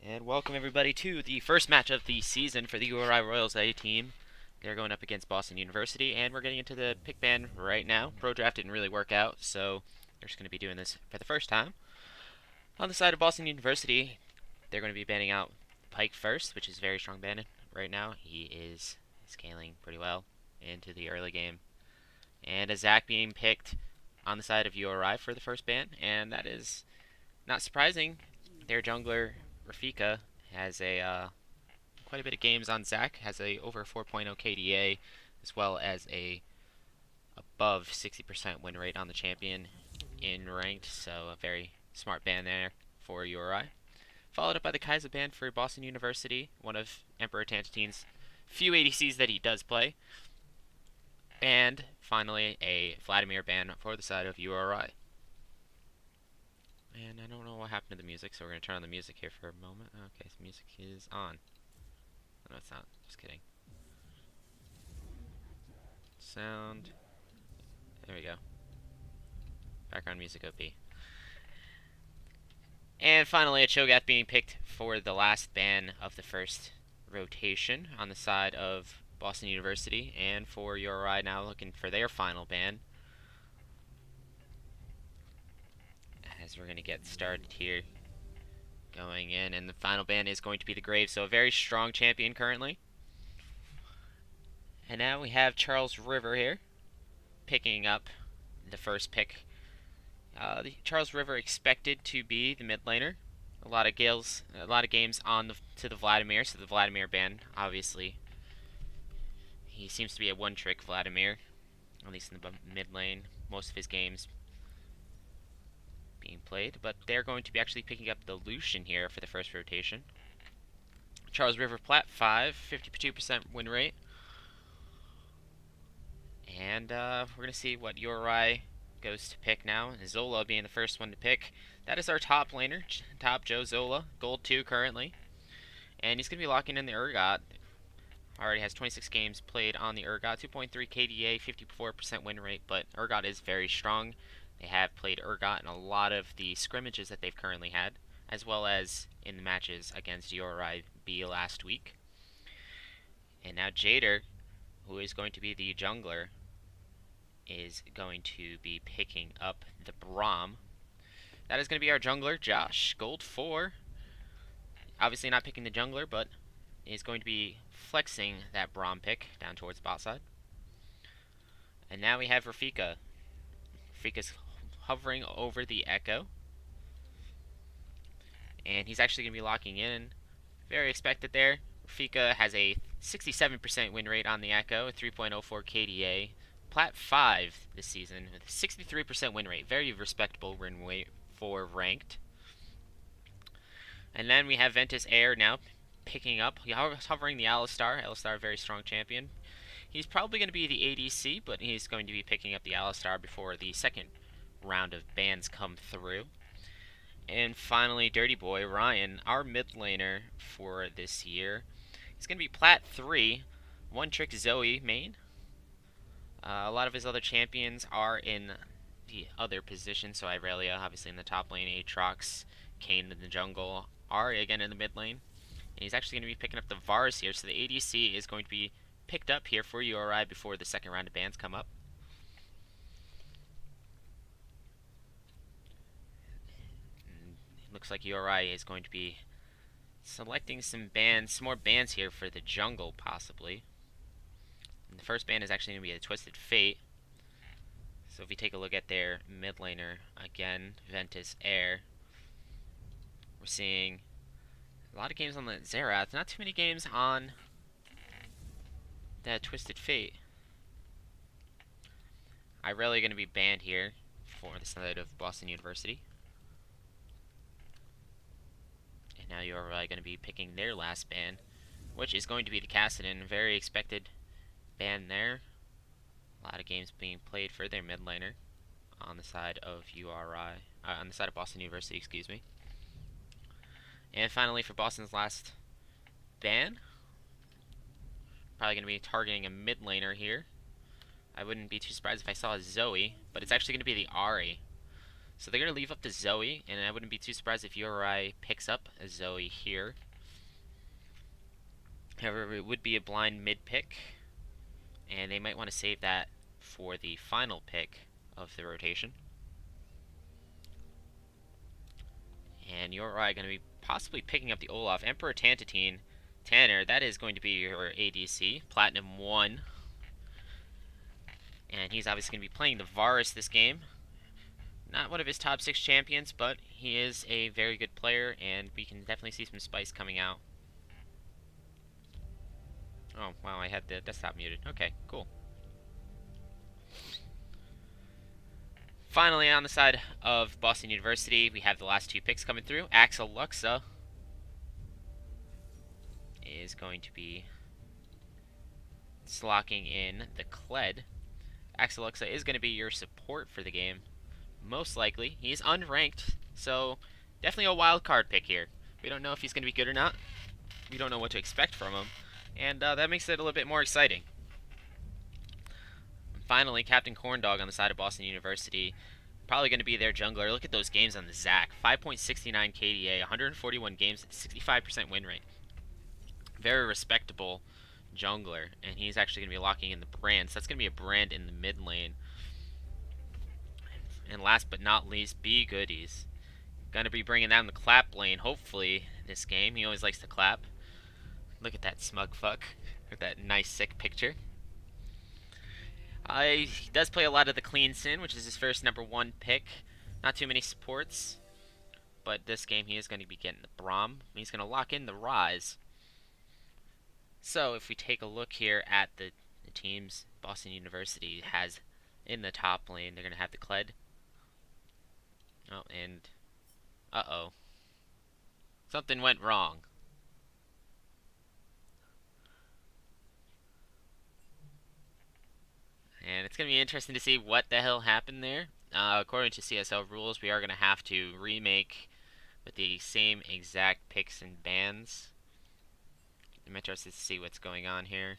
And welcome everybody to the first match of the season for the URI Royals A team. They're going up against Boston University, and we're getting into the pick ban right now. Pro draft didn't really work out, so they're just going to be doing this for the first time. On the side of Boston University, they're going to be banning out Pike first, which is a very strong ban right now. He is scaling pretty well into the early game. And a Zach being picked on the side of URI for the first ban, and that is not surprising. Their jungler Rafika has quite a bit of games on Zach, has a over 4.0 KDA, as well as a above 60% win rate on the champion in ranked, so a very smart ban there for URI. Followed up by the Kaiser ban for Boston University, one of Emperor Tantatine's few ADCs that he does play. And finally, a Vladimir ban for the side of URI. And I don't know what happened to the music, so we're going to turn on the music here for a moment. Okay, so music is on. No, it's not. Just kidding. Sound. There we go. Background music OP. And finally, a Cho'Gath being picked for the last ban of the first rotation on the side of Boston University. And for URI now looking for their final ban. As we're going to get started here. Going in, and the final ban is going to be the Grave, so a very strong champion currently. And now we have Charles River here, picking up the first pick. Charles River expected to be the mid laner. A lot of games on to the Vladimir, so the Vladimir ban, obviously. He seems to be a one-trick Vladimir, at least in the mid lane. Most of his games being played, but they're going to be actually picking up the Lucian here for the first rotation. Charles River Plat 5, 52% win rate. And we're going to see what URI goes to pick now. Zola being the first one to pick. That is our top laner, top Joe Zola, gold 2 currently. And he's going to be locking in the Urgot. Already has 26 games played on the Urgot, 2.3 KDA, 54% win rate, but Urgot is very strong. They have played Urgot in a lot of the scrimmages that they've currently had, as well as in the matches against URI B last week. And now Jader, who is going to be the jungler, is going to be picking up the Braum. That is going to be our jungler, Josh, gold 4. Obviously not picking the jungler, but is going to be flexing that Braum pick down towards the bot side. And now we have Rafika. Rafika's hovering over the Echo. And he's actually going to be locking in. Very expected there. Rafika has a 67% win rate on the Echo, 3.04 KDA. Plat 5 this season with a 63% win rate. Very respectable win rate for ranked. And then we have Ventus Air now picking up. He's hovering the Alistar. Alistar, a very strong champion. He's probably going to be the ADC, but he's going to be picking up the Alistar before the second round of bans come through. And finally, Dirty Boy Ryan, our mid laner for this year. He's going to be Plat 3, one-trick Zoe main. A lot of his other champions are in the other positions, so Irelia obviously in the top lane, Aatrox, Kayn in the jungle, Ahri again in the mid lane. And he's actually going to be picking up the Vars here, so the ADC is going to be picked up here for URI before the second round of bans come up. It looks like URI is going to be selecting some more bans here for the jungle possibly. And the first ban is actually going to be a Twisted Fate. So if we take a look at their mid laner again, Ventus Air, we're seeing a lot of games on the Xerath, not too many games on that Twisted Fate. Irelia going to be banned here for the side of Boston University. And now you're really going to be picking their last ban, which is going to be the Kassadin. Very expected ban there. A lot of games being played for their mid laner on the side of URI, on the side of Boston University, excuse me. And finally, for Boston's last ban, probably going to be targeting a mid laner here. I wouldn't be too surprised if I saw a Zoe, but it's actually going to be the Ahri. So they're going to leave up to Zoe, and I wouldn't be too surprised if URI picks up a Zoe here. However, it would be a blind mid pick, and they might want to save that for the final pick of the rotation. And URI going to be possibly picking up the Olaf. Emperor Tantatine. Tanner, that is going to be your ADC. Platinum 1. And he's obviously going to be playing the Varus this game. Not one of his top 6 champions, but he is a very good player, and we can definitely see some spice coming out. Oh, wow, I had the desktop muted. Okay, cool. Finally, on the side of Boston University, we have the last 2 picks coming through. Axel Luxa is going to be slocking in the Kled. Axel Luxa is going to be your support for the game. Most likely. He's unranked, so definitely a wild card pick here. We don't know if he's going to be good or not. We don't know what to expect from him, and that makes it a little bit more exciting. And finally, Captain Corndog on the side of Boston University. Probably going to be their jungler. Look at those games on the Zac. 5.69 KDA, 141 games, 65% win rate. Very respectable jungler, and he's actually going to be locking in the brand. So that's going to be a brand in the mid lane. And last but not least, B Goodies. Gonna be bringing down the clap lane, hopefully, this game. He always likes to clap. Look at that smug fuck. Look at that nice, sick picture. He does play a lot of the Clean Sin, which is his first #1 pick. Not too many supports. But this game, he is going to be getting the Braum. He's going to lock in the Rise. So, if we take a look here at the teams Boston University has in the top lane, they're going to have the Kled. Oh, and uh-oh. Something went wrong. And it's going to be interesting to see what the hell happened there. According to CSL rules, we are going to have to remake with the same exact picks and bans. I'm interested to see what's going on here.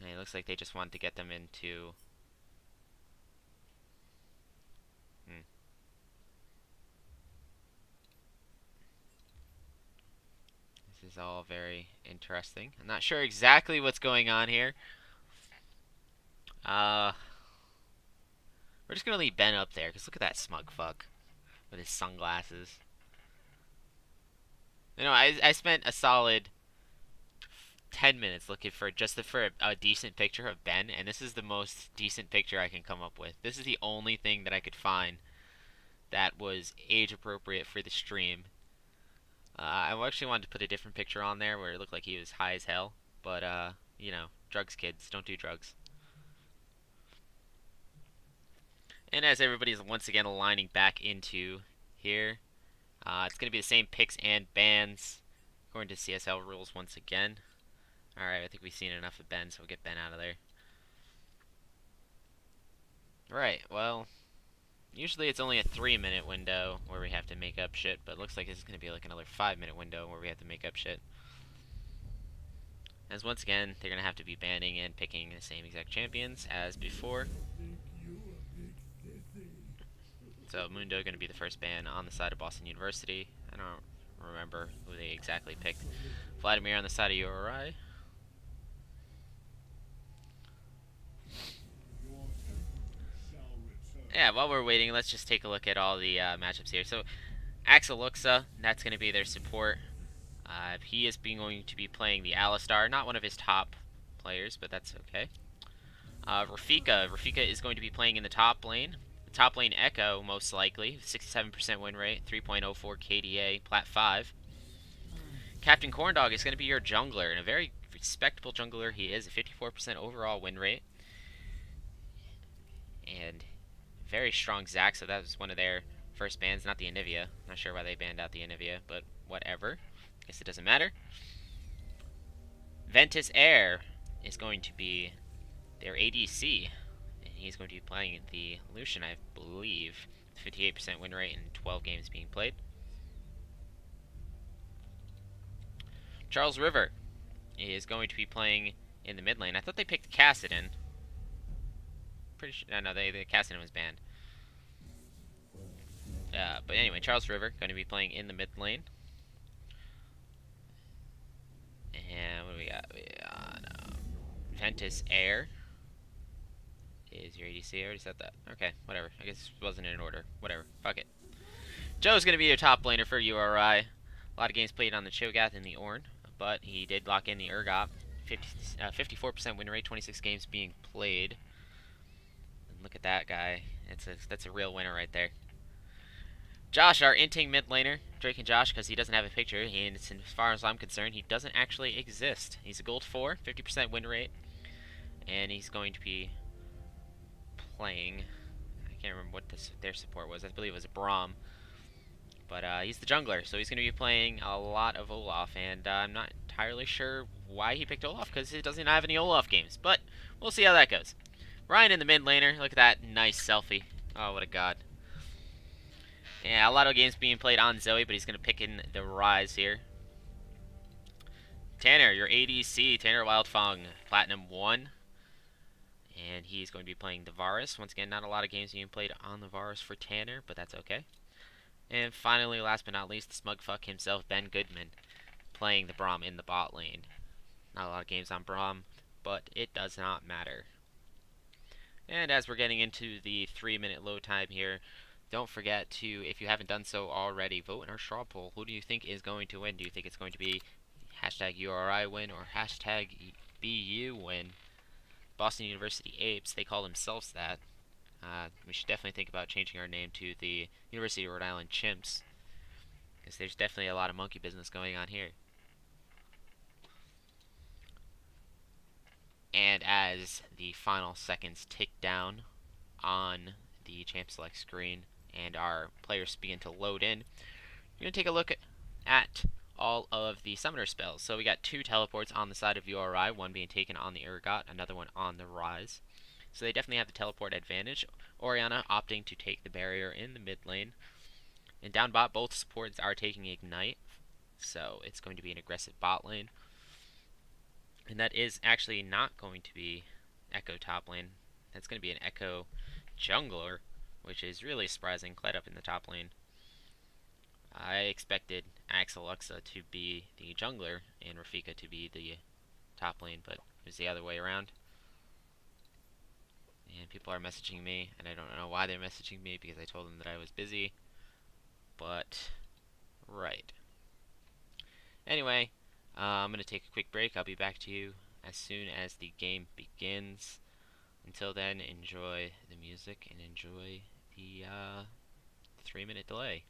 And it looks like they just wanted to get them into... This is all very interesting. I'm not sure exactly what's going on here. We're just going to leave Ben up there, because look at that smug fuck with his sunglasses. You know, I spent a solid 10 minutes looking for a decent picture of Ben, and this is the most decent picture I can come up with. This is the only thing that I could find that was age appropriate for the stream. I actually wanted to put a different picture on there where it looked like he was high as hell, but you know, drugs, kids, don't do drugs. And as everybody's once again aligning back into here, it's going to be the same picks and bans according to CSL rules once again. Alright, I think we've seen enough of Ben, so we'll get Ben out of there. Right, well, usually it's only a 3-minute window where we have to make up shit, but it looks like this is going to be like another 5-minute window where we have to make up shit. As once again, they're going to have to be banning and picking the same exact champions as before. So Mundo going to be the first ban on the side of Boston University. I don't remember who they exactly picked. Vladimir on the side of URI. Yeah, while we're waiting, let's just take a look at all the matchups here. So, Axel Luxa, that's going to be their support. He is going to be playing the Alistar, not one of his top players, but that's okay. Rafika is going to be playing in the top lane. The top lane Echo, most likely, 67% win rate, 3.04 KDA, Plat 5. Captain Corndog is going to be your jungler, and a very respectable jungler he is, a 54% overall win rate. And very strong Zac, so that was one of their first bans, not the Anivia. Not sure why they banned out the Anivia, but whatever. Guess it doesn't matter. Ventus Air is going to be their ADC, and he's going to be playing the Lucian, I believe. 58% win rate and 12 games being played. Charles River is going to be playing in the mid lane. I thought they picked Cassidon. Pretty sure. No, the Cassidon was banned. But anyway, Charles River going to be playing in the mid lane. And what do we got? We got Ventus Air is your ADC. I already said that. Okay, whatever. I guess it wasn't in order. Whatever. Fuck it. Joe's going to be your top laner for URI. A lot of games played on the Cho'Gath and the Ornn, but he did lock in the Urgot. 54% win rate, 26 games being played. And look at that guy. That's a real winner right there. Josh, our inting mid laner, Drake and Josh, because he doesn't have a picture, and as far as I'm concerned, he doesn't actually exist. He's a gold 4, 50% win rate, and he's going to be playing, I can't remember what their support was, I believe it was a Braum, but he's the jungler, so he's going to be playing a lot of Olaf, and I'm not entirely sure why he picked Olaf, because he doesn't have any Olaf games, but we'll see how that goes. Ryan in the mid laner, look at that nice selfie. Oh, what a god. Yeah, a lot of games being played on Zoe, but he's going to pick in the Rise here. Tanner, your ADC, Tanner Wildfang, Platinum 1. And he's going to be playing the Varus. Once again, not a lot of games being played on the Varus for Tanner, but that's okay. And finally, last but not least, the smugfuck himself, Ben Goodman, playing the Braum in the bot lane. Not a lot of games on Braum, but it does not matter. And as we're getting into the 3-minute load time here, don't forget to, if you haven't done so already, vote in our straw poll. Who do you think is going to win? Do you think it's going to be hashtag URI win or hashtag BU win? Boston University Apes, they call themselves that. We should definitely think about changing our name to the University of Rhode Island Chimps, because there's definitely a lot of monkey business going on here. And as the final seconds tick down on the Champ Select screen, and our players begin to load in, you're going to take a look at all of the summoner spells. So we got 2 teleports on the side of URI, one being taken on the Urgot, another one on the Rise. So they definitely have the teleport advantage. Orianna opting to take the barrier in the mid lane. And down bot, both supports are taking Ignite, so it's going to be an aggressive bot lane. And that is actually not going to be Echo top lane. That's going to be an Echo jungler, which is really surprising. Kled up in the top lane. I expected Axeluxa to be the jungler and Rafika to be the top lane, but it was the other way around. And people are messaging me, and I don't know why they're messaging me, because I told them that I was busy. But, right. Anyway, I'm going to take a quick break. I'll be back to you as soon as the game begins. Until then, enjoy the music and enjoy the 3-minute delay.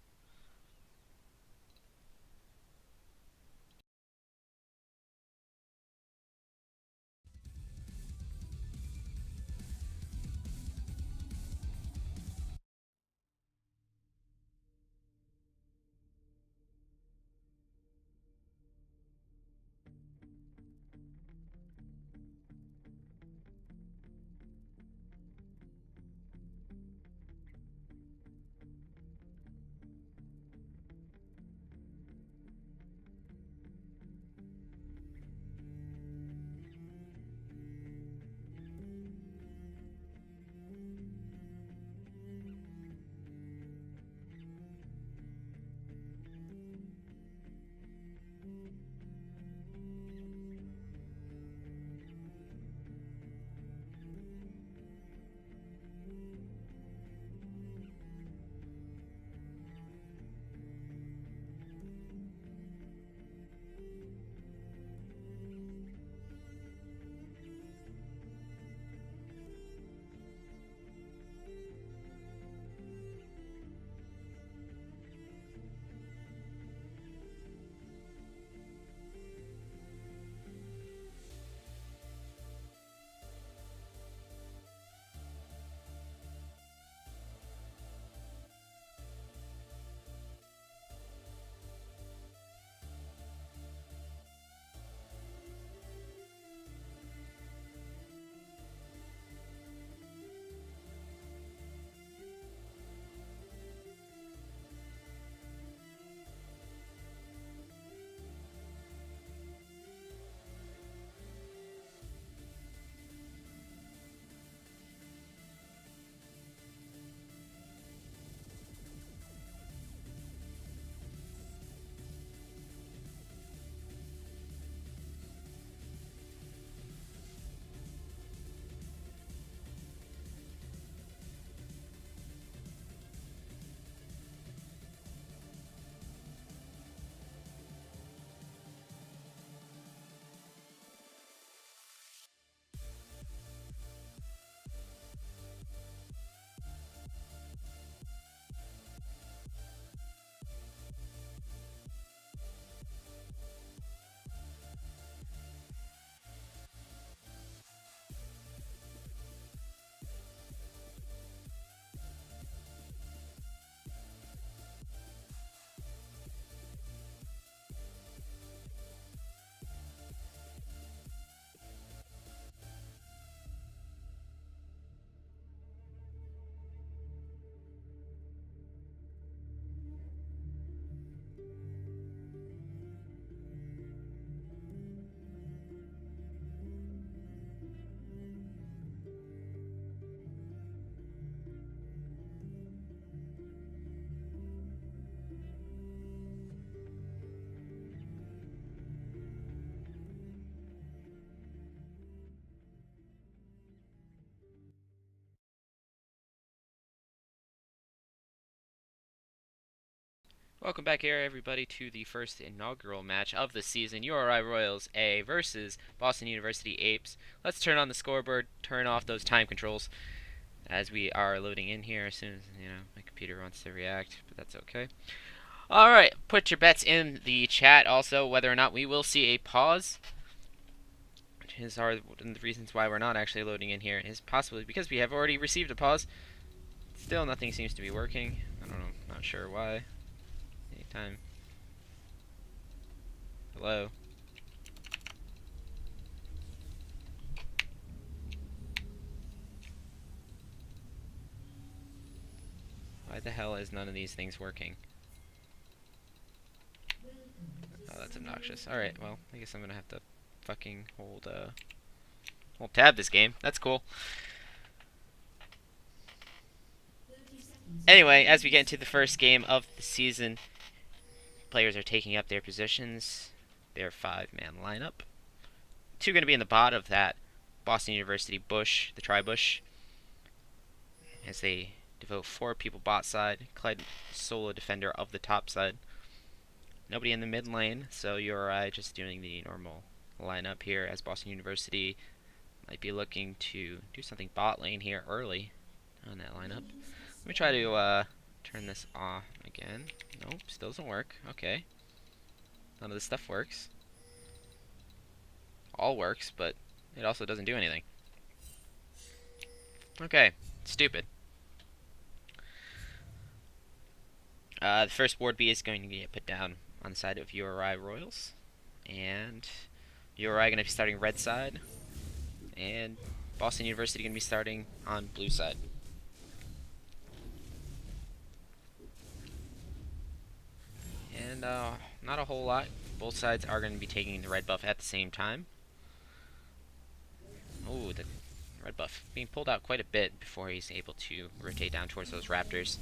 Welcome back here, everybody, to the first inaugural match of the season. URI Royals A versus Boston University Apes. Let's turn on the scoreboard, turn off those time controls as we are loading in here as soon as, my computer wants to react, but that's okay. Alright, put your bets in the chat also whether or not we will see a pause. Which are one of the reasons why we're not actually loading in here is possibly because we have already received a pause. Still, nothing seems to be working. I don't know, not sure why. Anytime. Hello? Why the hell is none of these things working? Oh, that's obnoxious. Alright, well, I guess I'm gonna have to fucking hold tab this game. That's cool. Anyway, as we get into the first game of the season, players are taking up their positions. Their 5-man lineup. 2 going to be in the bot of that Boston University bush, the tri-bush, as they devote 4 people bot side. Clyde solo defender of the top side. Nobody in the mid lane, so URI just doing the normal lineup here as Boston University might be looking to do something bot lane here early on that lineup. Let me try to turn this off again. Nope, still doesn't work. Okay. None of this stuff works. All works, but it also doesn't do anything. Okay, stupid. The first ward B is going to get put down on the side of URI Royals. And URI going to be starting red side. And Boston University going to be starting on blue side. And not a whole lot. Both sides are going to be taking the red buff at the same time. Oh, the red buff being pulled out quite a bit before he's able to rotate down towards those raptors.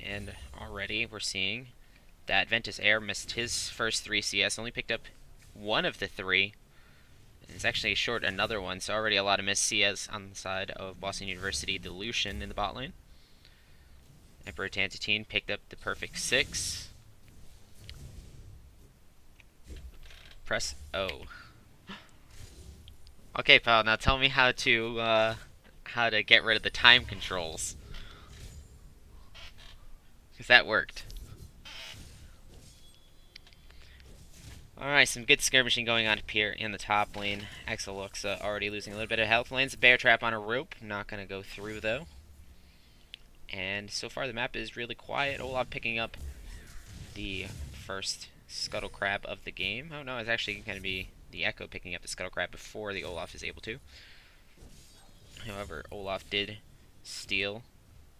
And already we're seeing that Ventus Air missed his first 3 CS, only picked up 1 of the 3. It's actually short another one, so already a lot of missed CS on the side of Boston University. The Lucian in the bot lane. Emperor Tantatine picked up the perfect 6. Press O. Okay, pal, now tell me how to get rid of the time controls. Because that worked. Alright, some good skirmishing going on up here in the top lane. Axeluxa already losing a little bit of health. Lands a bear trap on a rope. Not going to go through, though. And so far the map is really quiet. Olaf picking up the first Scuttle Crab of the game. Oh no, it's actually going to be the Echo picking up the Scuttle Crab before the Olaf is able to. However, Olaf did steal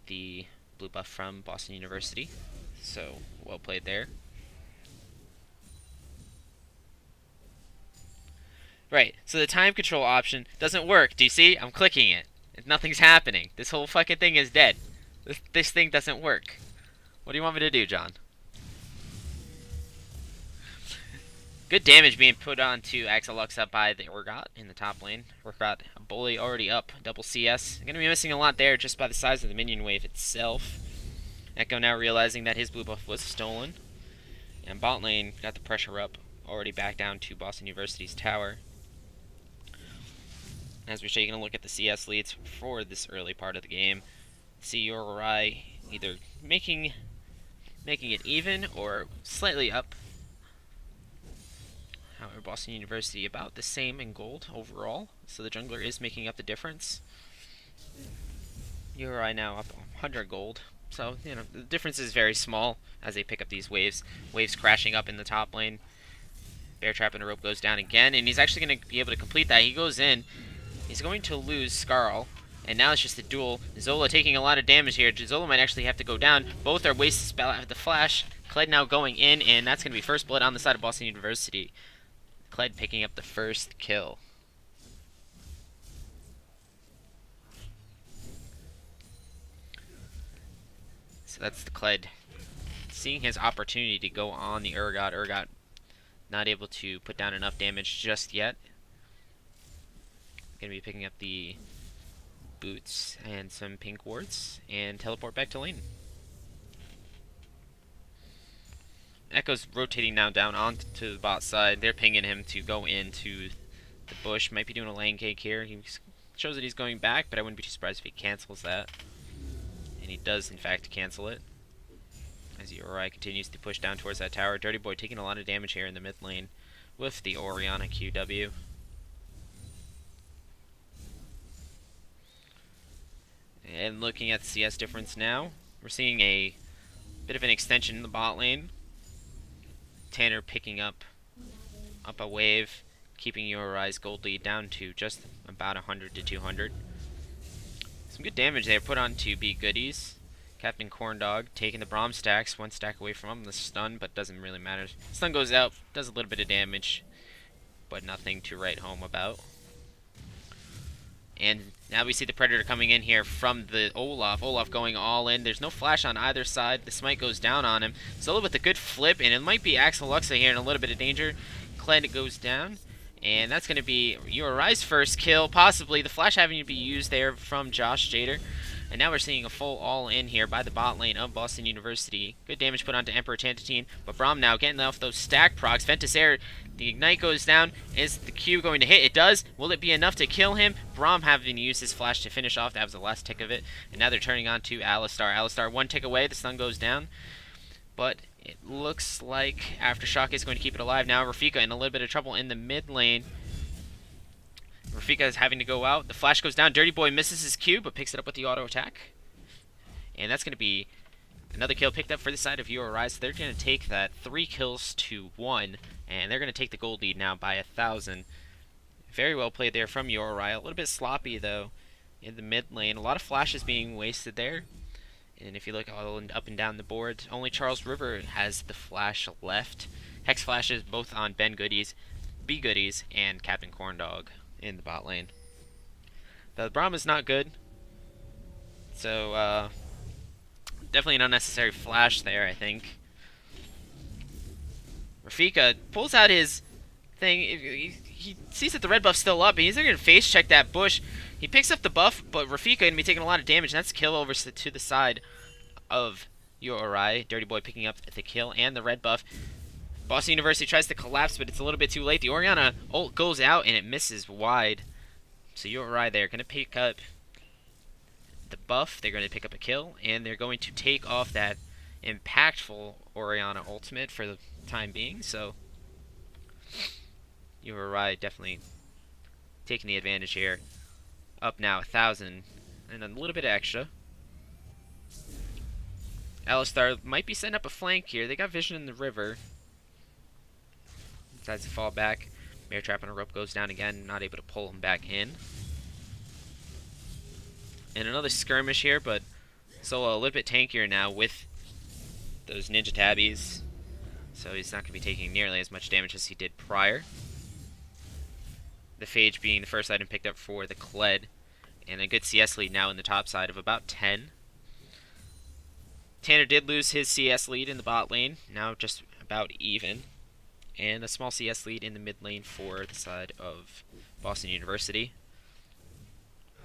the blue buff from Boston University. So, well played there. Right, so the time control option doesn't work. Do you see? I'm clicking it. Nothing's happening. This whole fucking thing is dead. This thing doesn't work. What do you want me to do, John? Good damage being put onto Axeluxa by the Urgot in the top lane. Urgot, a bully already up, double CS. Going to be missing a lot there just by the size of the minion wave itself. Echo now realizing that his blue buff was stolen. And bot lane got the pressure up, already back down to Boston University's tower. As we're taking a look at the CS leads for this early part of the game, see URI either making it even or slightly up. However, Boston University about the same in gold overall, so the jungler is making up the difference. URI now up 100 gold, so the difference is very small as they pick up these waves. Waves crashing up in the top lane. Bear trap and a rope goes down again, and he's actually going to be able to complete that. He goes in. He's going to lose Skarl, and now it's just a duel. Zola taking a lot of damage here. Zola might actually have to go down. Both are wasted spell at the flash. Kled now going in, and that's going to be first blood on the side of Boston University. Kled picking up the first kill. So that's the Kled seeing his opportunity to go on the Urgot. Urgot not able to put down enough damage just yet. Going to be picking up the boots and some pink wards and teleport back to lane. Echo's rotating now down onto the bot side. They're pinging him to go into the bush. Might be doing a lane cake here. He shows that he's going back, but I wouldn't be too surprised if he cancels that. And he does, in fact, cancel it. As URI continues to push down towards that tower. Dirty Boy taking a lot of damage here in the mid lane with the Orianna QW. And looking at the CS difference now, we're seeing a bit of an extension in the bot lane. Tanner picking up a wave, keeping URI's gold lead down to just about 100 to 200. Some good damage there put on to Be Goodies. Captain Corndog taking the Braum stacks, one stack away from him, the stun, but doesn't really matter. Stun goes out, does a little bit of damage, but nothing to write home about. And now we see the Predator coming in here from the Olaf. Olaf going all in. There's no flash on either side. The smite goes down on him. Solo with a good flip, and it might be Axel Luxa here in a little bit of danger. Kled goes down, and that's going to be URI's first kill, possibly. The flash having to be used there from Josh Jader. And now we're seeing a full all-in here by the bot lane of Boston University. Good damage put onto Emperor Tantatine, but Braum now getting off those stack procs. Ventus Air, the Ignite goes down. Is the Q going to hit? It does. Will it be enough to kill him? Braum having to use his flash to finish off. That was the last tick of it. And now they're turning on to Alistar. Alistar, one tick away. The stun goes down. But it looks like Aftershock is going to keep it alive now. Rafika in a little bit of trouble in the mid lane. Rafika is having to go out. The flash goes down. Dirty Boy misses his Q, but picks it up with the auto attack. And that's going to be another kill picked up for the side of URI. So they're going to take that 3 kills to 1. And they're going to take the gold lead now by 1,000. Very well played there from URI. A little bit sloppy, though, in the mid lane. A lot of flashes being wasted there. And if you look all up and down the board, only Charles River has the flash left. Hex flashes both on Ben Goodies, Be Goodies, and Captain Corndog in the bot lane. The Braum is not good, so definitely an unnecessary flash there, I think. Rafika pulls out his thing. He sees that the red buff's still up, and he's going to face check that bush. He picks up the buff, but Rafika going to be taking a lot of damage, and that's kill over to the side of URI. Dirty Boy picking up the kill and the red buff. Boston University tries to collapse, but it's a little bit too late. The Orianna ult goes out, and it misses wide. So URI there going to pick up the buff. They're going to pick up a kill, and they're going to take off that impactful Orianna ultimate for the time being. So URI definitely taking the advantage here. Up now 1,000 and a little bit extra. Alistar might be setting up a flank here. They got vision in the river. Decides to fall back. Bear Trap on a rope goes down again. Not able to pull him back in. And another skirmish here, but Solo a little bit tankier now with those ninja tabbies. So he's not going to be taking nearly as much damage as he did prior. The Phage being the first item picked up for the Kled. And a good CS lead now in the top side of about 10. Tanner did lose his CS lead in the bot lane. Now just about even. And a small CS lead in the mid lane for the side of Boston University.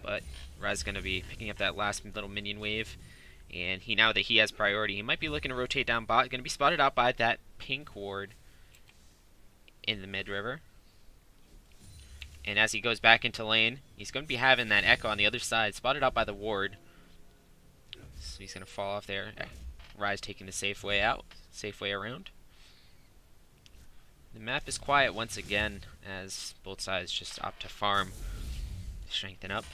But Raz is going to be picking up that last little minion wave. And now that he has priority, he might be looking to rotate down bot. Going to be spotted out by that pink ward in the mid river. And as he goes back into lane, he's going to be having that Echo on the other side, spotted out by the ward. So he's going to fall off there. Rise taking the safe way out, safe way around. The map is quiet once again, as both sides just opt to farm, strengthen up.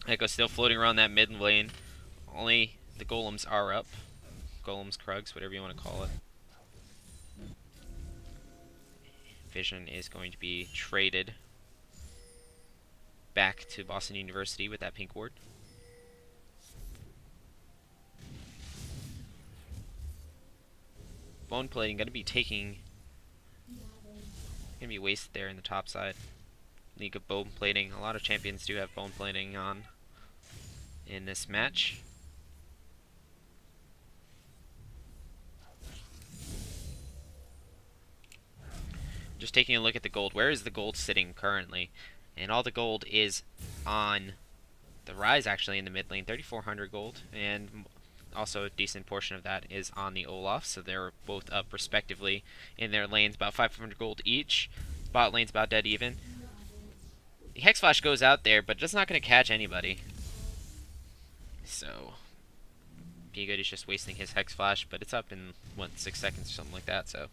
Echo still floating around that mid lane. Only the golems are up. Golems, Krugs, whatever you want to call it. Vision is going to be traded back to Boston University with that pink ward. Bone plating going to be wasted there in the top side. League of bone plating. A lot of champions do have bone plating on in this match. Just taking a look at the gold. Where is the gold sitting currently? And all the gold is on the Rise, actually, in the mid lane. 3,400 gold. And also a decent portion of that is on the Olaf, so they're both up respectively in their lanes, about 500 gold each. Bot lane's about dead even. The Hex Flash goes out there, but it's not going to catch anybody. So, Be Good is just wasting his Hex Flash, but it's up in, 6 seconds or something like that, so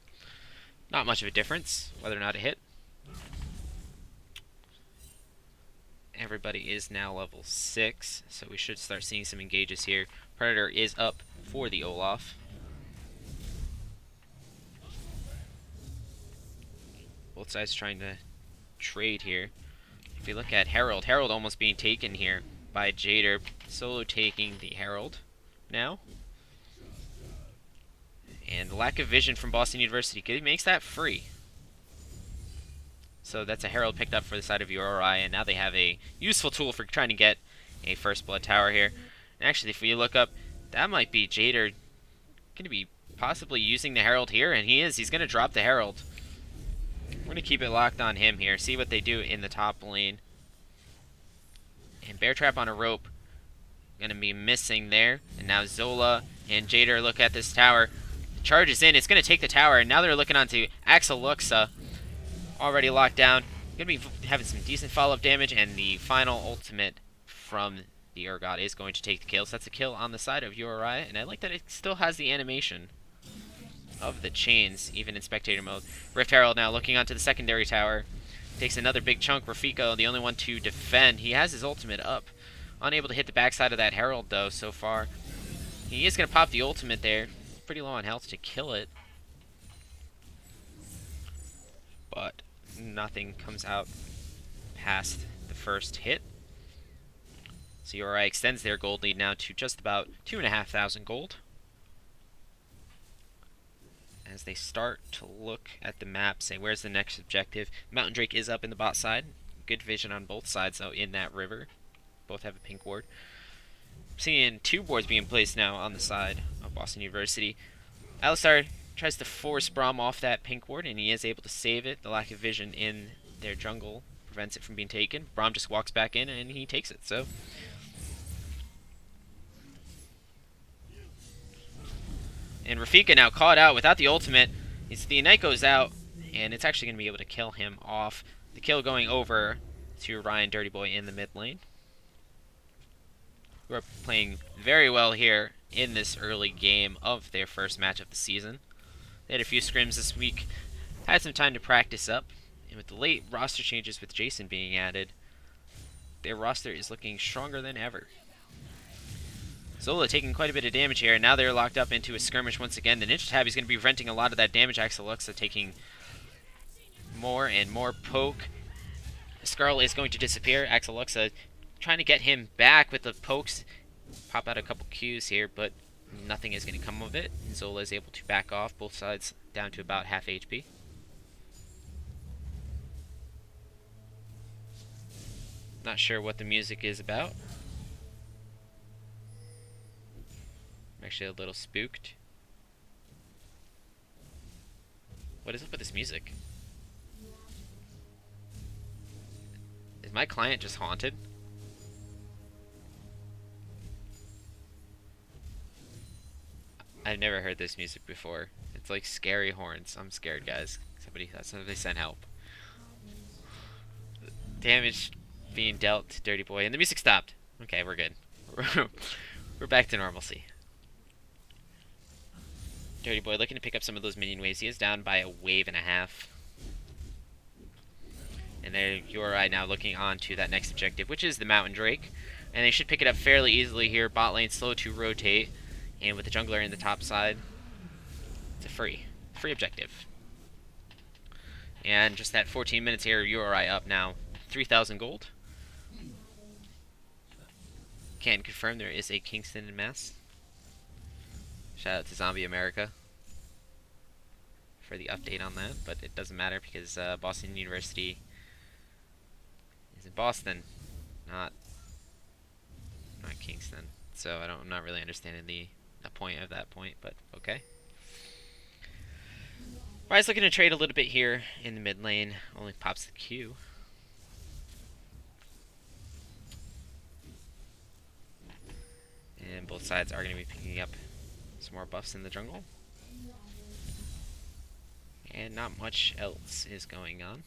not much of a difference whether or not it hit. Everybody is now level 6, so we should start seeing some engages here. Predator is up for the Olaf. Both sides trying to trade here. If you look at Herald almost being taken here by Jader. Solo taking the Herald now. And the lack of vision from Boston University makes that free. So that's a Herald picked up for the side of URI, and now they have a useful tool for trying to get a First Blood Tower here. And actually, if you look up, that might be Jader going to be possibly using the Herald here, and he is. He's going to drop the Herald. We're going to keep it locked on him here, see what they do in the top lane. And Bear Trap on a rope, going to be missing there. And now Zola and Jader look at this tower. Charges in, it's going to take the tower, and now they're looking onto Axel Luxa. Already locked down. Going to be having some decent follow-up damage, and the final ultimate from the Urgot is going to take the kill. So that's a kill on the side of URI, and I like that it still has the animation of the chains, even in spectator mode. Rift Herald now looking onto the secondary tower. Takes another big chunk. Rafiko, the only one to defend. He has his ultimate up. Unable to hit the backside of that Herald, though, so far. He is going to pop the ultimate there. Pretty low on health to kill it. But nothing comes out past the first hit. So URI extends their gold lead now to just about 2,500 gold. As they start to look at the map, say, where's the next objective? Mountain Drake is up in the bot side. Good vision on both sides, though, in that river. Both have a pink ward. Seeing 2 boards being placed now on the side of Boston University. Alistar tries to force Braum off that pink ward, and he is able to save it. The lack of vision in their jungle prevents it from being taken. Braum just walks back in, and he takes it, so... And Rafika now caught out without the ultimate. The Ignite goes out, and it's actually going to be able to kill him off. The kill going over to Ryan Dirty Boy in the mid lane, who are playing very well here in this early game of their first match of the season. They had a few scrims this week, had some time to practice up, and with the late roster changes with Jason being added, their roster is looking stronger than ever. Zola taking quite a bit of damage here, and now they're locked up into a skirmish once again. The Ninja Tab is going to be preventing a lot of that damage. Axel Luxa taking more and more poke. Skrull is going to disappear. Axel Luxa trying to get him back with the pokes. Pop out a couple Qs here, but nothing is going to come of it. Zola is able to back off, both sides down to about half HP. Not sure what the music is about. I'm actually a little spooked. What is up with this music? Is my client just haunted? I've never heard this music before. It's like scary horns. I'm scared, guys. Somebody send help. Damage being dealt to Dirty Boy, and the music stopped. Okay, we're good. We're back to normalcy. Dirty Boy looking to pick up some of those minion waves. He is down by a wave and a half. And there URI now looking on to that next objective, which is the Mountain Drake. And they should pick it up fairly easily here. Bot lane slow to rotate. And with the jungler in the top side, it's a free objective. And just that 14 minutes here, URI up now. 3,000 gold. Can confirm there is a Kingston in Mass. Shout out to Zombie America for the update on that, but it doesn't matter because Boston University is in Boston, not Kingston. So I'm not really understanding the point of that point, but okay. Rye's looking to trade a little bit here in the mid lane. Only pops the Q. And both sides are going to be picking up some more buffs in the jungle. And not much else is going on.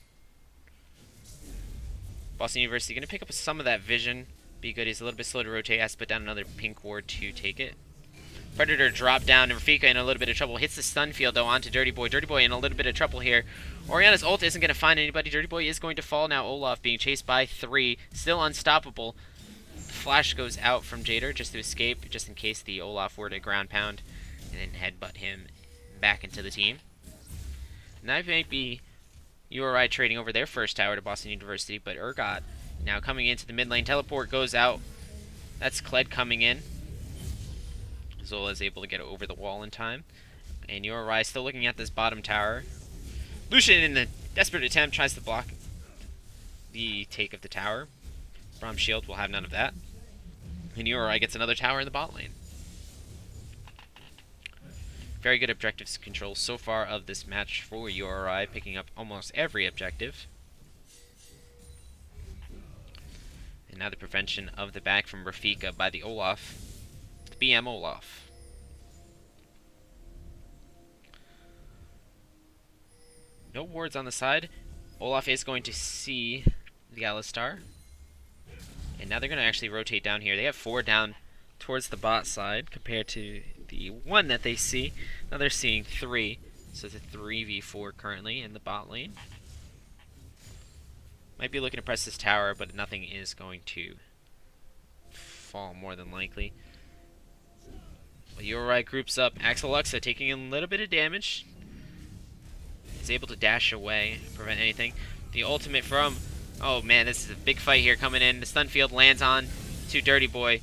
Boston University going to pick up some of that vision. Be good. He's a little bit slow to rotate. Has to put down another pink ward to take it. Predator drop down, and Rafika in a little bit of trouble. Hits the stun field, though, onto Dirty Boy. Dirty Boy in a little bit of trouble here. Oriana's ult isn't going to find anybody. Dirty Boy is going to fall now. Olaf being chased by 3. Still unstoppable. Flash goes out from Jader just to escape, just in case the Olaf were to ground pound and then headbutt him back into the team. And that might be URI trading over their first tower to Boston University, but Urgot now coming into the mid lane. Teleport goes out. That's Kled coming in. Zola is able to get over the wall in time. And URI still looking at this bottom tower. Lucian, in the desperate attempt, tries to block the take of the tower. Braum Shield will have none of that. And URI gets another tower in the bot lane. Very good objectives control so far of this match for URI, picking up almost every objective. And now the prevention of the back from Rafika by the Olaf. The BM Olaf. No wards on the side. Olaf is going to see the Alistar. And now they're going to actually rotate down here. They have 4 down towards the bot side compared to the 1 that they see. Now they're seeing 3. So it's a 3v4 currently in the bot lane. Might be looking to press this tower, but nothing is going to fall more than likely. Well, URI groups up. Axel Luxa taking a little bit of damage. He's able to dash away, prevent anything. The ultimate from... Oh man, this is a big fight here coming in. The stun field lands on to Dirty Boy.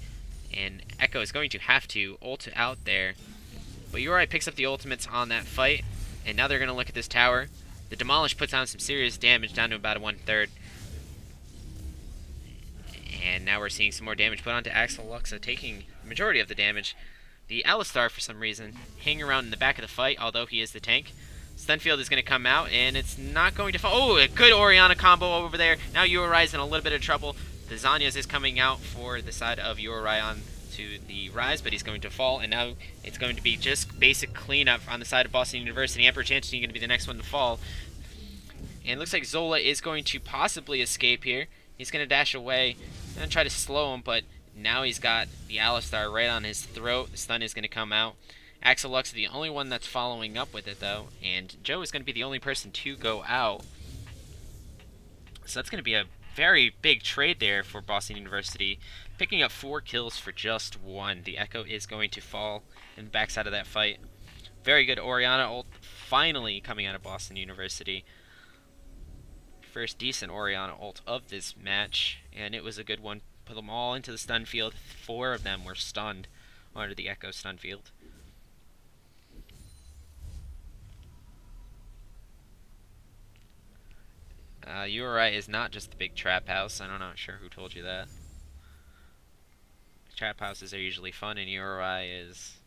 And Echo is going to have to ult out there. But URI picks up the ultimates on that fight. And now they're going to look at this tower. The Demolish puts on some serious damage, down to about a 1/3. And now we're seeing some more damage put onto Axel Luxa, taking the majority of the damage. The Alistar, for some reason, hanging around in the back of the fight, although he is the tank. Stunfield is going to come out, and it's not going to fall. Oh, a good Oriana combo over there. Now URI is in a little bit of trouble. The Zanyas is coming out for the side of URI on to the Rise, but he's going to fall, and now it's going to be just basic cleanup on the side of Boston University. Emperor Chantity going to be the next one to fall. And it looks like Zola is going to possibly escape here. He's going to dash away and try to slow him, but now he's got the Alistar right on his throat. The stun is going to come out. Axel Lux is the only one that's following up with it, though, and Joe is going to be the only person to go out. So that's going to be a very big trade there for Boston University, picking up 4 kills for just 1. The Echo is going to fall in the backside of that fight. Very good Oriana ult finally coming out of Boston University. First decent Oriana ult of this match, and it was a good one. Put them all into the stun field. 4 of them were stunned under the Echo stun field. URI is not just the big trap house. I'm not sure who told you that. Trap houses are usually fun, and URI is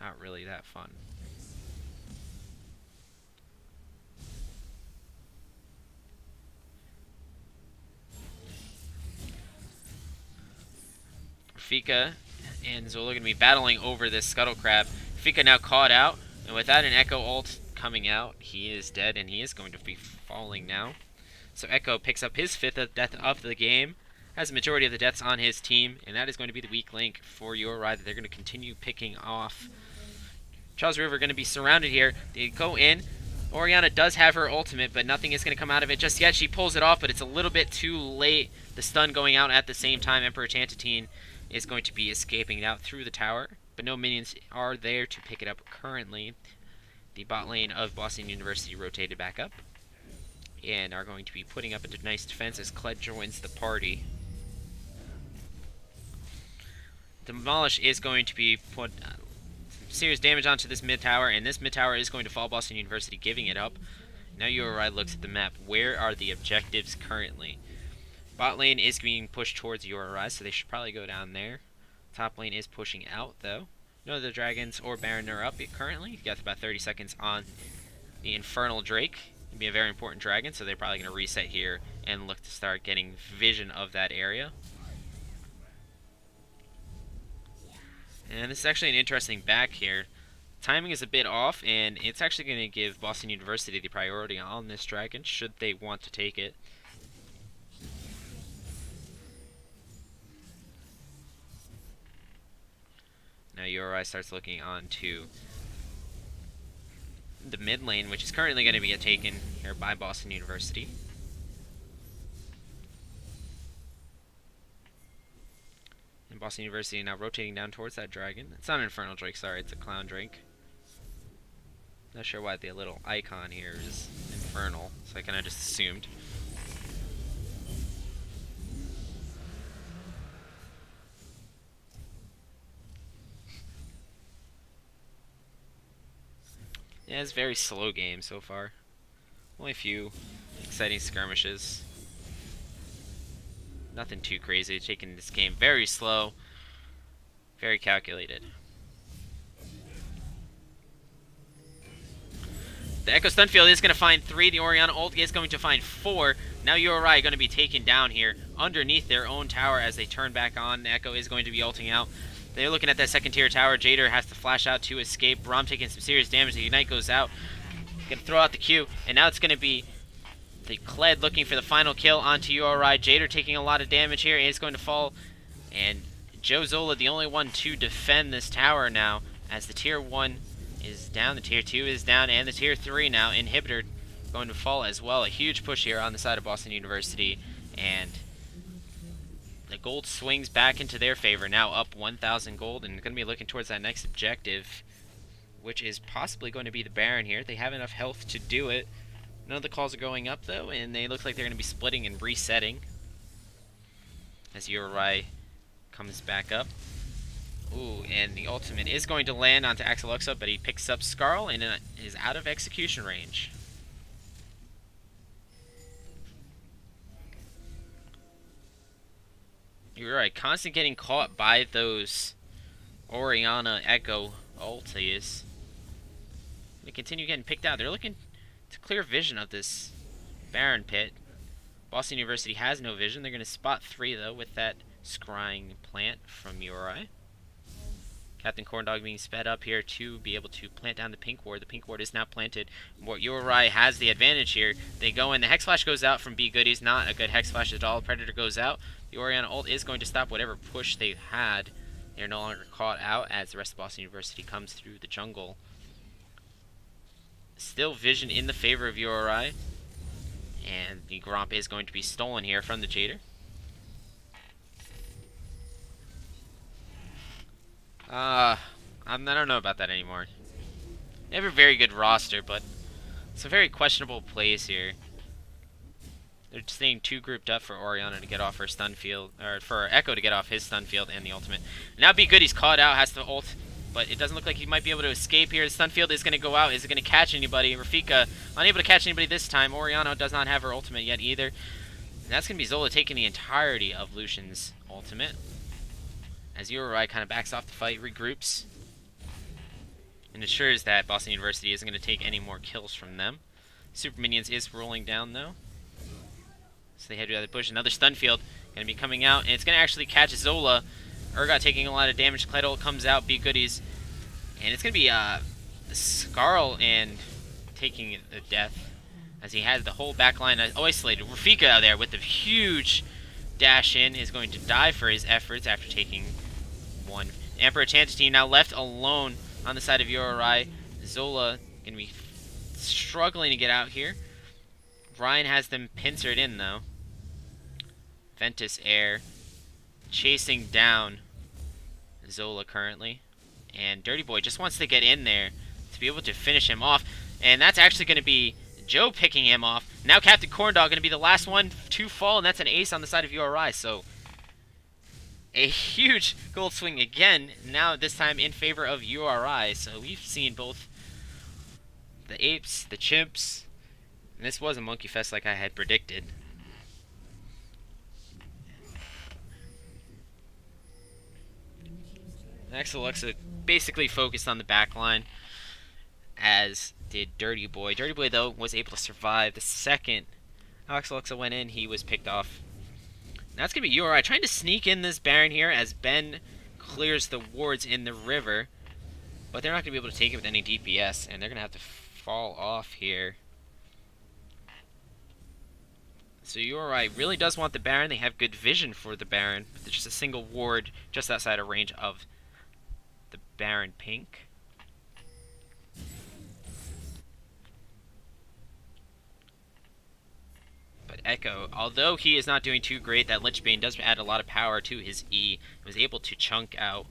not really that fun. Fika and Zola are going to be battling over this Scuttle Crab. Fika now caught out, and without an Echo ult coming out, he is dead, and he is going to be falling now. So Echo picks up his 5th death of the game, has a majority of the deaths on his team, and that is going to be the weak link for URI that they're going to continue picking off. Charles River going to be surrounded here. They go in. Oriana does have her ultimate, but nothing is going to come out of it just yet. She pulls it off, but it's a little bit too late. The stun going out at the same time. Emperor Chantity is going to be escaping out through the tower, but no minions are there to pick it up currently. The bot lane of Boston University rotated back up and are going to be putting up a nice defense as Kled joins the party. Demolish is going to be put serious damage onto this mid tower, and this mid tower is going to fall. Boston University giving it up. Now URI looks at the map. Where are the objectives currently? Bot lane is being pushed towards URI, so they should probably go down there. Top lane is pushing out, though. No other dragons or Baron are up currently. You've got about 30 seconds on the Infernal Drake. It'd be a very important dragon, so they're probably going to reset here and look to start getting vision of that area. And this is actually an interesting back here. Timing is a bit off, and it's actually going to give Boston University the priority on this dragon, should they want to take it. Now URI starts looking on to the mid lane, which is currently going to be taken here by Boston University. And Boston University now rotating down towards that dragon. It's not an Infernal Drake, sorry, it's a Clown Drake. Not sure why the little icon here is infernal, so I kind of just assumed. Yeah, it's a very slow game so far. Only a few exciting skirmishes. Nothing too crazy. Taking this game very slow, very calculated. The Echo Stunfield is going to find 3. The Orianna ult is going to find 4. Now URI going to be taken down here underneath their own tower as they turn back on. The Echo is going to be ulting out. They're looking at that second tier tower. Jader has to flash out to escape. Braum taking some serious damage. The Ignite goes out. Going to throw out the Q. And now it's going to be the Kled looking for the final kill onto URI. Jader taking a lot of damage here. It's going to fall. And Joe Zola, the only one to defend this tower now, as the tier 1 is down, the tier 2 is down, and the tier 3 now, Inhibitor, going to fall as well. A huge push here on the side of Boston University, and the gold swings back into their favor, now up 1,000 gold, and going to be looking towards that next objective, which is possibly going to be the Baron here. They have enough health to do it. None of the calls are going up, though, and they look like they're going to be splitting and resetting as Uri comes back up. Ooh, and the ultimate is going to land onto Axeluxa, but he picks up Skarl and is out of execution range. You're right, constant getting caught by those Orianna Echo ultis. They continue getting picked out. They're looking to clear vision of this Baron pit. Boston University has no vision. They're going to spot 3, though, with that scrying plant from Uri. Captain Corndog being sped up here to be able to plant down the pink ward. The pink ward is now planted. Uri has the advantage here. They go in. The Hex Flash goes out from B Goodies. Not a good Hex Flash at all. Predator goes out. The Orianna ult is going to stop whatever push they've had. They're no longer caught out as the rest of Boston University comes through the jungle. Still vision in the favor of Uri. And the Gromp is going to be stolen here from the Jader. I don't know about that anymore. They have a very good roster, but it's a very questionable plays here. They're staying too grouped up for Orianna to get off her stun field, or for Echo to get off his stun field and the ultimate. Now Be Good, he's caught out, has to ult, but it doesn't look like he might be able to escape here. The stun field is going to go out. Is it going to catch anybody? Rafika unable to catch anybody this time. Orianna does not have her ultimate yet either. And that's going to be Zola taking the entirety of Lucian's ultimate. As Uri kind of backs off the fight, regroups, and ensures that Boston University isn't going to take any more kills from them. Super Minions is rolling down, though. So they head to the other bush. Another stun field going to be coming out, and it's going to actually catch Zola. Urgot taking a lot of damage. Kled comes out, Be Goodies. And it's going to be Skarl and taking the death, as he has the whole backline isolated. Rafika out there with the huge dash in is going to die for his efforts after taking one. Emperor Chantis team now left alone on the side of Uri. Zola going to be struggling to get out here. Ryan has them pincered in, though. Ventus Air chasing down Zola currently. And Dirty Boy just wants to get in there to be able to finish him off. And that's actually going to be Joe picking him off. Now Captain Corndog going to be the last one to fall, and that's an ace on the side of URI. So a huge gold swing again, now this time in favor of URI. So we've seen both the Apes, the Chimps, and this was a Monkey Fest like I had predicted. Next, Alexa basically focused on the back line, as did Dirty Boy. Dirty Boy, though, was able to survive. The second Alexa went in, he was picked off. Now it's going to be URI trying to sneak in this Baron here, as Ben clears the wards in the river, but they're not going to be able to take it with any DPS, and they're going to have to fall off here. So URI really does want the Baron. They have good vision for the Baron, but there's just a single ward just outside of range of the Baron Pink. But Echo, although he is not doing too great, that Lichbane does add a lot of power to his E. He was able to chunk out,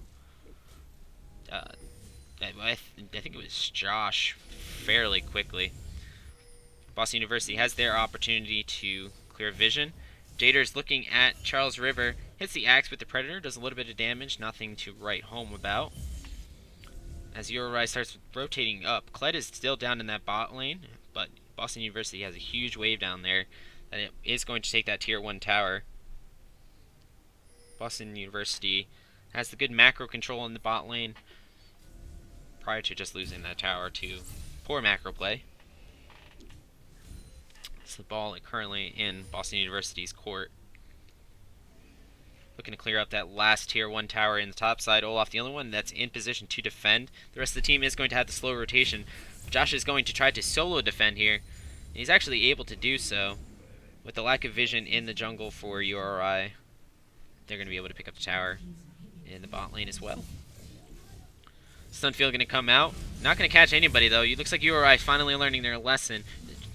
I think it was Josh, fairly quickly. Boston University has their opportunity to clear vision. Jader's looking at Charles River, hits the axe with the Predator, does a little bit of damage, nothing to write home about. As Yorai starts rotating up, Kled is still down in that bot lane, but Boston University has a huge wave down there that it is going to take that tier 1 tower. Boston University has the good macro control in the bot lane prior to just losing that tower to poor macro play. It's the ball currently in Boston University's court. Looking to clear up that last tier 1 tower in the top side. Olaf, the only one that's in position to defend. The rest of the team is going to have the slow rotation. Josh is going to try to solo defend here. And he's actually able to do so. With the lack of vision in the jungle for URI, they're going to be able to pick up the tower in the bot lane as well. Stunfield going to come out. Not going to catch anybody, though. It looks like URI finally learning their lesson.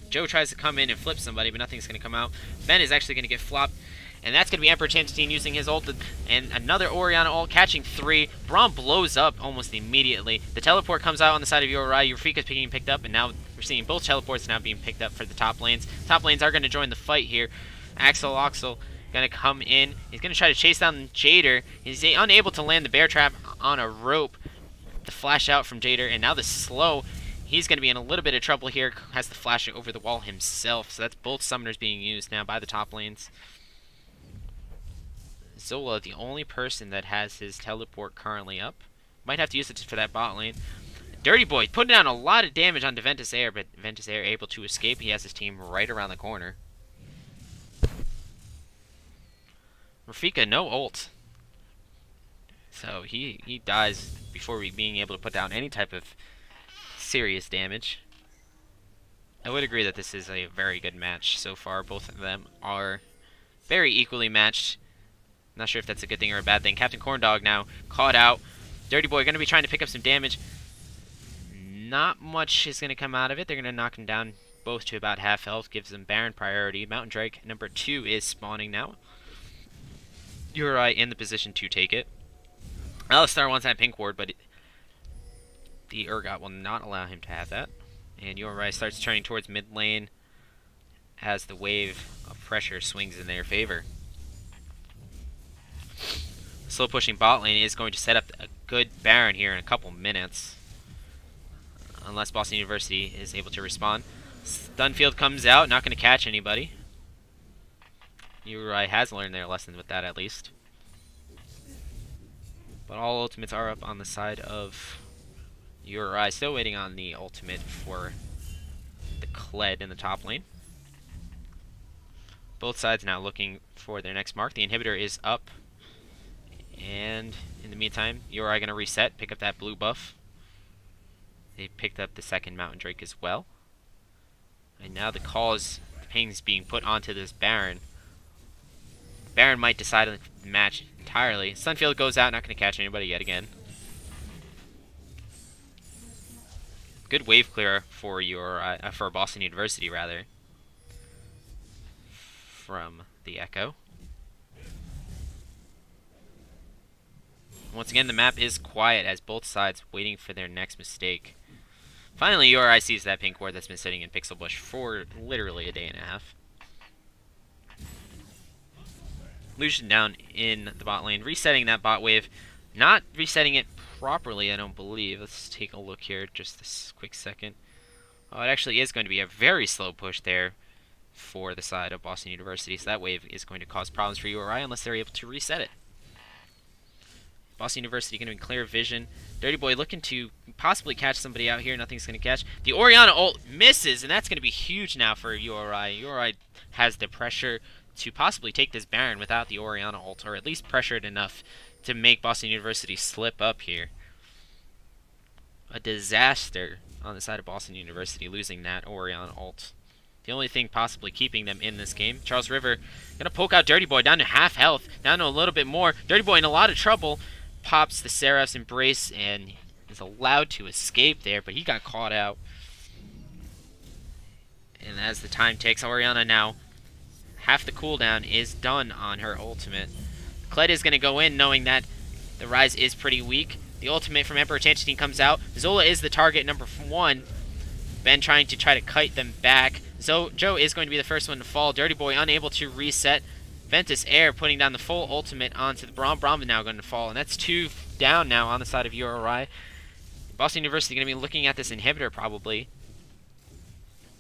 Joe tries to come in and flip somebody, but nothing's going to come out. Ben is actually going to get flopped. And that's going to be Emperor Chantantine using his ult. And another Orianna ult, catching 3. Braum blows up almost immediately. The teleport comes out on the side of URI. Eureka's being picked up, and now we're seeing both teleports now being picked up for the top lanes. Top lanes are going to join the fight here. Axel going to come in. He's going to try to chase down Jader. He's unable to land the bear trap on a rope. The flash out from Jader, and now the slow. He's going to be in a little bit of trouble here. Has the flash over the wall himself. So that's both summoners being used now by the top lanes. Zola, the only person that has his teleport currently up. Might have to use it for that bot lane. Dirty Boy putting down a lot of damage on Ventus Air, but Ventus Air able to escape. He has his team right around the corner. Rafika, no ult. So he dies before being able to put down any type of serious damage. I would agree that this is a very good match so far. Both of them are very equally matched. Not sure if that's a good thing or a bad thing. Captain Corndog now caught out. Dirty Boy going to be trying to pick up some damage. Not much is going to come out of it. They're going to knock him down both to about half health. Gives them Baron priority. Mountain Drake number 2 is spawning now. Uri in the position to take it. Alistar wants that pink ward, but the Urgot will not allow him to have that. And Uri starts turning towards mid lane as the wave of pressure swings in their favor. Slow pushing bot lane is going to set up a good Baron here in a couple minutes. Unless Boston University is able to respond. Stunfield comes out, not going to catch anybody. Uri has learned their lesson with that at least. But all ultimates are up on the side of Uri. Still waiting on the ultimate for the Kled in the top lane. Both sides now looking for their next mark. The inhibitor is up. And in the meantime, Uri going to reset, pick up that blue buff. They picked up the second Mountain Drake as well. And now the pain is being put onto this Baron. Baron might decide on the match entirely. Sunfield goes out, not going to catch anybody yet again. Good wave clear for for Boston University rather. From the Echo. Once again, the map is quiet as both sides waiting for their next mistake. Finally, URI sees that pink ward that's been sitting in Pixel Bush for literally a day and a half. Lucian down in the bot lane, resetting that bot wave. Not resetting it properly, I don't believe. Let's take a look here just this quick second. Oh, it actually is going to be a very slow push there for the side of Boston University. So that wave is going to cause problems for URI unless they're able to reset it. Boston University going to be clear vision. Dirty Boy looking to possibly catch somebody out here. Nothing's going to catch. The Orianna ult misses, and that's going to be huge now for URI. URI has the pressure to possibly take this Baron without the Orianna ult, or at least pressure it enough to make Boston University slip up here. A disaster on the side of Boston University, losing that Orion ult. The only thing possibly keeping them in this game. Charles River gonna poke out Dirty Boy down to half health, down to a little bit more. Dirty Boy in a lot of trouble. Pops the Seraph's Embrace and is allowed to escape there, but he got caught out. And as the time ticks, Oriana now, half the cooldown is done on her ultimate. Kled is gonna go in knowing that the Rise is pretty weak. The ultimate from Emperor Tantine comes out. Zola is the target number 1. Ben trying to kite them back. Joe is going to be the first one to fall. Dirty Boy unable to reset. Ventus Air putting down the full ultimate onto the Braum. Braum is now going to fall, and that's 2 down now on the side of URI. Boston University going to be looking at this inhibitor probably.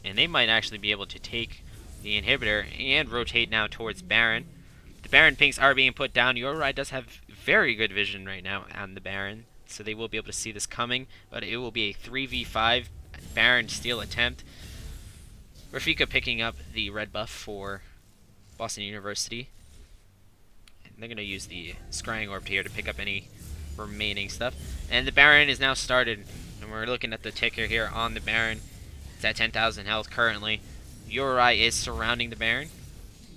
And they might actually be able to take the inhibitor and rotate now towards Baron. The Baron pinks are being put down. URI does have very good vision right now on the Baron, so they will be able to see this coming, but it will be a 3v5 Baron steal attempt. Rafika picking up the red buff for Boston University. And they're going to use the Scrying Orb here to pick up any remaining stuff. And the Baron is now started, and we're looking at the ticker here on the Baron. It's at 10,000 health currently. URI is surrounding the Baron,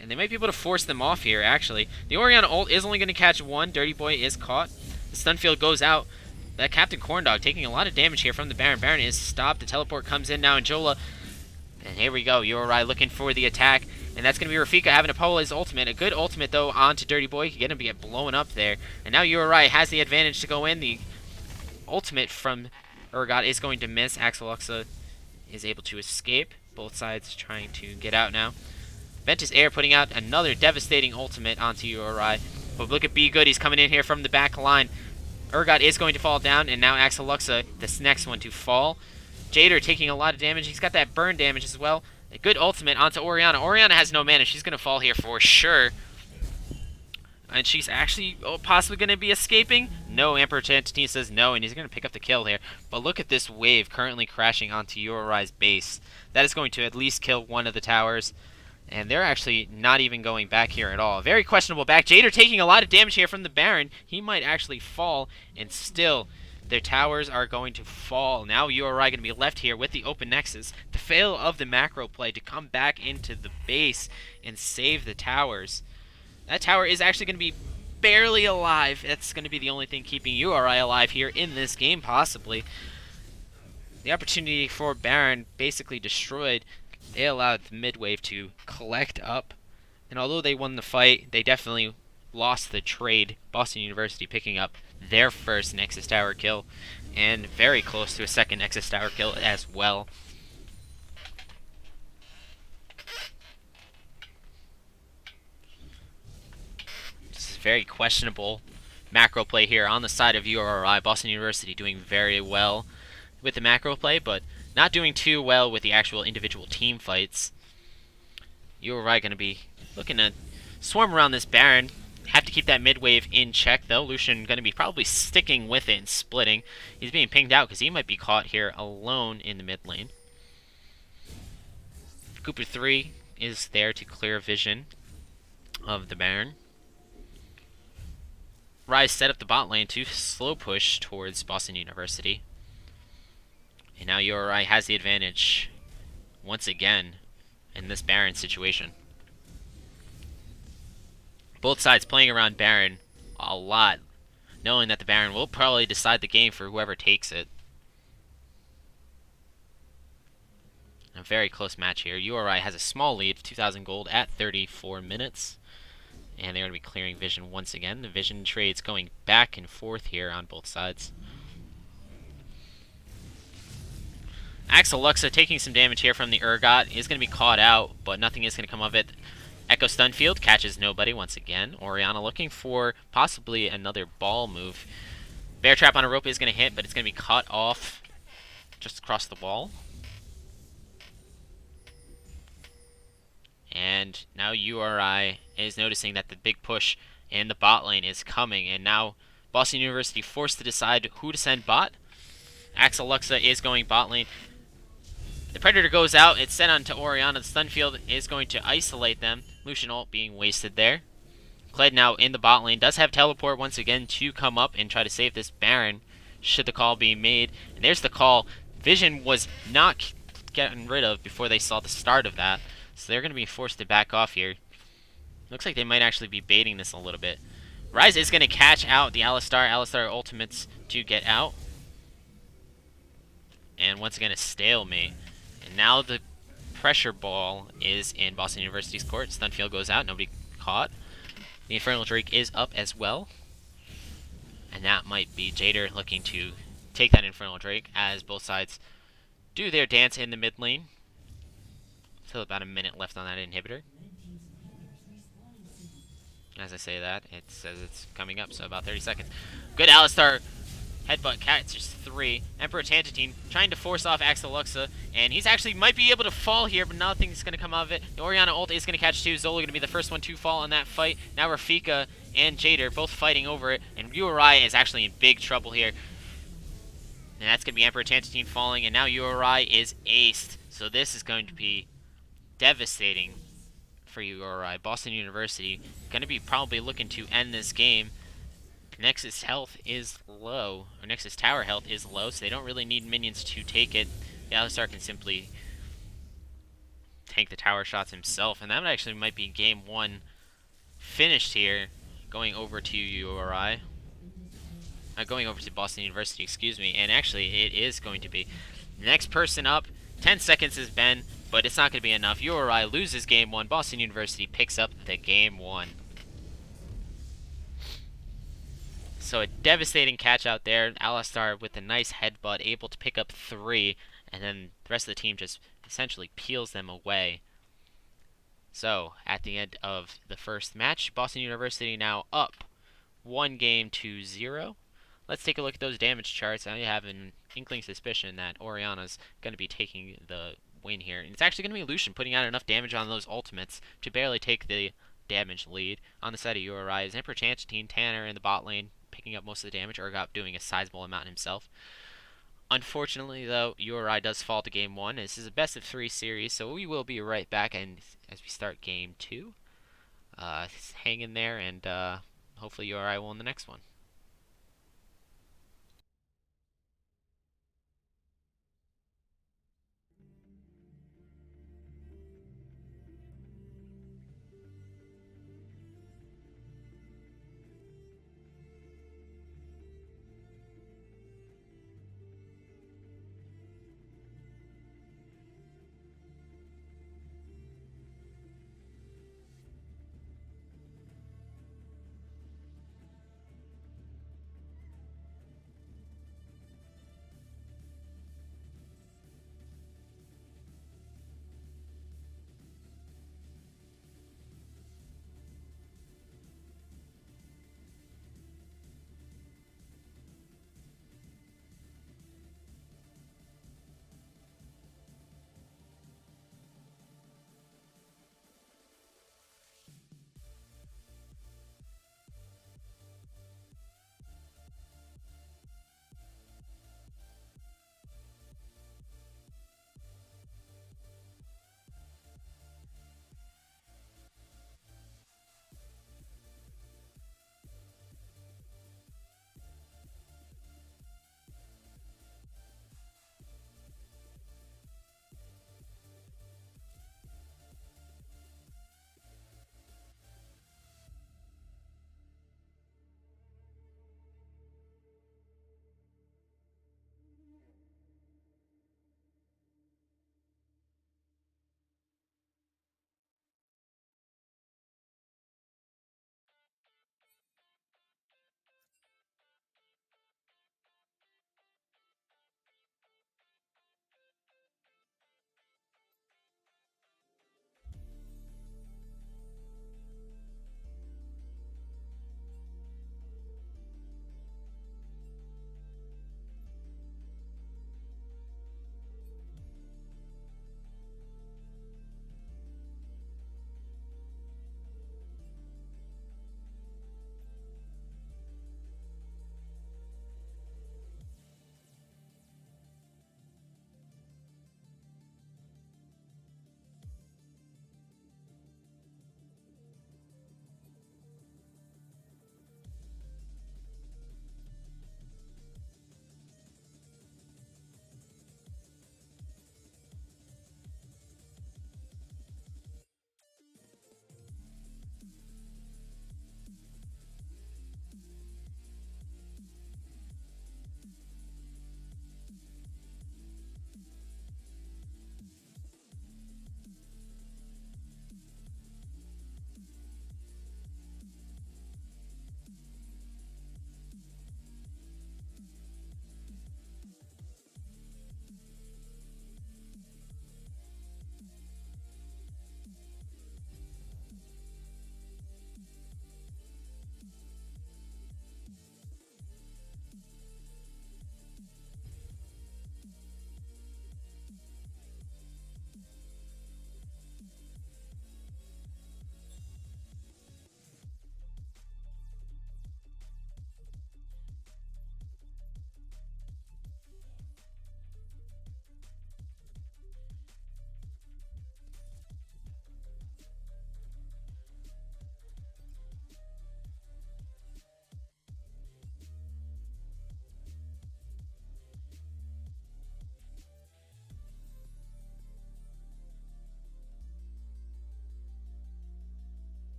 and they might be able to force them off here, actually. The Orion ult is only going to catch 1. Dirty Boy is caught. The stun field goes out. That Captain Corndog taking a lot of damage here from the Baron. Baron is stopped. The teleport comes in now, and Jola. And here we go. URI looking for the attack. And that's going to be Rafika having to pull his ultimate. A good ultimate, though, onto Dirty Boy. He can get him to get blown up there. And now URI has the advantage to go in. The ultimate from Urgot is going to miss. Axeluxa is able to escape. Both sides trying to get out now. Ventus Air putting out another devastating ultimate onto URI. But look at Be Good. He's coming in here from the back line. Urgot is going to fall down. And now Axeluxa, this next one to fall. Jader taking a lot of damage. He's got that burn damage as well. A good ultimate onto Oriana. Oriana has no mana. She's going to fall here for sure. And she's actually possibly going to be escaping. No, Emperor Tantine says no, and he's going to pick up the kill here. But look at this wave currently crashing onto URI's base. That is going to at least kill one of the towers. And they're actually not even going back here at all. Very questionable back. Jader taking a lot of damage here from the Baron. He might actually fall, and still their towers are going to fall. Now URI going to be left here with the open nexus. The fail of the macro play to come back into the base and save the towers. That tower is actually going to be barely alive. That's going to be the only thing keeping URI alive here in this game, possibly. The opportunity for Baron basically destroyed. They allowed the mid-wave to collect up. And although they won the fight, they definitely lost the trade. Boston University picking up their first Nexus Tower kill, and very close to a second Nexus Tower kill as well. This is very questionable macro play here on the side of URI. Boston University doing very well with the macro play, but not doing too well with the actual individual team fights. URI going to be looking to swarm around this Baron. Have to keep that mid-wave in check, though. Lucian going to be probably sticking with it and splitting. He's being pinged out because he might be caught here alone in the mid lane. Cooper 3 is there to clear vision of the Baron. Rise set up the bot lane to slow push towards Boston University. And now URI has the advantage once again in this Baron situation. Both sides playing around Baron a lot, knowing that the Baron will probably decide the game for whoever takes it. A very close match here. URI has a small lead of 2,000 gold at 34 minutes. And they're going to be clearing vision once again. The vision trades going back and forth here on both sides. Axeluxa taking some damage here from the Urgot. Is going to be caught out, but nothing is going to come of it. Echo Stunfield catches nobody once again. Oriana looking for possibly another ball move. Bear Trap on a rope is going to hit, but it's going to be cut off just across the wall. And now URI is noticing that the big push in the bot lane is coming, and now Boston University forced to decide who to send bot. Axeluxa is going bot lane. The Predator goes out, it's sent onto Oriana. The stun field is going to isolate them. Lucian ult being wasted there. Kled now in the bot lane does have teleport once again to come up and try to save this Baron should the call be made. And there's the call. Vision was not gotten rid of before they saw the start of that, so they're going to be forced to back off here. Looks like they might actually be baiting this a little bit. Ryze is going to catch out the Alistar. Alistar ultimates to get out. And once again a stalemate. And now the pressure ball is in Boston University's court. Stunfield goes out, nobody caught. The Infernal Drake is up as well. And that might be Jader looking to take that Infernal Drake as both sides do their dance in the mid lane. Still about a minute left on that inhibitor. As I say that, it says it's coming up, so about 30 seconds. Good Alistar headbutt catches 3. Emperor Tantatine trying to force off Axel Luxa, and he's actually might be able to fall here, but nothing's going to come out of it. The Orianna ult is going to catch 2. Zola going to be the first one to fall in that fight. Now Rafika and Jader both fighting over it, and URI is actually in big trouble here. And that's going to be Emperor Tantatine falling, and now URI is aced. So this is going to be devastating for URI. Boston University going to be probably looking to end this game. Nexus health is low, or Nexus tower health is low, so they don't really need minions to take it. The Alistar can simply tank the tower shots himself, and that actually might be game 1 finished here, going over to URI. Going over to Boston University, excuse me, and actually it is going to be. The next person up, 10 seconds is Ben, but it's not going to be enough. URI loses game 1, Boston University picks up the game 1. So a devastating catch out there. Alistar with a nice headbutt, able to pick up 3, and then the rest of the team just essentially peels them away. So, at the end of the first match, Boston University now up 1-0. Let's take a look at those damage charts. I have an inkling suspicion that Orianna's going to be taking the win here. And it's actually going to be Lucian putting out enough damage on those ultimates to barely take the damage lead. On the side of URI is Emperor Tantatine, Tanner in the bot lane, picking up most of the damage. Urgot doing a sizable amount himself. Unfortunately, though, URI does fall to game 1. This is a best of 3 series, so we will be right back and as we start game 2. Hang in there, and hopefully URI will win the next one.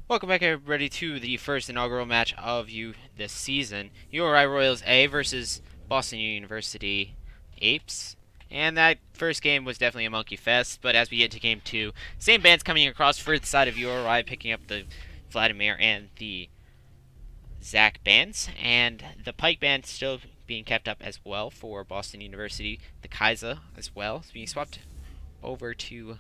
Welcome back, everybody, to the first inaugural match of this season. URI Royals A versus Boston University Apes. And that first game was definitely a monkey fest, but as we get into game two, same bands coming across for the side of URI, picking up the Vladimir and the Zach bands, and the Pike band still being kept up as well for Boston University. The Kaiser as well is being swapped over to...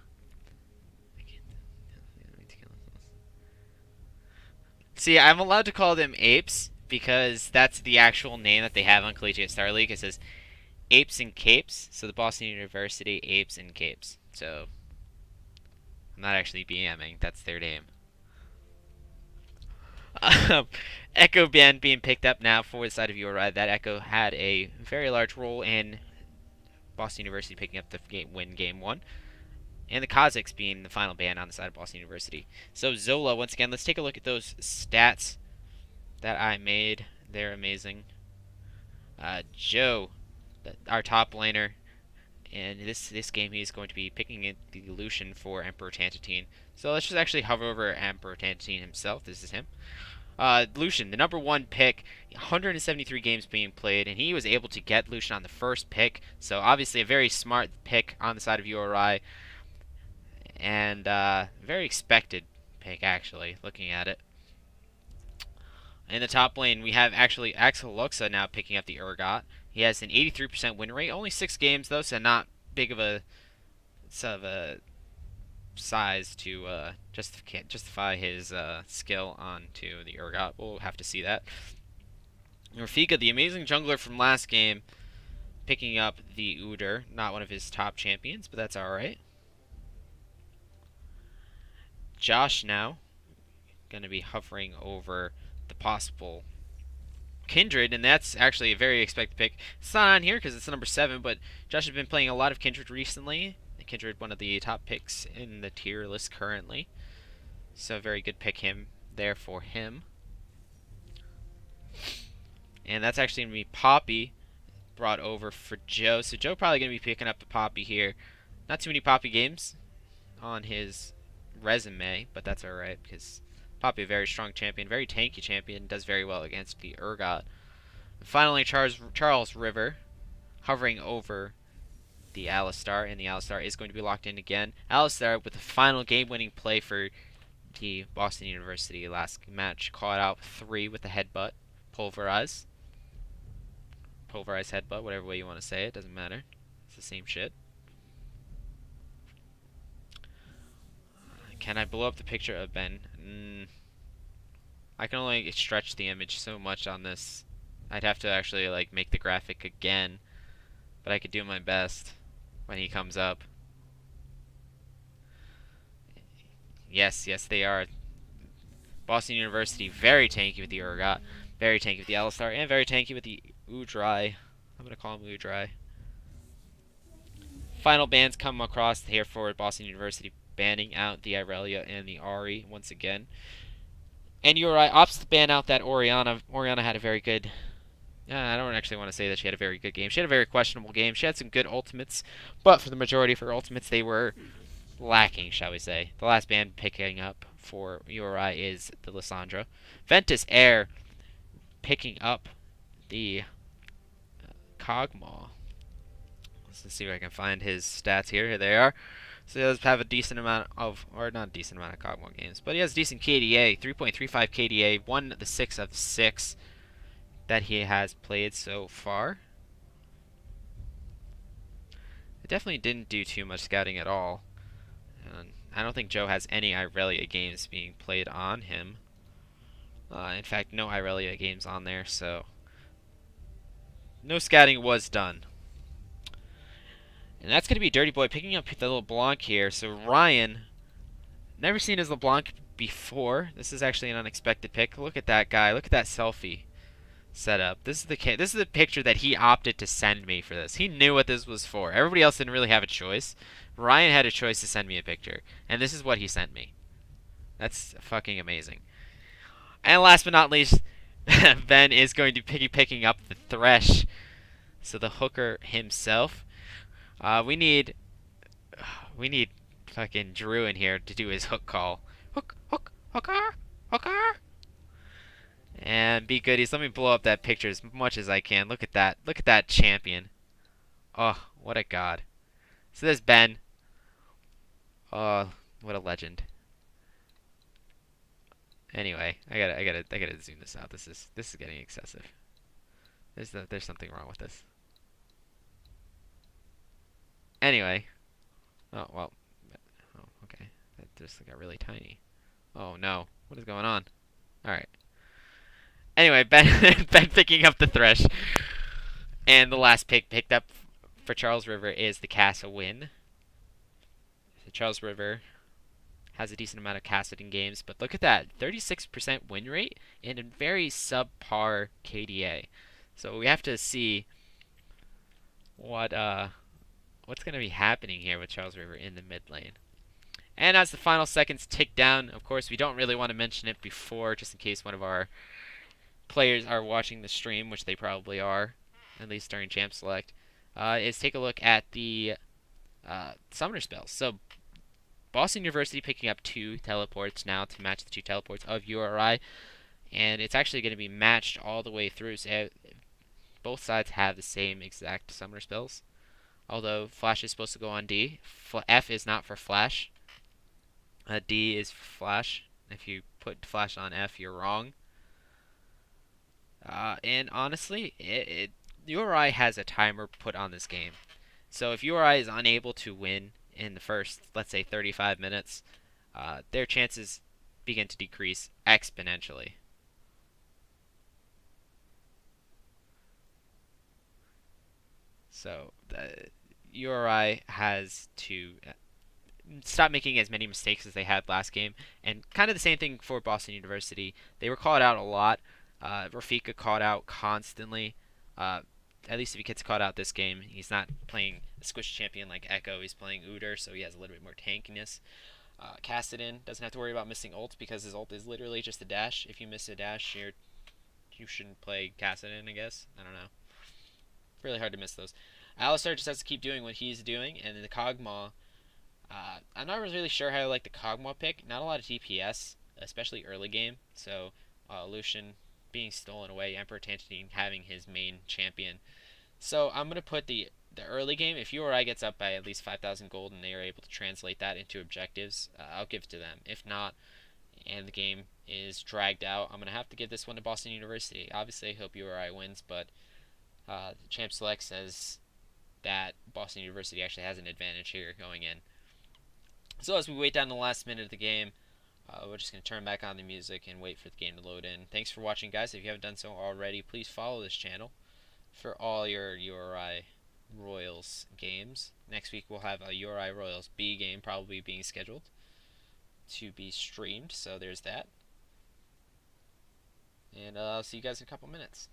See, I'm allowed to call them Apes because that's the actual name that they have on Collegiate Star League. It says Apes and Capes, so the Boston University Apes and Capes. So I'm not actually BMing, that's their name. Echo band being picked up now for the side of URI. That Echo had a very large role in Boston University picking up the win game one. And the Kazakhs being the final band on the side of Boston University. So Zola, once again, let's take a look at those stats that I made. They're amazing. Joe, our top laner, and this game he's going to be picking in the Lucian for Emperor Tantatine. So let's just actually hover over Emperor Tantatine himself. This is him. Lucian, the number one pick, 173 games being played, and he was able to get Lucian on the first pick. So obviously a very smart pick on the side of URI. And very expected pick, actually, looking at it. In the top lane, we have actually Axel Luxa now picking up the Urgot. He has an 83% win rate. Only 6 games, though, so not big of a size to justify his skill onto the Urgot. We'll have to see that. Rafika, the amazing jungler from last game, picking up the Udyr. Not one of his top champions, but that's alright. Josh now going to be hovering over the possible Kindred, and that's actually a very expected pick. It's not on here because it's number 7, but Josh has been playing a lot of Kindred recently. Kindred, one of the top picks in the tier list currently. So very good pick there for him. And that's actually going to be Poppy brought over for Joe. So Joe probably going to be picking up the Poppy here. Not too many Poppy games on his resume, but that's alright because Poppy, a very strong champion, very tanky champion, does very well against the Urgot. And finally, Charles River hovering over the Alistar, and the Alistar is going to be locked in again. Alistar with the final game-winning play for the Boston University last match, caught out 3 with the headbutt, pulverize headbutt, whatever way you want to say it, doesn't matter. It's the same shit. Can I blow up the picture of Ben? I can only stretch the image so much on this. I'd have to actually like make the graphic again, but I could do my best when he comes up. Yes, they are. Boston University, very tanky with the Urgot, very tanky with the Alistar, and very tanky with the Udyr. I'm going to call him Udyr. Final bans come across here for Boston University, banning out the Irelia and the Ari once again. And URI opts to ban out that Orianna. Orianna had a very good... I don't actually want to say that she had a very good game. She had a very questionable game. She had some good ultimates, but for the majority of her ultimates, they were lacking, shall we say. The last ban picking up for URI is the Lissandra. Ventus Air picking up the Kog'Maw. Let's see if I can find his stats here. Here they are. So he does have a decent amount of, or not a decent amount of Kog'Maw games, but he has decent KDA, 3.35 KDA, won the 6 of 6 that he has played so far. It definitely didn't do too much scouting at all. And I don't think Joe has any Irelia games being played on him. In fact, no Irelia games on there, so no scouting was done. And that's going to be Dirty Boy picking up the LeBlanc here. So Ryan, never seen his LeBlanc before. This is actually an unexpected pick. Look at that guy. Look at that selfie setup. This is the picture that he opted to send me for this. He knew what this was for. Everybody else didn't really have a choice. Ryan had a choice to send me a picture, and this is what he sent me. That's fucking amazing. And last but not least, Ben is going to be picking up the Thresh. So the hooker himself. We need fucking Drew in here to do his hook call. Hooker. Okay. And be goodies. Let me blow up that picture as much as I can. Look at that. Look at that champion. Oh, what a god. So there's Ben. Oh, what a legend. Anyway, I gotta zoom this out. This is getting excessive. There's something wrong with this. Anyway. Oh well. Oh, okay. That just got really tiny. Oh no. What is going on? All right. Anyway, Ben Ben picking up the thresh, and the last pick picked up for Charles River is the Casa win. So Charles River has a decent amount of casting games, but look at that, 36% win rate and a very subpar KDA. So we have to see what what's going to be happening here with Charles River in the mid lane. And as the final seconds tick down, of course, we don't really want to mention it before, just in case one of our players are watching the stream, which they probably are, at least during Champ Select, is take a look at the summoner spells. So Boston University picking up 2 teleports now to match the 2 teleports of URI, and it's actually going to be matched all the way through. So both sides have the same exact summoner spells, although Flash is supposed to go on D. F is not for Flash. D is for Flash. If you put Flash on F, you're wrong. And honestly, URI has a timer put on this game. So if URI is unable to win in the first, let's say, 35 minutes, their chances begin to decrease exponentially. So the URI has to stop making as many mistakes as they had last game, and kind of the same thing for Boston University. They were called out a lot. Rafika called out constantly. At least if he gets caught out this game, he's not playing a squish champion like Echo. He's playing Udyr, so he has a little bit more tankiness. Kassadin doesn't have to worry about missing ult because his ult is literally just a dash. If you miss a dash, you shouldn't play Kassadin, I guess. I don't know. Really hard to miss those. Alistar just has to keep doing what he's doing, and then the Kog'Maw. I'm not really sure how I like the Kog'Maw pick. Not a lot of DPS, especially early game. So Lucian being stolen away, Emperor Tantine having his main champion. So I'm gonna put the early game. If URI gets up by at least 5,000 gold and they are able to translate that into objectives, I'll give it to them. If not, and the game is dragged out, I'm gonna have to give this one to Boston University. Obviously, I hope URI wins, but Champ Select says that Boston University actually has an advantage here going in. So as we wait down the last minute of the game, we're just going to turn back on the music and wait for the game to load in. Thanks for watching, guys. If you haven't done so already, please follow this channel for all your URI Royals games. Next week we'll have a URI Royals B game probably being scheduled to be streamed, so there's that. And I'll see you guys in a couple minutes.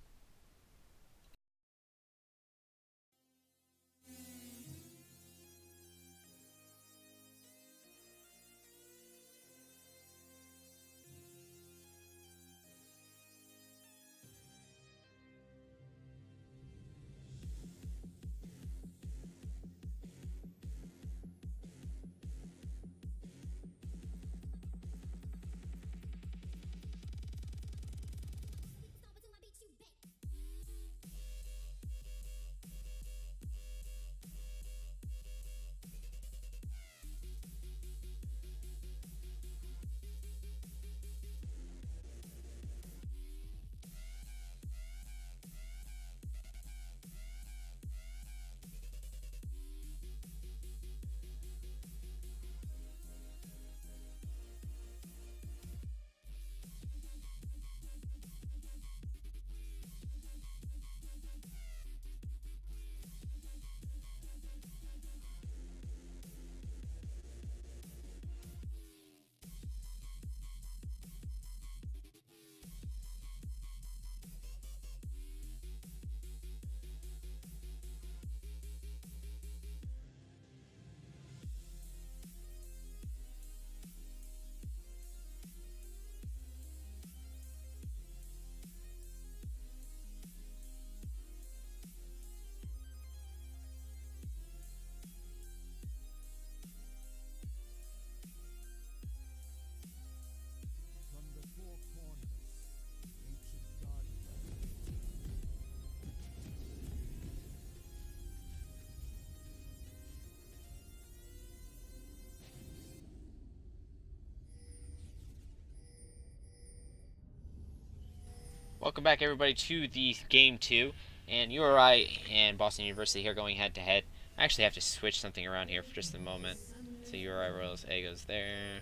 welcome back everybody to the game 2, and URI and Boston University here going head to head. I actually have to switch something around here for just a moment. So URI Royals A goes there,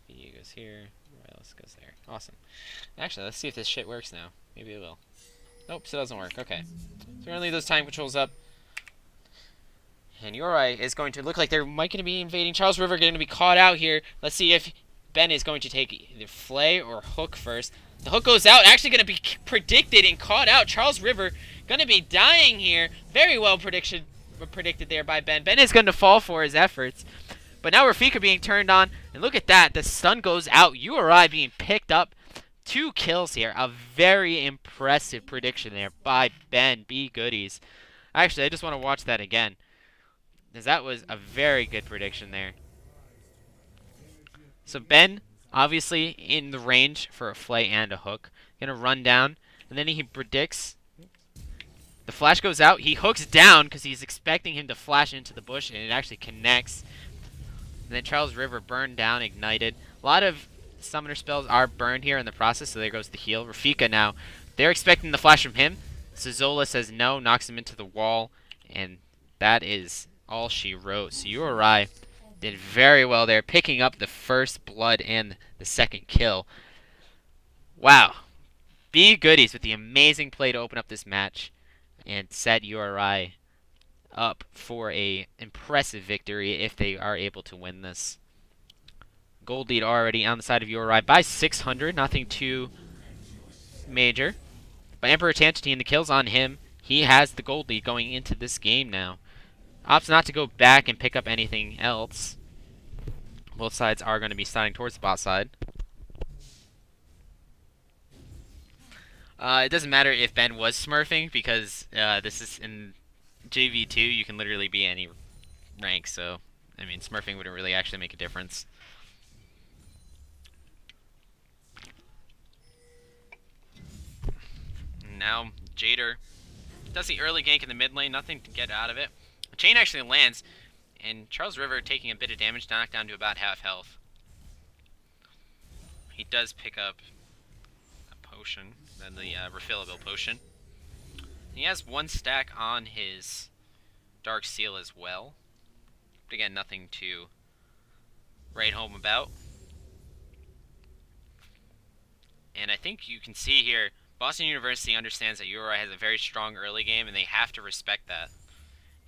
B goes here, Royals goes there. Awesome. Actually, let's see if this shit works now. Maybe it will. Nope, so it doesn't work. Okay. So we're going to leave those time controls up. And URI is going to look like they're going to be invading. Charles River going to be caught out here. Let's see if Ben is going to take either flay or hook first. The hook goes out, actually going to be predicted and caught out. Charles River going to be dying here. Very well predicted there by Ben. Ben is going to fall for his efforts. But now Rafika being turned on. And look at that. The stun goes out. URI being picked up. 2 kills here. A very impressive prediction there by Ben. Be goodies. Actually, I just want to watch that again, because that was a very good prediction there. So Ben, obviously in the range for a flay and a hook. Gonna run down, and then he predicts. The flash goes out. He hooks down because he's expecting him to flash into the bush, and it actually connects. And then Charles River burned down, ignited. A lot of summoner spells are burned here in the process, so there goes the heal. Rafika now, they're expecting the flash from him. Zola says no, knocks him into the wall, and that is all she wrote. So URI did very well there, picking up the first blood and the second kill. Wow. Be goodies with the amazing play to open up this match and set URI up for a impressive victory if they are able to win this. Gold lead already on the side of URI by 600, nothing too major. But Emperor Tantine, the kills on him. He has the gold lead going into this game now. Opts not to go back and pick up anything else. Both sides are going to be sliding towards the bot side. It doesn't matter if Ben was smurfing, because this is in JV2. You can literally be any rank, so I mean, smurfing wouldn't really actually make a difference. Now Jader does the early gank in the mid lane, nothing to get out of it. The chain actually lands, and Charles River taking a bit of damage, knocked down to about half health. He does pick up a potion, then the refillable potion. He has 1 stack on his Dark Seal as well. But again, nothing to write home about. And I think you can see here, Boston University understands that URI has a very strong early game, and they have to respect that.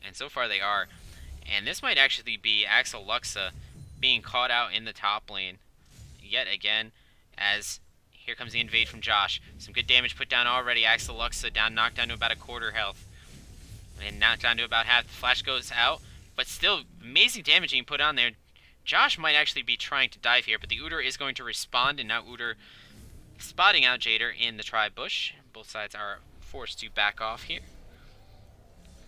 And so far they are. And this might actually be Axel Luxa being caught out in the top lane yet again, as here comes the invade from Josh. Some good damage put down already. Axel Luxa down, knocked down to about 1/4 health. And knocked down to about half. The flash goes out, but still amazing damage being put on there. Josh might actually be trying to dive here, but the Udyr is going to respond, and now Udyr spotting out Jader in the tri-bush. Both sides are forced to back off here.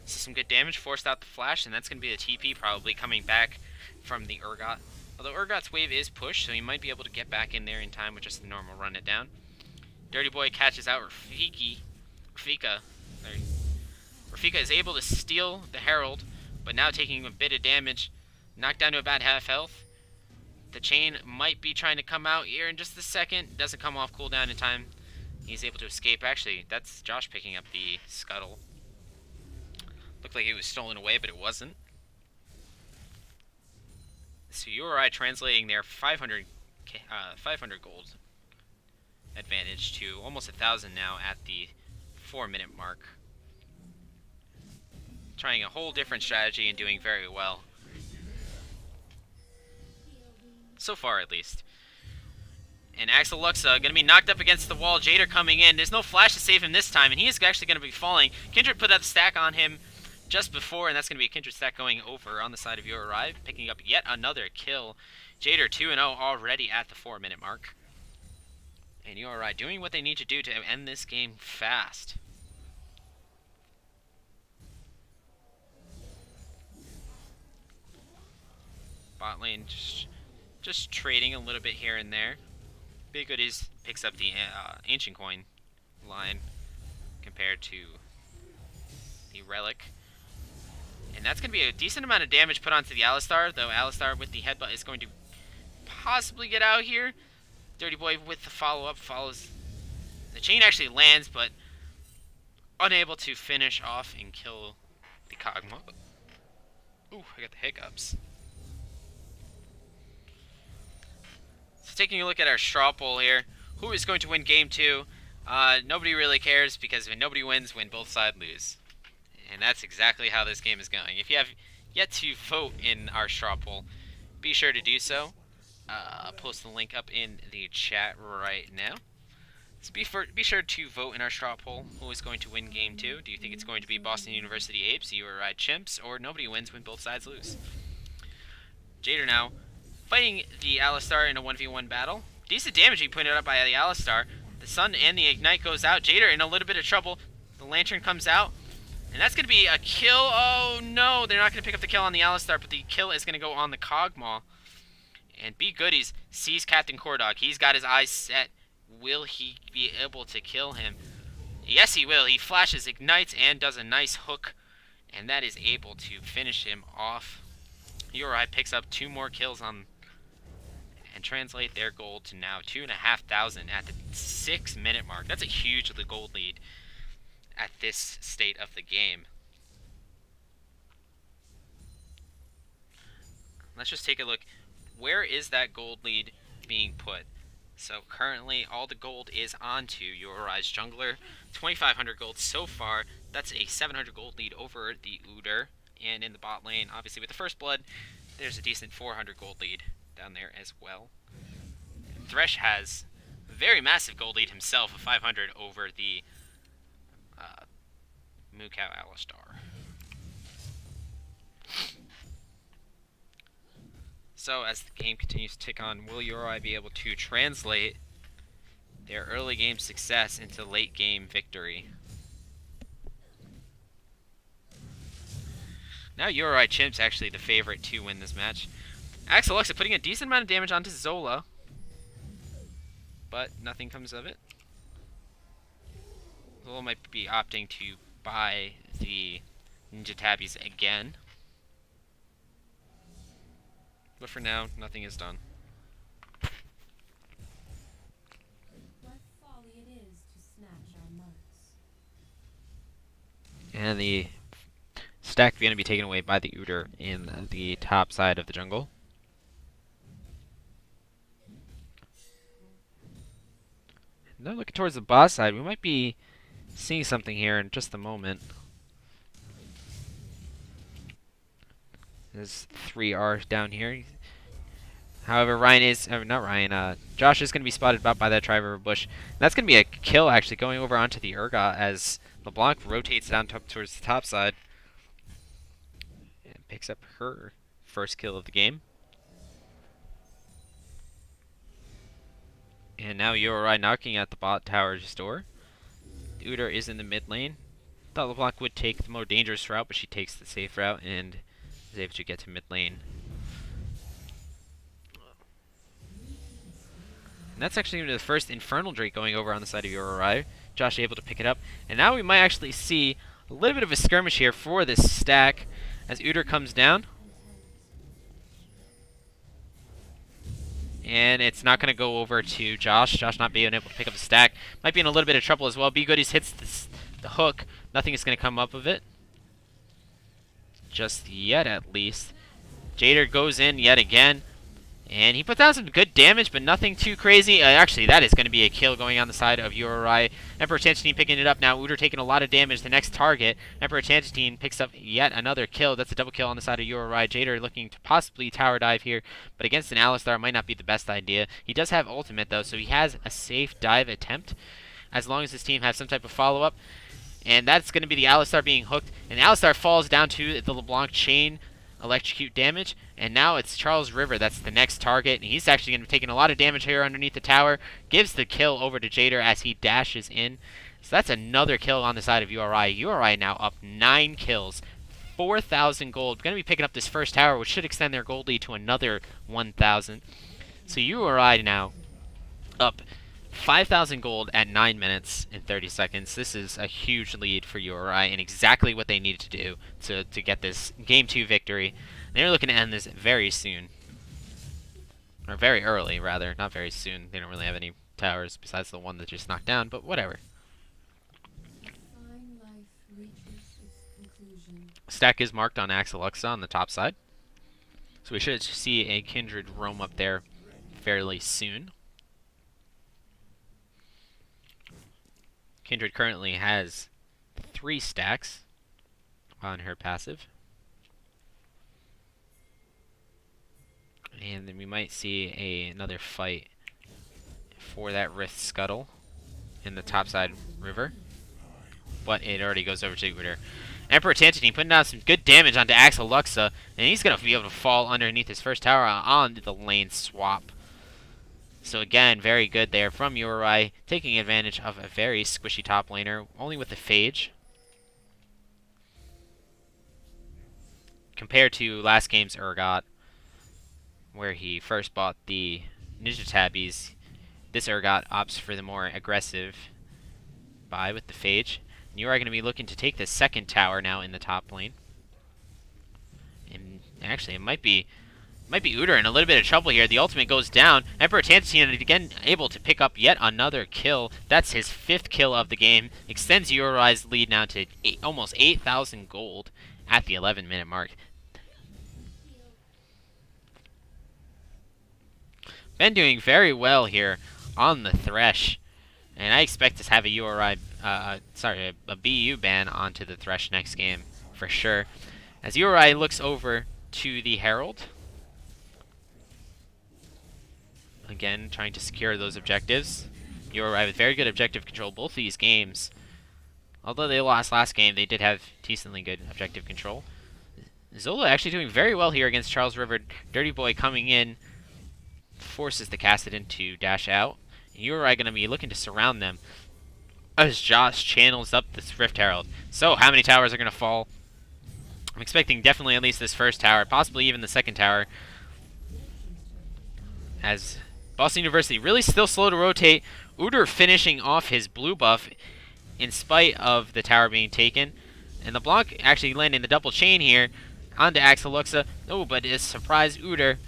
So some good damage, forced out the flash, and that's going to be the TP probably coming back from the Urgot. Although Urgot's wave is pushed, so he might be able to get back in there in time with just the normal run it down. Dirty Boy catches out Rafika. Rafika is able to steal the Herald, but now taking a bit of damage, knocked down to about half health. The chain might be trying to come out here in just a second. Doesn't come off cooldown in time. He's able to escape. Actually, that's Josh picking up the scuttle. Looked like it was stolen away, but it wasn't. So URI translating their 500 gold advantage to almost 1,000 now at the 4-minute mark. Trying a whole different strategy and doing very well. So far, at least. And Axel Luxa going to be knocked up against the wall. Jader coming in. There's no flash to save him this time, and he is actually going to be falling. Kindred put that stack on him just before, and that's going to be a Kindred stack going over on the side of URI, picking up yet another kill. Jader 2-0 already at the 4-minute mark. And URI doing what they need to do to end this game fast. Bot lane just trading a little bit here and there. Big Goodies picks up the Ancient Coin line compared to the Relic. And that's going to be a decent amount of damage put onto the Alistar, though Alistar with the headbutt is going to possibly get out here. Dirty Boy with the follow-up follows The chain actually lands, but unable to finish off and kill the Kog'Maw. Ooh, I got the hiccups. So taking a look at our straw poll here, who is going to win game 2? Nobody really cares, because when nobody wins, both sides lose. And that's exactly how this game is going. If you have yet to vote in our straw poll, be sure to do so. I'll post the link up in the chat right now. So be sure to vote in our straw poll. Who is going to win game 2? Do you think it's going to be Boston University Apes, URI Chimps, or nobody wins when both sides lose? Jader now fighting the Alistar in a 1v1 battle. Decent damage being pointed out by the Alistar. The Sun and the Ignite goes out. Jader in a little bit of trouble. The Lantern comes out. And that's going to be a kill. Oh no, they're not going to pick up the kill on the Alistar, but the kill is going to go on the Kog'Maw. And Be Goodies sees Captain Cordog. He's got his eyes set. Will he be able to kill him? Yes, he will. He flashes, ignites, and does a nice hook. And that is able to finish him off. URI picks up 2 more kills on and translate their gold to now 2,500 at the 6-minute mark. That's a huge gold lead at this state of the game. Let's just take a look. Where is that gold lead being put? So currently all the gold is onto URI's jungler. 2,500 gold so far. That's a 700 gold lead over the Udyr. And in the bot lane, obviously with the first blood, there's a decent 400 gold lead down there as well. Thresh has a very massive gold lead himself of 500 over the Mukau Alistar. So as the game continues to tick on, will URI be able to translate their early game success into late game victory? Now URI Chimp's actually the favorite to win this match. Axeluxa putting a decent amount of damage onto Zola, but nothing comes of it. Zola might be opting to buy the Ninja Tabbies again. But for now, nothing is done. What folly it is to snatch our marks. And the stack is going to be taken away by the Udyr in the top side of the jungle. Now looking towards the boss side, we might be seeing something here in just a moment. There's 3 Rs down here. However, Josh is going to be spotted by that Tri-River Bush. And that's going to be a kill, actually, going over onto the Urgot as LeBlanc rotates down towards the top side. And picks up her first kill of the game. And now URI knocking at the bot tower's door. Udyr is in the mid lane. Thought LeBlanc would take the more dangerous route, but she takes the safe route and is able to get to mid lane. And that's actually the first Infernal Drake going over on the side of URI. Josh able to pick it up. And now we might actually see a little bit of a skirmish here for this stack as Udyr comes down. And it's not going to go over to Josh. Josh not being able to pick up the stack. Might be in a little bit of trouble as well. Be Goodies hits the hook. Nothing is going to come up of it. Just yet, at least. Jader goes in yet again. And he puts down some good damage, but nothing too crazy. Actually, that is going to be a kill going on the side of URI. Emperor Tantine picking it up now. Udyr taking a lot of damage. The next target, Emperor Tantine picks up yet another kill. That's a double kill on the side of URI. Jader looking to possibly tower dive here, but against an Alistar might not be the best idea. He does have ultimate, though, so he has a safe dive attempt as long as his team has some type of follow-up. And that's going to be the Alistar being hooked. And Alistar falls down to the LeBlanc chain. Electrocute damage, and now it's Charles River that's the next target, and he's actually going to be taking a lot of damage here underneath the tower. Gives the kill over to Jader as he dashes in. So that's another kill on the side of URI. URI now up 9 kills, 4,000 gold. Going to be picking up this first tower, which should extend their gold lead to another 1,000. So URI now up 5,000 gold at 9 minutes and 30 seconds. This is a huge lead for URI and exactly what they needed to do to get this Game 2 victory. They're looking to end this very soon. Or very early, rather. Not very soon. They don't really have any towers besides the one that just knocked down, but whatever. Fine life reaches its conclusion. Stack is marked on Axeluxa on the top side. So we should see a Kindred roam up there fairly soon. Kindred currently has 3 stacks on her passive. And then we might see another fight for that Rift Scuttle in the topside river. But it already goes over to Uter. Emperor Tantine putting down some good damage onto Axeluxa, and he's going to be able to fall underneath his first tower on the lane swap. So again, very good there from Uri, taking advantage of a very squishy top laner, only with the Phage. Compared to last game's Urgot, where he first bought the Ninja Tabbies, this Urgot opts for the more aggressive buy with the Phage. And you are going to be looking to take the second tower now in the top lane. And actually, it might be Uter in a little bit of trouble here. The ultimate goes down. Emperor Tantine again able to pick up yet another kill. That's his 5th kill of the game. Extends Uri's lead now to almost 8,000 gold at the 11-minute mark. Ben doing very well here on the Thresh. And I expect to have a a BU ban onto the Thresh next game, for sure. As Uri looks over to the Herald. Again, trying to secure those objectives. Uri with very good objective control both these games. Although they lost last game, they did have decently good objective control. Zola actually doing very well here against Charles River. Dirty Boy coming in, forces the Kassadin to dash out. Uri going to be looking to surround them as Josh channels up this Rift Herald. So, how many towers are going to fall? I'm expecting definitely at least this first tower, possibly even the second tower. As Boston University really still slow to rotate. Uter finishing off his blue buff in spite of the tower being taken. And the block actually landing the double chain here onto Axeluxa. Oh, but it's surprise Uter.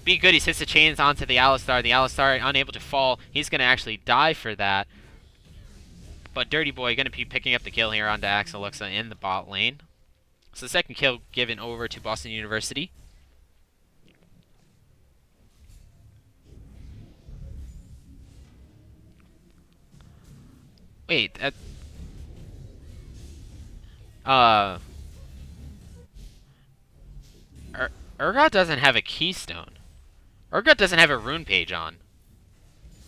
Be good, he hits the chains onto the Alistar. The Alistar unable to fall. He's going to actually die for that. But Dirty Boy going to be picking up the kill here onto Axeluxa in the bot lane. So the second kill given over to Boston University. Wait, Urgot doesn't have a keystone. Urgot doesn't have a rune page on.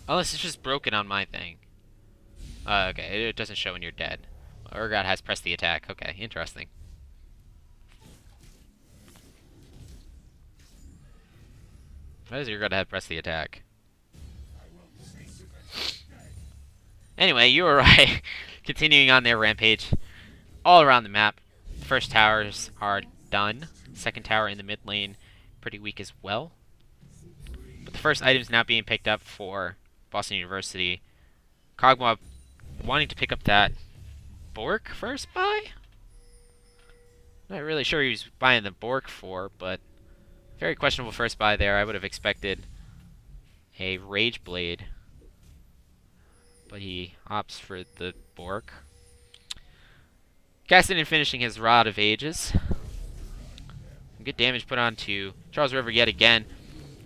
Unless it's just broken on my thing. Okay, it doesn't show when you're dead. Urgot has pressed the attack. Okay, interesting. Why does Urgot have pressed the attack? Anyway, you were right. Continuing on their rampage. All around the map. First towers are done. Second tower in the mid lane, pretty weak as well. But the first items now being picked up for Boston University. Kog'Maw wanting to pick up that Bork first buy? Not really sure he was buying the Bork for, but very questionable first buy there. I would have expected a Rage Blade, but he opts for the Bork. Kassadin finishing his Rod of Ages. Good damage put on to Charles River yet again.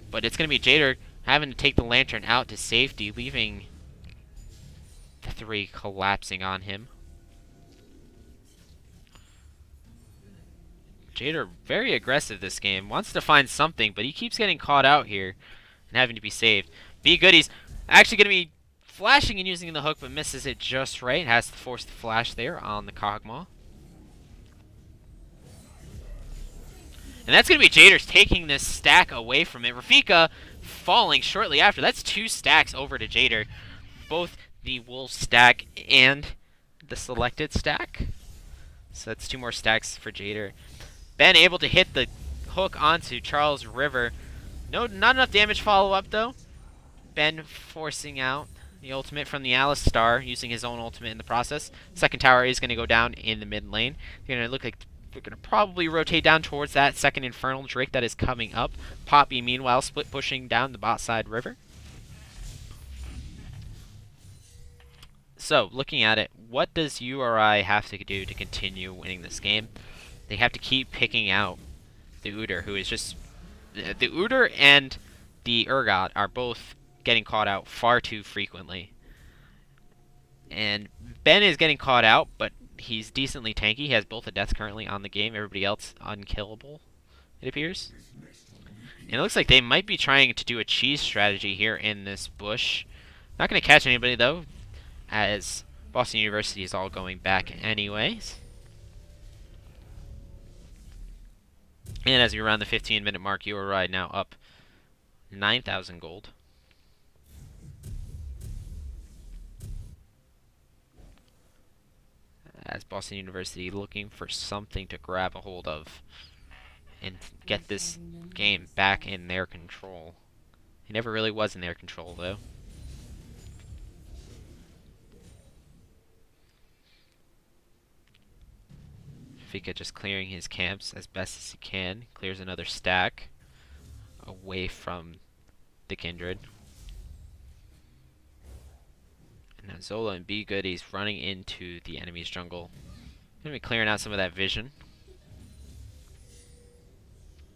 But it's going to be Jader having to take the Lantern out to safety, leaving the 3 collapsing on him. Jader very aggressive this game. Wants to find something, but he keeps getting caught out here and having to be saved. Be Goodies actually going to be flashing and using the hook, but misses it just right. Has to force the flash there on the Kog'Maw. And that's going to be Jader's taking this stack away from it. Rafika falling shortly after. That's 2 stacks over to Jader. Both the Wolf stack and the selected stack. So that's 2 more stacks for Jader. Ben able to hit the hook onto Charles River. Not enough damage follow-up, though. Ben forcing out the ultimate from the Alistar, using his own ultimate in the process. Second tower is going to go down in the mid lane. They're going to look like they're going to probably rotate down towards that second Infernal Drake that is coming up. Poppy, meanwhile, split pushing down the bot side river. So, looking at it, what does URI have to do to continue winning this game? They have to keep picking out the Udyr, who is just... The Udyr and the Urgot are both getting caught out far too frequently. And Ben is getting caught out, but he's decently tanky. He has both a death currently on the game. Everybody else unkillable, it appears. And it looks like they might be trying to do a cheese strategy here in this bush. Not going to catch anybody, though, as Boston University is all going back anyways. And as we round the 15-minute mark, URI now up 9,000 gold. As Boston University looking for something to grab a hold of and get this game back in their control. It never really was in their control, though. Fika just clearing his camps as best as he can. Clears another stack away from the Kindred. And now Zola and B Goodies running into the enemy's jungle. Gonna be clearing out some of that vision.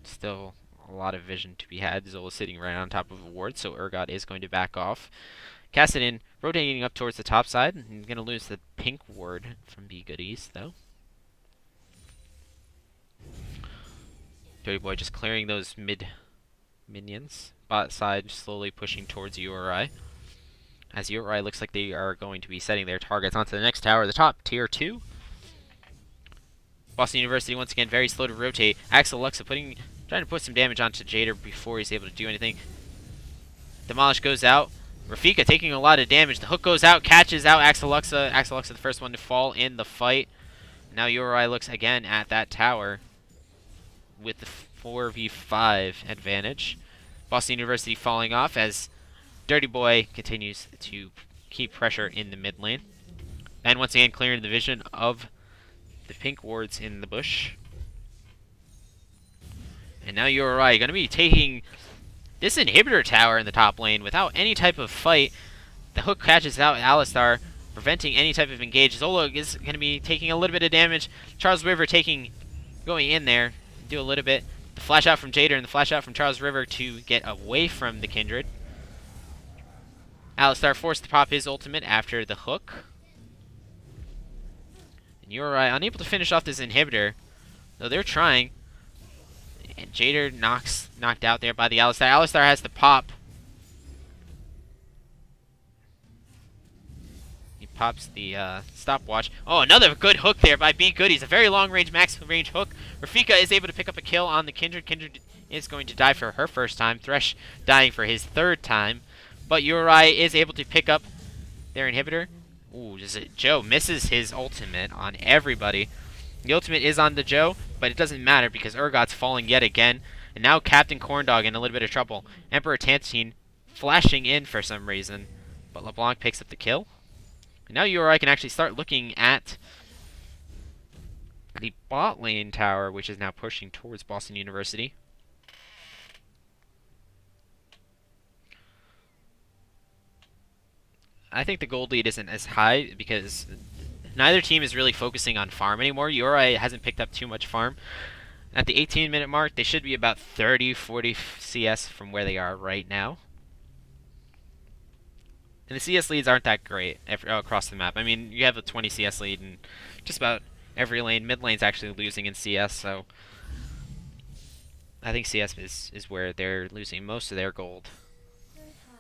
Still a lot of vision to be had. Zola sitting right on top of a ward, so Urgot is going to back off. Kassadin rotating up towards the top side. He's going to lose the pink ward from B Goodies, though. Dirty Boy just clearing those mid minions. Bot side slowly pushing towards URI. As URI looks like they are going to be setting their targets onto the next tower, the top, tier 2. Boston University once again very slow to rotate. Axel Luxa trying to put some damage onto Jader before he's able to do anything. Demolish goes out. Rafika taking a lot of damage. The hook goes out, catches out Axel Luxa. Axel Luxa the first one to fall in the fight. Now URI looks again at that tower with the 4v5 advantage. Boston University falling off as Dirty Boy continues to keep pressure in the mid lane. And once again clearing the vision of the pink wards in the bush. And now URI going to be taking this inhibitor tower in the top lane without any type of fight. The hook catches out Alistar, preventing any type of engage. Zola is going to be taking a little bit of damage. Charles River going in there, do a little bit. The flash out from Jader and the flash out from Charles River to get away from the Kindred. Alistar forced to pop his ultimate after the hook. And URI unable to finish off this inhibitor, though they're trying. And Jader knocked out there by the Alistar. Alistar has the pop. He pops the stopwatch. Oh, another good hook there by B Goodies. A very long range, max range hook. Rafika is able to pick up a kill on the Kindred. Kindred is going to die for her first time. Thresh dying for his third time. But URI is able to pick up their inhibitor. Ooh, Joe misses his ultimate on everybody. The ultimate is on the Joe, but it doesn't matter because Urgot's falling yet again. And now Captain Corndog in a little bit of trouble. Emperor Tantine flashing in for some reason. But LeBlanc picks up the kill. And now URI can actually start looking at the bot lane tower, which is now pushing towards Boston University. I think the gold lead isn't as high because neither team is really focusing on farm anymore. URI hasn't picked up too much farm. At the 18-minute mark, they should be about 30, 40 CS from where they are right now. And the CS leads aren't that great across the map. I mean, you have a 20 CS lead in just about every lane. Mid lane's actually losing in CS, so I think CS is where they're losing most of their gold.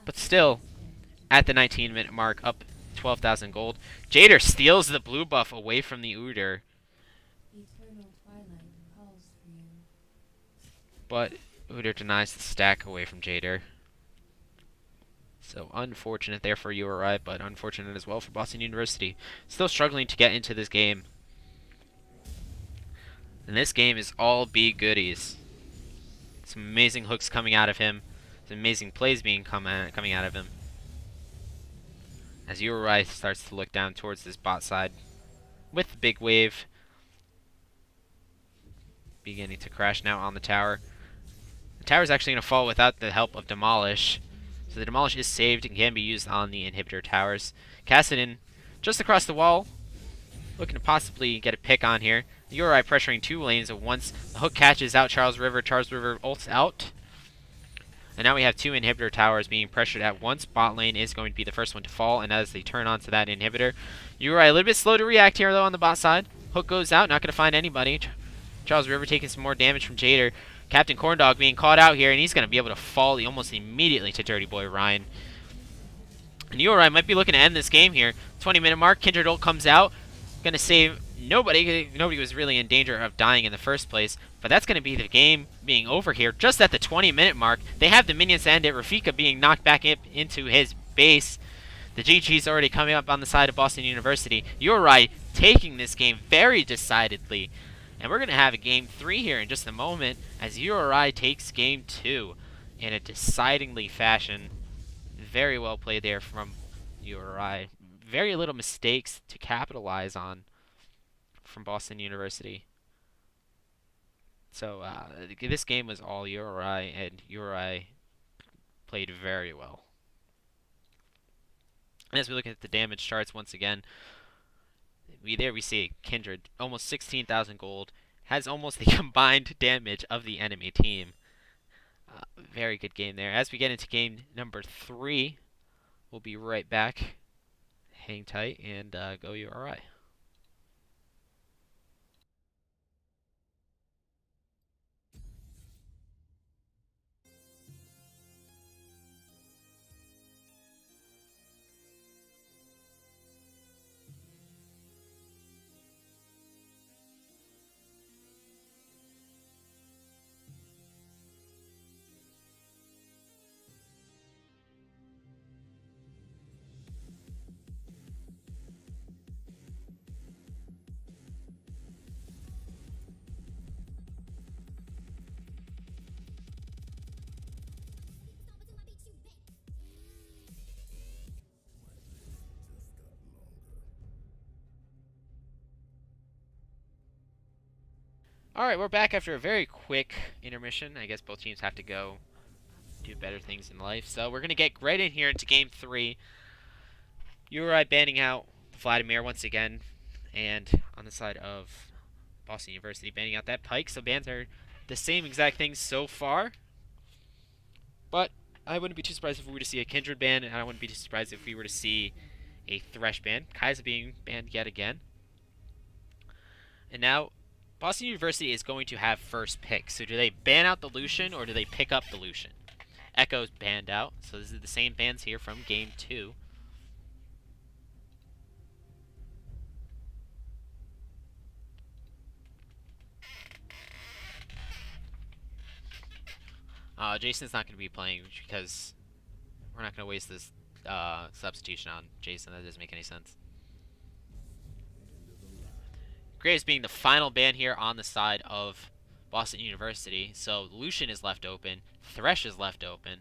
But still, at the 19-minute mark, up 12,000 gold. Jader steals the blue buff away from the Udyr. Eternal twilight calls for you. But Udyr denies the stack away from Jader. So unfortunate there for URI, but unfortunate as well for Boston University. Still struggling to get into this game. And this game is all B Goodies. Some amazing hooks coming out of him. Some amazing plays coming out of him. As URI starts to look down towards this bot side with the big wave beginning to crash now on the tower. The tower is actually going to fall without the help of Demolish. So the Demolish is saved and can be used on the inhibitor towers. Kassadin just across the wall, looking to possibly get a pick on here. Uri pressuring two lanes at once. The hook catches out Charles River. Charles River ults out. And now we have two inhibitor towers being pressured at once. Bot lane is going to be the first one to fall, and as they turn onto that inhibitor, Uri a little bit slow to react here, though, on the bot side. Hook goes out, not going to find anybody. Charles River taking some more damage from Jader. Captain Corndog being caught out here, and he's going to be able to fall almost immediately to Dirty Boy Ryan. And Uri might be looking to end this game here. 20-minute mark, Kindred ult comes out. Going to save nobody. Nobody was really in danger of dying in the first place. But that's going to be the game being over here. Just at the 20-minute mark, they have the minions to end it. Rafika being knocked back into his base. The GG's already coming up on the side of Boston University. Uri taking this game very decidedly. And we're going to have a game 3 here in just a moment as Uri takes game 2 in a decidingly fashion. Very well played there from Uri. Very little mistakes to capitalize on from Boston University. So this game was all Uri, and Uri played very well. And as we look at the damage charts once again, we see Kindred, almost 16,000 gold, has almost the combined damage of the enemy team. Very good game there. As we get into game number 3, we'll be right back. Hang tight and go URI. Alright, we're back after a very quick intermission. I guess both teams have to go do better things in life. So we're going to get right in here into game 3. Uri banning out Vladimir once again. And on the side of Boston University, banning out that Pike. So bans are the same exact things so far. But I wouldn't be too surprised if we were to see a Kindred ban, and I wouldn't be too surprised if we were to see a Thresh ban. Kai'Sa being banned yet again. And now Boston University is going to have first pick. So do they ban out the Lucian or do they pick up the Lucian? Echo's banned out. So this is the same bans here from game 2. Jason's not going to be playing because we're not going to waste this substitution on Jason. That doesn't make any sense. Graves being the final ban here on the side of Boston University. So Lucian is left open. Thresh is left open.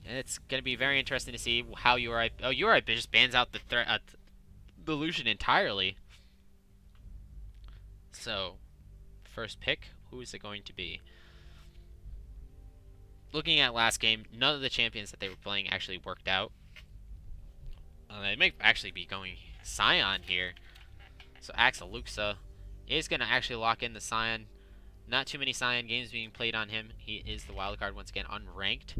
And it's going to be very interesting to see how Uri... Oh, Uri just bans out the Lucian entirely. So, first pick, who is it going to be? Looking at last game, none of the champions that they were playing actually worked out. They may actually be going Scion here. So Axel Luxa is going to actually lock in the Scion. Not too many Scion games being played on him. He is the wildcard once again, unranked.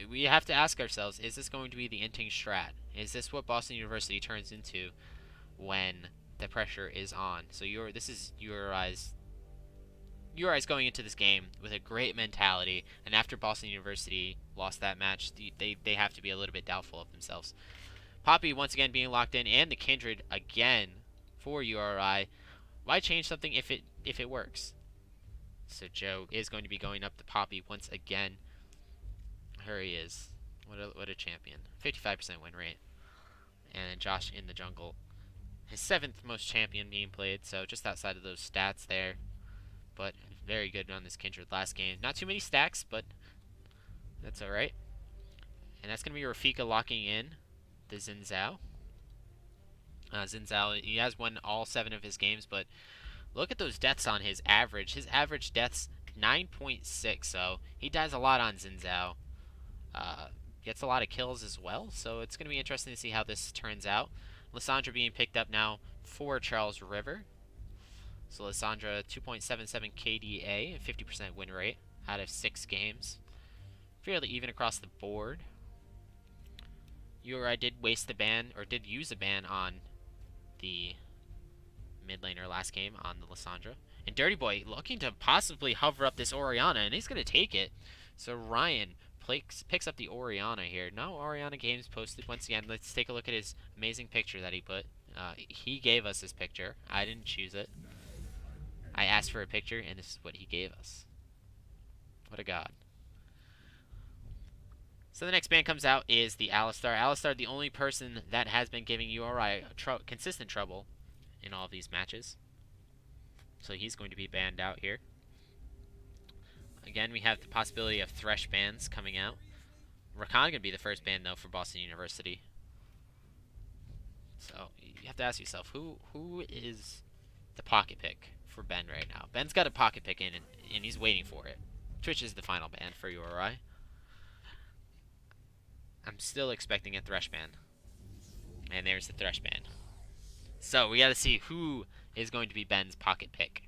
We have to ask ourselves, is this going to be the Inting strat? Is this what Boston University turns into when the pressure is on? So this is Uri's going into this game with a great mentality, and after Boston University lost that match, they have to be a little bit doubtful of themselves. Poppy once again being locked in, and the Kindred again for URI. Why change something if it works? So Joe is going to be going up to Poppy once again. Here he is. What a champion. 55% win rate. And Josh in the jungle. His 7th most champion being played, so just outside of those stats there. But very good on this Kindred last game. Not too many stacks, but that's alright. And that's going to be Rafika locking in the Xin Zhao. Xin Zhao, he has won all 7 of his games, but look at those deaths on his average. His average deaths, 9.6, so he dies a lot on Xin Zhao. Uh, Gets a lot of kills as well, so it's going to be interesting to see how this turns out. Lysandra being picked up now for Charles River. So Lysandra 2.77 KDA and 50% win rate out of 6 games. Fairly even across the board. Uri did waste the ban, or did use a ban on the mid laner last game on the Lysandra. And Dirty Boy looking to possibly hover up this Orianna, and he's going to take it. So Ryan picks up the Orianna here. No Orianna games posted once again. Let's take a look at his amazing picture that he put. He gave us his picture. I didn't choose it. I asked for a picture, and this is what he gave us. What a god. So the next ban comes out is the Alistar. Alistar, the only person that has been giving URI consistent trouble in all of these matches. So he's going to be banned out here. Again, we have the possibility of Thresh bans coming out. Rakan going to be the first ban, though, for Boston University. So you have to ask yourself, who is the pocket pick for Ben right now? Ben's got a pocket pick in, and he's waiting for it. Twitch is the final ban for URI. I'm still expecting a Thresh ban. And there's the Thresh ban. So we got to see who is going to be Ben's pocket pick.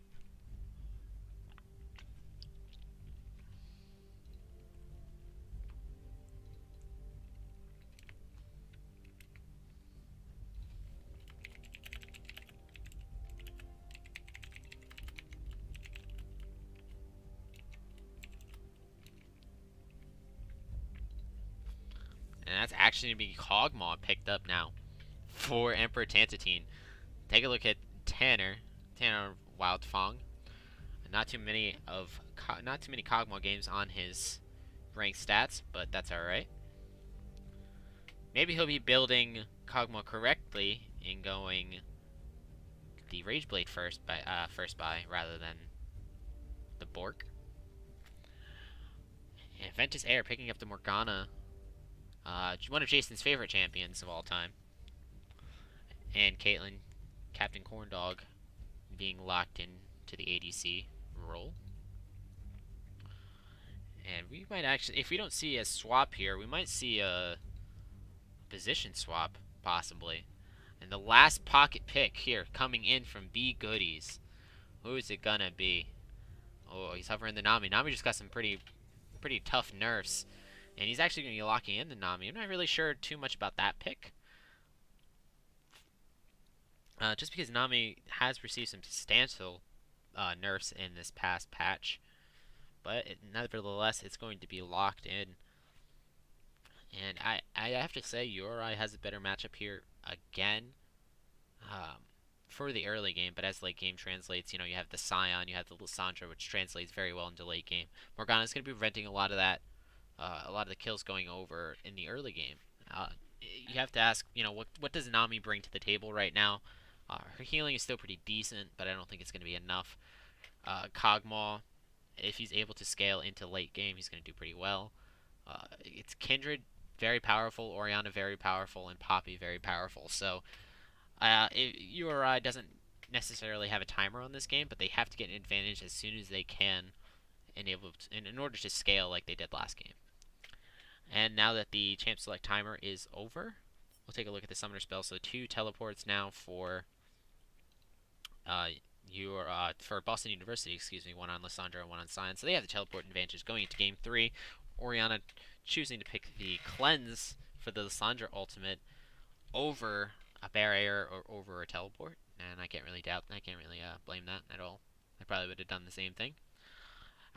And that's actually going to be Kog'Maw picked up now for Emperor Tantatine. Take a look at Tanner Wildfang. Not too many Kog'Maw games on his ranked stats, but that's all right. Maybe he'll be building Kog'Maw correctly and going the Rageblade first buy rather than the Bork. And Ventus Air picking up the Morgana, one of Jason's favorite champions of all time. And Caitlyn, Captain Corndog, being locked in to the ADC role. And we might actually, if we don't see a swap here, we might see a position swap, possibly. And the last pocket pick here, coming in from B Goodies. Who is it gonna be? Oh, he's hovering the Nami. Nami just got some pretty tough nerfs. And he's actually going to be locking in the Nami. I'm not really sure too much about that pick. Just because Nami has received some substantial nerfs in this past patch. But nevertheless, it's going to be locked in. And I have to say, Uri has a better matchup here again for the early game. But as late game translates, you know, you have the Scion, you have the Lysandra, which translates very well into late game. Morgana's going to be preventing a lot of that. A lot of the kills going over in the early game. You have to ask, you know, what does Nami bring to the table right now? Her healing is still pretty decent, but I don't think it's going to be enough. Kog'Maw, if he's able to scale into late game, he's going to do pretty well. It's Kindred, very powerful, Orianna, very powerful, and Poppy, very powerful. So, URI doesn't necessarily have a timer on this game, but they have to get an advantage as soon as they can in order to scale like they did last game. And now that the Champ Select timer is over, we'll take a look at the Summoner spell. So 2 teleports now for for Boston University, excuse me, one on Lysandra and one on Scion. So they have the teleport advantage going into Game 3. Orianna choosing to pick the Cleanse for the Lysandra ultimate over a barrier or over a teleport. And I can't really blame that at all. I probably would have done the same thing.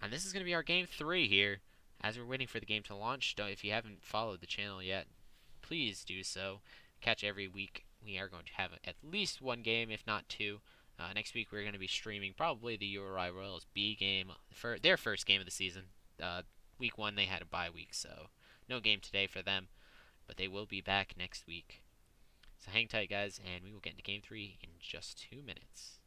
And this is going to be our Game 3 here. As we're waiting for the game to launch, if you haven't followed the channel yet, please do so. Catch every week. We are going to have at least one game, if not 2. Next week we're going to be streaming probably the URI Royals B game, for their first game of the season. Week 1 they had a bye week, so no game today for them. But they will be back next week. So hang tight, guys, and we will get into Game 3 in just 2 minutes.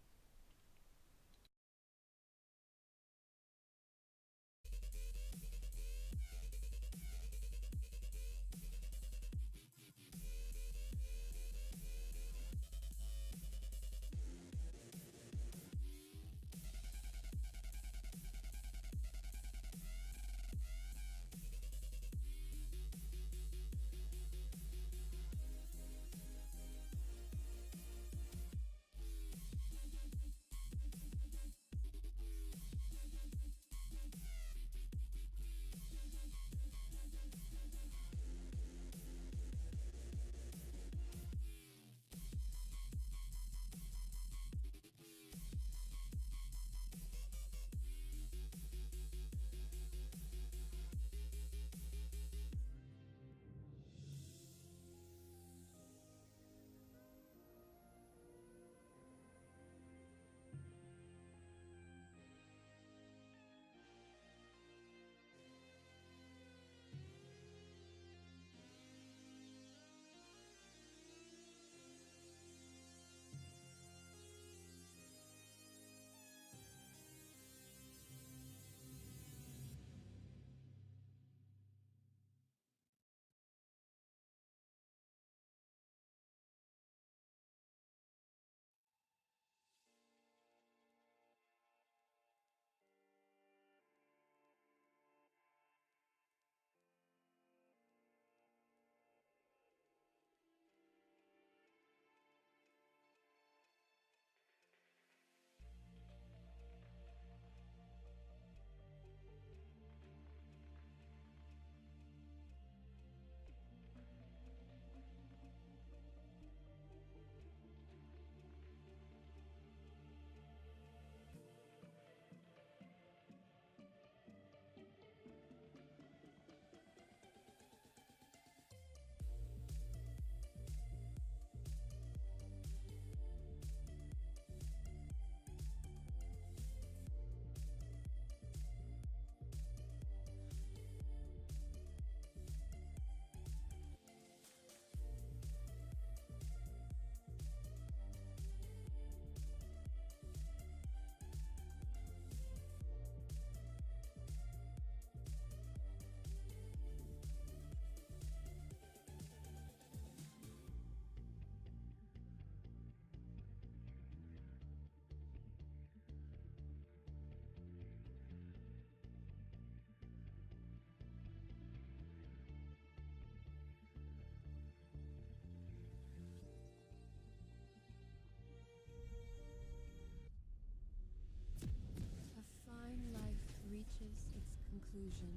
conclusion.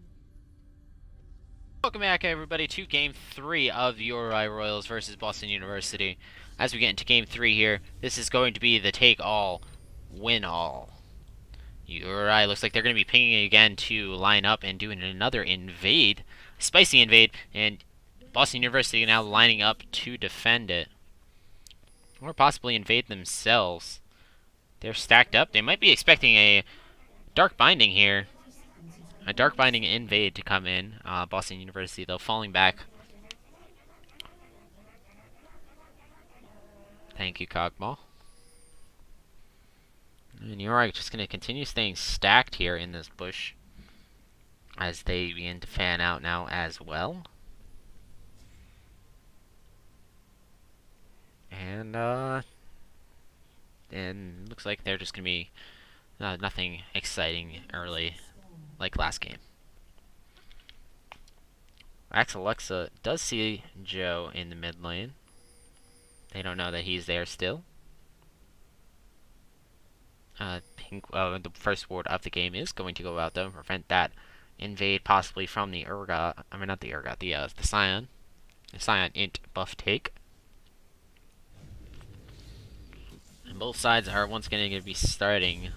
Welcome back, everybody, to Game 3 of the URI Royals versus Boston University. As we get into Game 3 here, this is going to be the take-all, win-all. URI looks like they're going to be pinging again to line up and doing another invade, spicy invade, and Boston University now lining up to defend it. Or possibly invade themselves. They're stacked up. They might be expecting a Dark Binding here. A Dark Binding invade to come in. Boston University, though, falling back. Thank you, Cogmaw. And you're just going to continue staying stacked here in this bush as they begin to fan out now as well. And looks like they're just going to be nothing exciting early like last game. Alexa does see Joe in the mid lane. They don't know that he's there still. The first ward of the game is going to go out though, prevent that invade possibly from the Urgot. I mean, not the Urgot, the Scion. The Scion int buff take. And both sides are once again going to be starting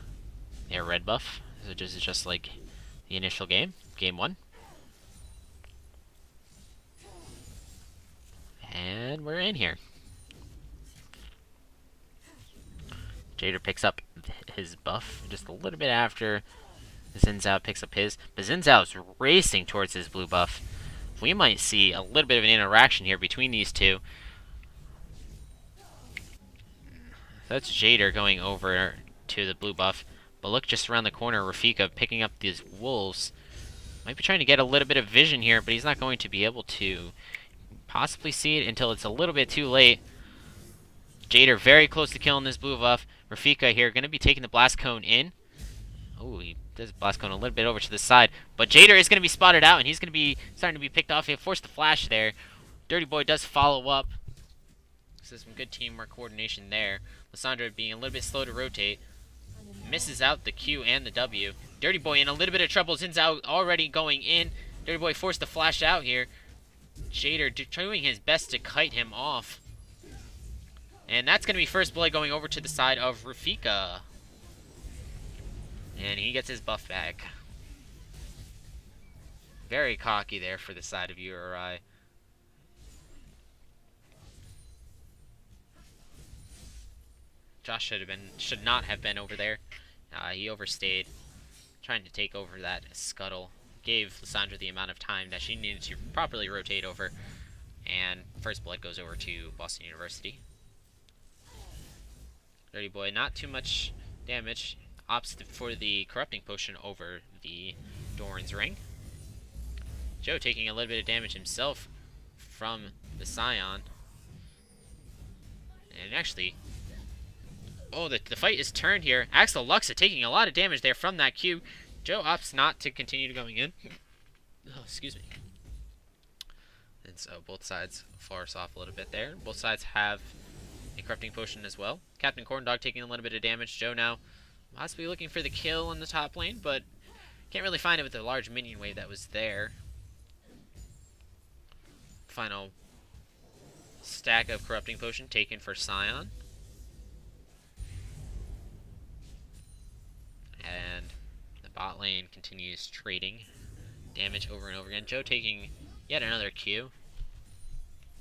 their red buff, which is just like the initial game, game 1. And we're in here. Jader picks up his buff just a little bit after Xin Zhao picks up his. But Xin Zhao's racing towards his blue buff. We might see a little bit of an interaction here between these two. That's Jader going over to the blue buff. But look just around the corner, Rafika picking up these wolves. Might be trying to get a little bit of vision here, but he's not going to be able to possibly see it until it's a little bit too late. Jader very close to killing this blue buff. Rafika here going to be taking the blast cone in. Oh, he does blast cone a little bit over to the side. But Jader is going to be spotted out, and he's going to be starting to be picked off. He forced the flash there. Dirty Boy does follow up. So some good teamwork coordination there. Lissandra being a little bit slow to rotate. Misses out the Q and the W. Dirty Boy in a little bit of trouble. Xin Zhao already going in. Dirty Boy forced the flash out here. Jader doing his best to kite him off. And that's going to be first blood going over to the side of Rafika. And he gets his buff back. Very cocky there for the side of URI. Josh should not have been over there. He overstayed, trying to take over that scuttle. Gave Lissandra the amount of time that she needed to properly rotate over. And first blood goes over to Boston University. Dirty Boy, not too much damage. Opts for the corrupting potion over the Doran's ring. Joe taking a little bit of damage himself from the Scion. And actually, oh, the fight is turned here. Axel Luxa taking a lot of damage there from that Q. Joe opts not to continue going in. Oh, excuse me. And so both sides force off a little bit there. Both sides have a corrupting potion as well. Captain Corndog taking a little bit of damage. Joe now possibly looking for the kill in the top lane, but can't really find it with the large minion wave that was there. Final stack of corrupting potion taken for Scion. And the bot lane continues trading damage over and over again. Joe taking yet another Q.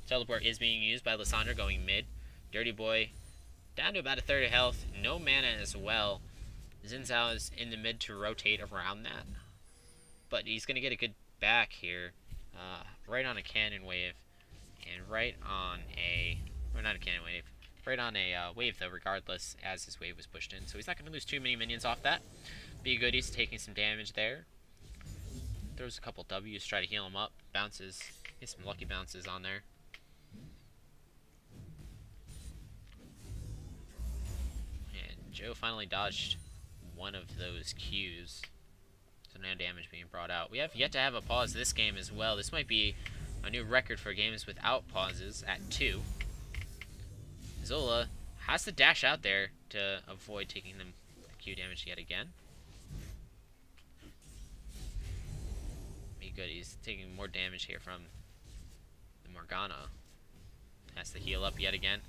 Teleport is being used by Lissandra going mid. Dirty Boy down to about a third of health. No mana as well. Xin Zhao is in the mid to rotate around that. But he's going to get a good back here. Right on a cannon wave. And right on a... or not a cannon wave. Right on a wave, though, regardless, as his wave was pushed in. So he's not going to lose too many minions off that. Be good, he's taking some damage there. Throws a couple W's, try to heal him up. Bounces. Get some lucky bounces on there. And Joe finally dodged one of those Qs. So now damage being brought out. We have yet to have a pause this game as well. This might be a new record for games without pauses at 2. Zola has to dash out there to avoid taking the Q damage yet again. good. He's taking more damage here from the Morgana. Has to heal up yet again.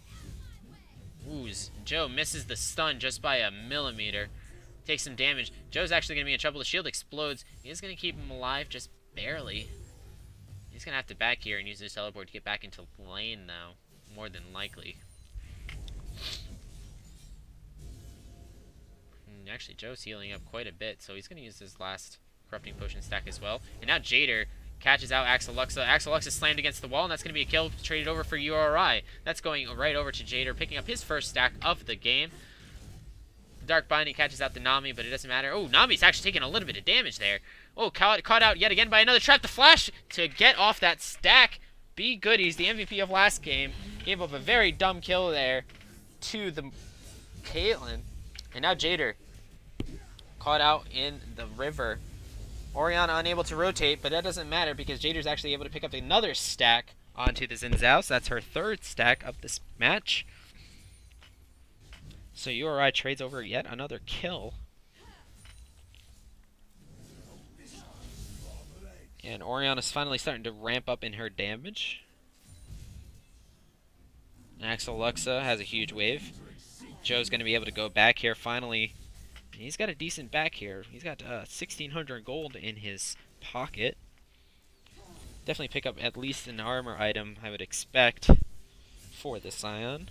Ooze. Joe misses the stun just by a millimeter. Takes some damage. Joe's actually going to be in trouble. The shield explodes. He is going to keep him alive, just barely. He's going to have to back here and use his teleport to get back into lane now. More than likely. Actually, Joe's healing up quite a bit, so he's going to use his last corrupting potion stack as well. And now Jader catches out Axel Luxa. Axel Luxa slammed against the wall, and that's going to be a kill traded over for URI. That's going right over to Jader, picking up his first stack of the game. The Dark Binding catches out the Nami, but it doesn't matter. Oh, Nami's actually taking a little bit of damage there. Oh, caught out yet again by another trap. The flash to get off that stack. B Goodies, the MVP of last game, gave up a very dumb kill there to the Caitlyn. And now Jader caught out in the river. Orianna unable to rotate, but that doesn't matter because Jader's actually able to pick up another stack onto the Xin Zhao. So that's her third stack of this match. So URI trades over yet another kill. And Orianna's finally starting to ramp up in her damage. Axel Luxa has a huge wave. Joe's going to be able to go back here finally. He's got a decent back here. He's got 1,600 gold in his pocket. Definitely pick up at least an armor item, I would expect, for the Scion.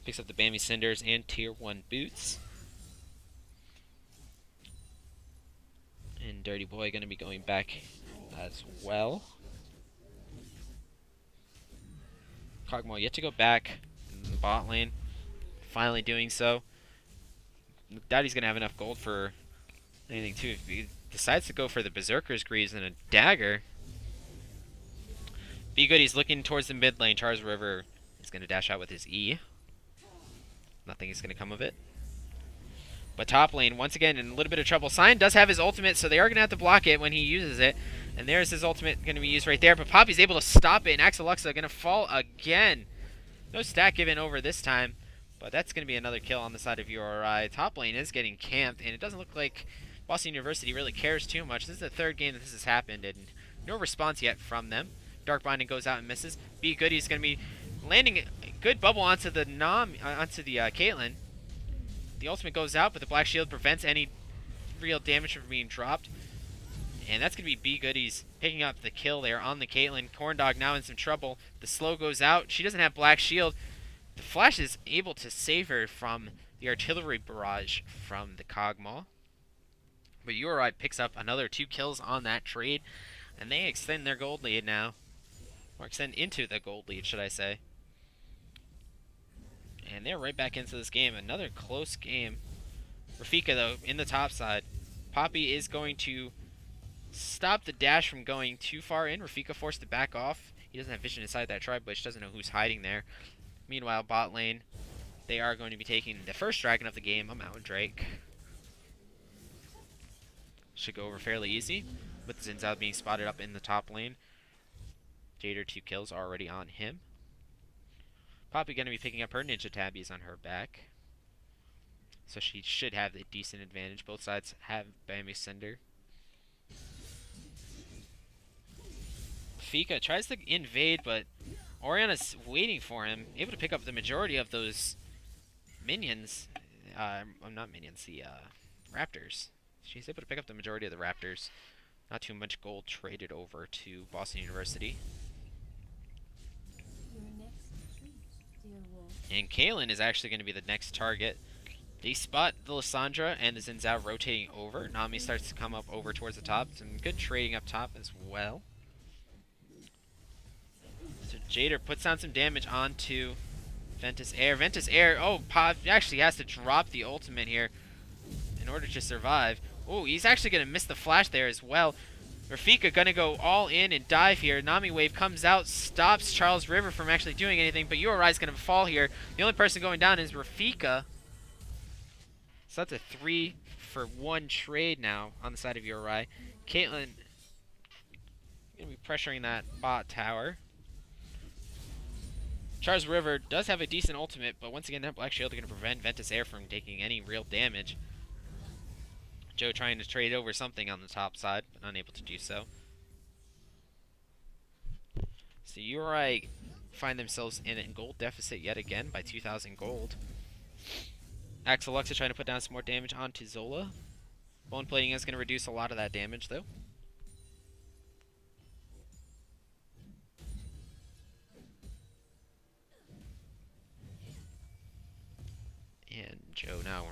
Picks up the Bambi Cinders and Tier 1 boots. And Dirty Boy going to be going back as well. Kog'Maw yet to go back in the bot lane. Finally doing so. Daddy's going to have enough gold for anything too. If he decides to go for the Berserker's Greaves and a dagger. Be good, he's looking towards the mid lane. Charles River is going to dash out with his E. Nothing is going to come of it. But top lane, once again, in a little bit of trouble. Sion does have his ultimate, so they are going to have to block it when he uses it. And there's his ultimate going to be used right there. But Poppy's able to stop it, and Axel Luxa going to fall again. No stack given over this time. But that's going to be another kill on the side of URI. Top lane is getting camped, and it doesn't look like Boston University really cares too much. This is the third game that this has happened, and no response yet from them. Dark Binding goes out and misses. Be Good, he's going to be landing a good bubble onto the Caitlyn. The ultimate goes out, but the Black Shield prevents any real damage from being dropped. And that's going to be B Goodies picking up the kill there on the Caitlyn. Corndog now in some trouble. The slow goes out. She doesn't have Black Shield. The Flash is able to save her from the artillery barrage from the Kog'Maw. But URI picks up another 2 kills on that trade. And they extend their gold lead now. Or extend into the gold lead, should I say. And they're right back into this game. Another close game. Rafika, though, in the top side. Poppy is going to stop the dash from going too far in. Rafika forced to back off. He doesn't have vision inside that tri-bush. Doesn't know who's hiding there. Meanwhile, bot lane, they are going to be taking the first dragon of the game, a Mountain Drake. Should go over fairly easy, with Xin Zhao being spotted up in the top lane. Jader 2 kills already on him. Poppy going to be picking up her ninja tabbies on her back. So she should have a decent advantage. Both sides have Bambi Cinder. Fika tries to invade, but Orianna's waiting for him. Able to pick up the majority of those minions. Not minions, the Raptors. She's able to pick up the majority of the Raptors. Not too much gold traded over to Boston University. And Kaylin is actually going to be the next target. They spot the Lissandra and the Xin Zhao rotating over. Nami starts to come up over towards the top. Some good trading up top as well. So Jader puts down some damage onto Ventus Air. Ventus Air, oh, Pop actually has to drop the ultimate here in order to survive. Oh, he's actually going to miss the flash there as well. Rafika going to go all in and dive here. Nami Wave comes out, stops Charles River from actually doing anything, but URI is going to fall here. The only person going down is Rafika. So that's a 3-for-1 trade now on the side of URI. Caitlyn going to be pressuring that bot tower. Charles River does have a decent ultimate, but once again, that Black Shield is going to prevent Ventus Air from taking any real damage. Joe trying to trade over something on the top side, but unable to do so. So URI find themselves in a gold deficit yet again by 2,000 gold. Axeluxa trying to put down some more damage onto Zola. Bone plating is going to reduce a lot of that damage, though. And Joe now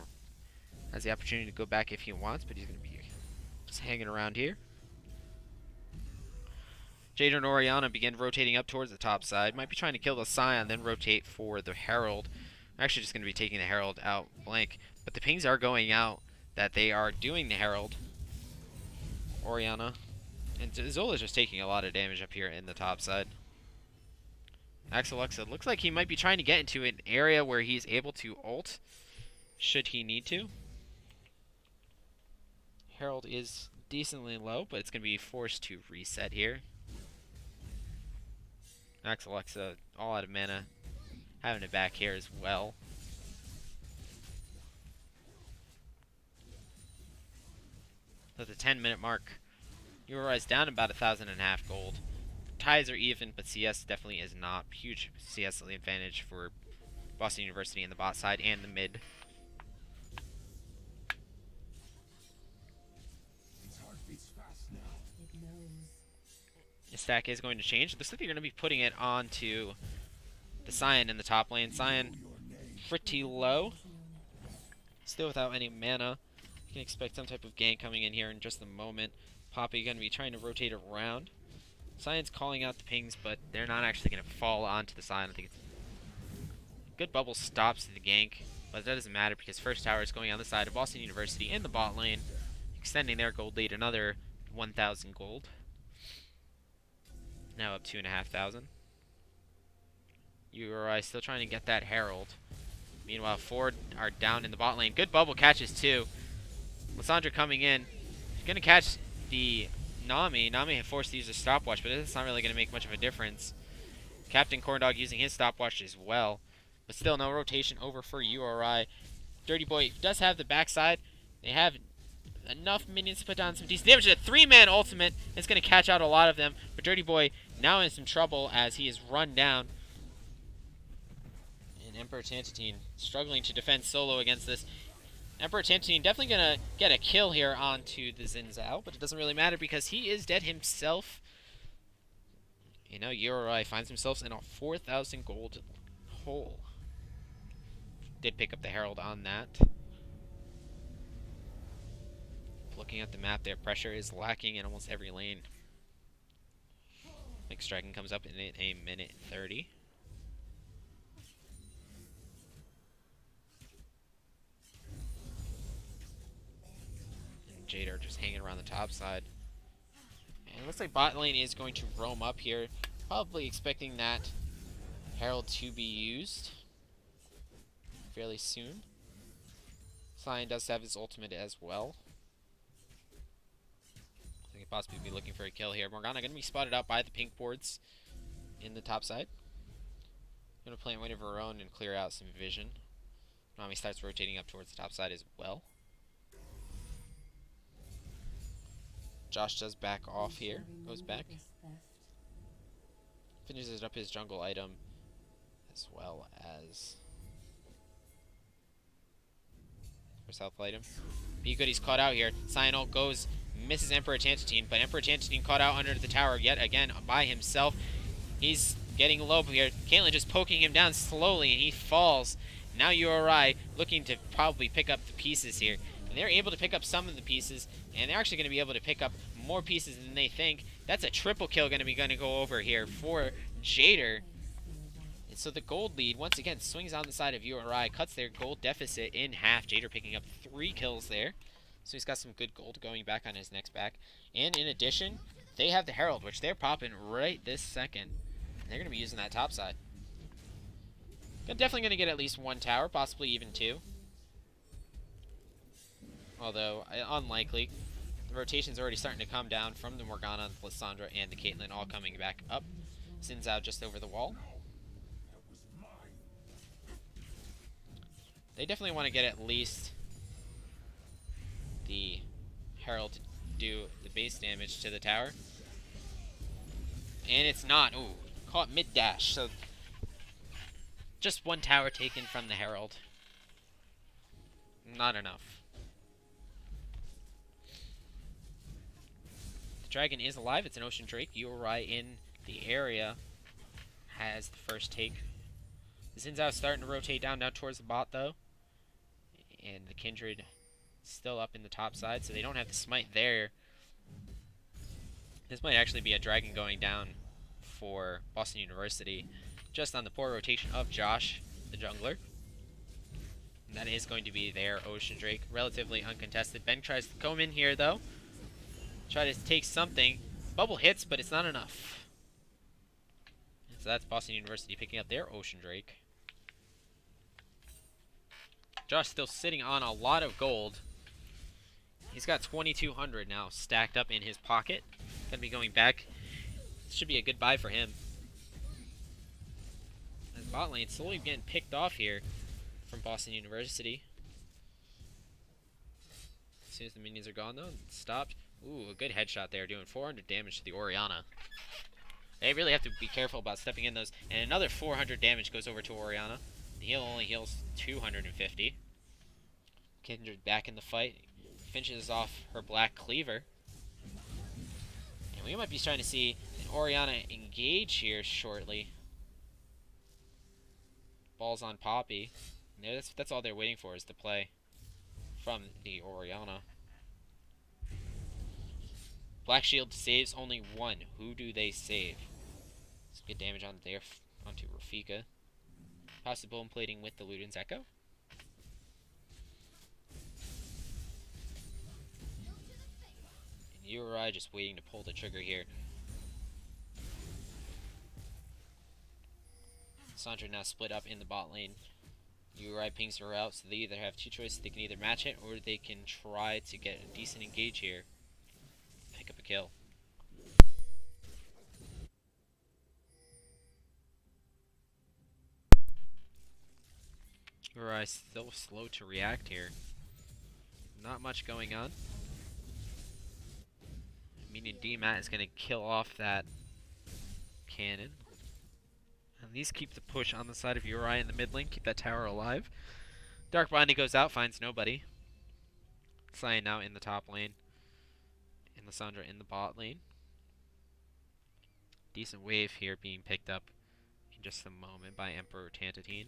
has the opportunity to go back if he wants, but he's going to be just hanging around here. Jader and Oriana begin rotating up towards the top side. Might be trying to kill the Scion, then rotate for the Herald. I'm actually just going to be taking the Herald out blank. But the pings are going out that they are doing the Herald. Oriana. And Zola's just taking a lot of damage up here in the top side. Axeluxa looks like he might be trying to get into an area where he's able to ult, should he need to. Herald is decently low, but it's going to be forced to reset here. Axeluxa all out of mana, having it back here as well. At the 10-minute mark, URI is down about 1,500 gold. Ties are even, but CS definitely is not. Huge CS advantage for Boston University in the bot side and the mid. The stack is going to change. It looks like they're going to be putting it onto the Scion in the top lane. Scion pretty low. Still without any mana. You can expect some type of gank coming in here in just a moment. Poppy going to be trying to rotate around. Scion's calling out the pings, but they're not actually going to fall onto the Scion. I think it's good bubble stops the gank, but that doesn't matter because first tower is going on the side of Boston University in the bot lane, extending their gold lead another 1,000 gold. Now up 2,500. URI still trying to get that Herald. Meanwhile, Ford are down in the bot lane. Good bubble catches too. Lissandra coming in. She's going to catch the Nami. Nami had forced to use a stopwatch, but it's not really going to make much of a difference. Captain Corndog using his stopwatch as well. But still, no rotation over for URI. Dirty Boy does have the backside. They have enough minions to put down some decent damage. A 3-man ultimate is going to catch out a lot of them. But Dirty Boy now in some trouble as he is run down. And Emperor Tantine struggling to defend solo against this. Emperor Tantine definitely going to get a kill here onto the Xin Zhao, but it doesn't really matter because he is dead himself. You know, URI finds himself in a 4,000 gold hole. Did pick up the Herald on that. Looking at the map there, pressure is lacking in almost every lane. Mixed Dragon comes up in a minute 30. And Jader just hanging around the top side. And it looks like bot lane is going to roam up here. Probably expecting that Herald to be used fairly soon. Scion does have his ultimate as well. I think possibly be looking for a kill here. Morgana going to be spotted out by the pink boards in the top side. Going to plant one of her own and clear out some vision. Nami starts rotating up towards the top side as well. Josh does back off here. Goes back. Finishes up his jungle item as well as first health item. Be good, he's caught out here. Scion ult goes, misses Emperor Tantine, but Emperor Tantine caught out under the tower yet again by himself. He's getting low here. Caitlyn just poking him down slowly, and he falls. Now URI looking to probably pick up the pieces here. And they're able to pick up some of the pieces, and they're actually going to be able to pick up more pieces than they think. That's a triple kill going to go over here for Jader. And so the gold lead, once again, swings on the side of URI, cuts their gold deficit in half. Jader picking up 3 kills there. So he's got some good gold going back on his next back. And in addition, they have the Herald, which they're popping right this second. And they're going to be using that top side. Definitely going to get at least 1 tower, possibly even 2. Although, unlikely. The rotation's already starting to come down from the Morgana, the Lissandra, and the Caitlyn all coming back up. Xin Zhao just over the wall. They definitely want to get at least the Herald to do the base damage to the tower. And it's not. Ooh, caught mid-dash, so just one tower taken from the Herald. Not enough. The dragon is alive. It's an Ocean Drake. Uri in the area has the first take. The Xin Zhao starting to rotate down towards the bot, though. And the Kindred still up in the top side, so they don't have the smite there. This might actually be a dragon going down for Boston University, just on the poor rotation of Josh, the jungler. And that is going to be their Ocean Drake, relatively uncontested. Ben tries to come in here, though. Try to take something. Bubble hits, but it's not enough. So that's Boston University picking up their Ocean Drake. Josh still sitting on a lot of gold. He's got 2,200 now stacked up in his pocket. Gonna be going back. This should be a good buy for him. And bot lane slowly getting picked off here from Boston University. As soon as the minions are gone, though, it's stopped. Ooh, a good headshot there, doing 400 damage to the Orianna. They really have to be careful about stepping in those. And another 400 damage goes over to Orianna. The heal only heals 250. Kindred back in the fight. Finishes off her Black Cleaver. And we might be starting to see an Orianna engage here shortly. Balls on Poppy. And that's all they're waiting for, is the play from the Orianna. Black Shield saves only one. Who do they save? Some good damage on there onto Rafika. Possible bone plating with the Luden's Echo. And Uri just waiting to pull the trigger here. Sandra now split up in the bot lane. Uri pings her out, so they either have two choices. They can either match it, or they can try to get a decent engage here. Pick up a kill. Uri still slow to react here. Not much going on. Meaning D-Mat is going to kill off that cannon. And these keep the push on the side of Uri in the mid lane, keep that tower alive. Dark Binding goes out, finds nobody. Cyan now in the top lane. And Lissandra in the bot lane. Decent wave here being picked up in just a moment by Emperor Tantatine.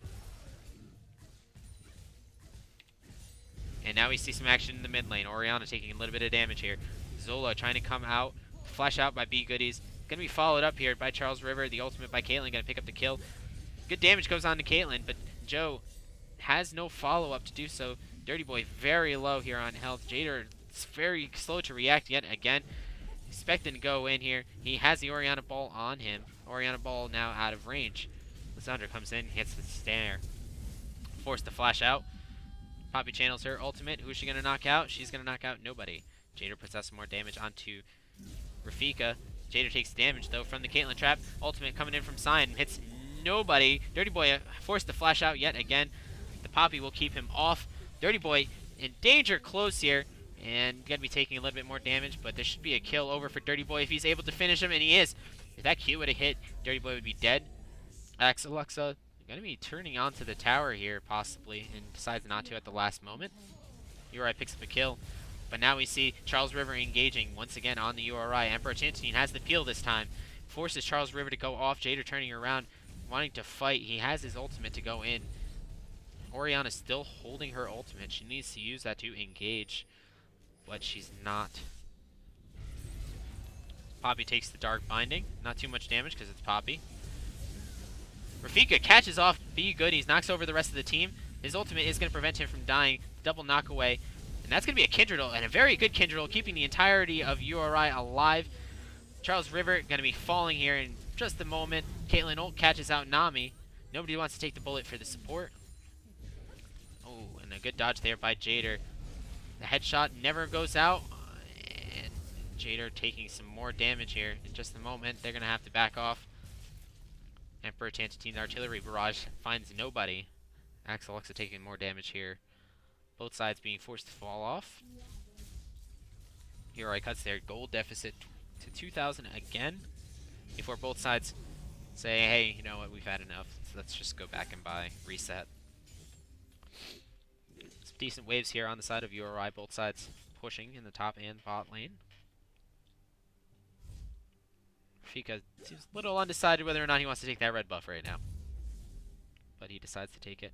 And now we see some action in the mid lane. Orianna taking a little bit of damage here. Zola trying to come out. Flash out by B Goodies. Going to be followed up here by Charles River. The ultimate by Caitlyn. Going to pick up the kill. Good damage goes on to Caitlyn, but Joe has no follow-up to do so. Dirty Boy very low here on health. Jader is very slow to react yet again. Expecting to go in here. He has the Orianna ball on him. Orianna ball now out of range. Lissandra comes in, hits the snare. Forced to flash out. Poppy channels her ultimate. Who's she going to knock out? She's going to knock out nobody. Jader puts out some more damage onto Rafika. Jader takes damage, though, from the Caitlyn trap. Ultimate coming in from Cyan. Hits nobody. Dirty Boy forced to flash out yet again. The Poppy will keep him off. Dirty Boy in danger close here. And going to be taking a little bit more damage. But there should be a kill over for Dirty Boy if he's able to finish him. And he is. If that Q would have hit, Dirty Boy would be dead. Alexa going to be turning onto the tower here, possibly, and decides not to at the last moment. Uri picks up a kill, but now we see Charles River engaging once again on the URI. Emperor Tantatine has the peel this time. Forces Charles River to go off. Jader turning around, wanting to fight. He has his ultimate to go in. Orianna still holding her ultimate. She needs to use that to engage, but she's not. Poppy takes the Dark Binding. Not too much damage because it's Poppy. Rafika catches off B Goodies, knocks over the rest of the team. His ultimate is going to prevent him from dying. Double knock away. And that's going to be a Kindred ult, and a very good Kindred ult, keeping the entirety of URI alive. Charles River going to be falling here in just a moment. Caitlyn ult catches out Nami. Nobody wants to take the bullet for the support. Oh, and a good dodge there by Jader. The headshot never goes out. And Jader taking some more damage here in just a moment. They're going to have to back off. Emperor Tantatine's artillery barrage finds nobody. Alexa taking more damage here. Both sides being forced to fall off. Uri cuts their gold deficit to 2,000 again before both sides Say, hey, you know what, we've had enough. So let's just go back and buy, reset. Some decent waves here on the side of URI, both sides pushing in the top and bot lane. Fika seems a little undecided whether or not he wants to take that red buff right now. But he decides to take it.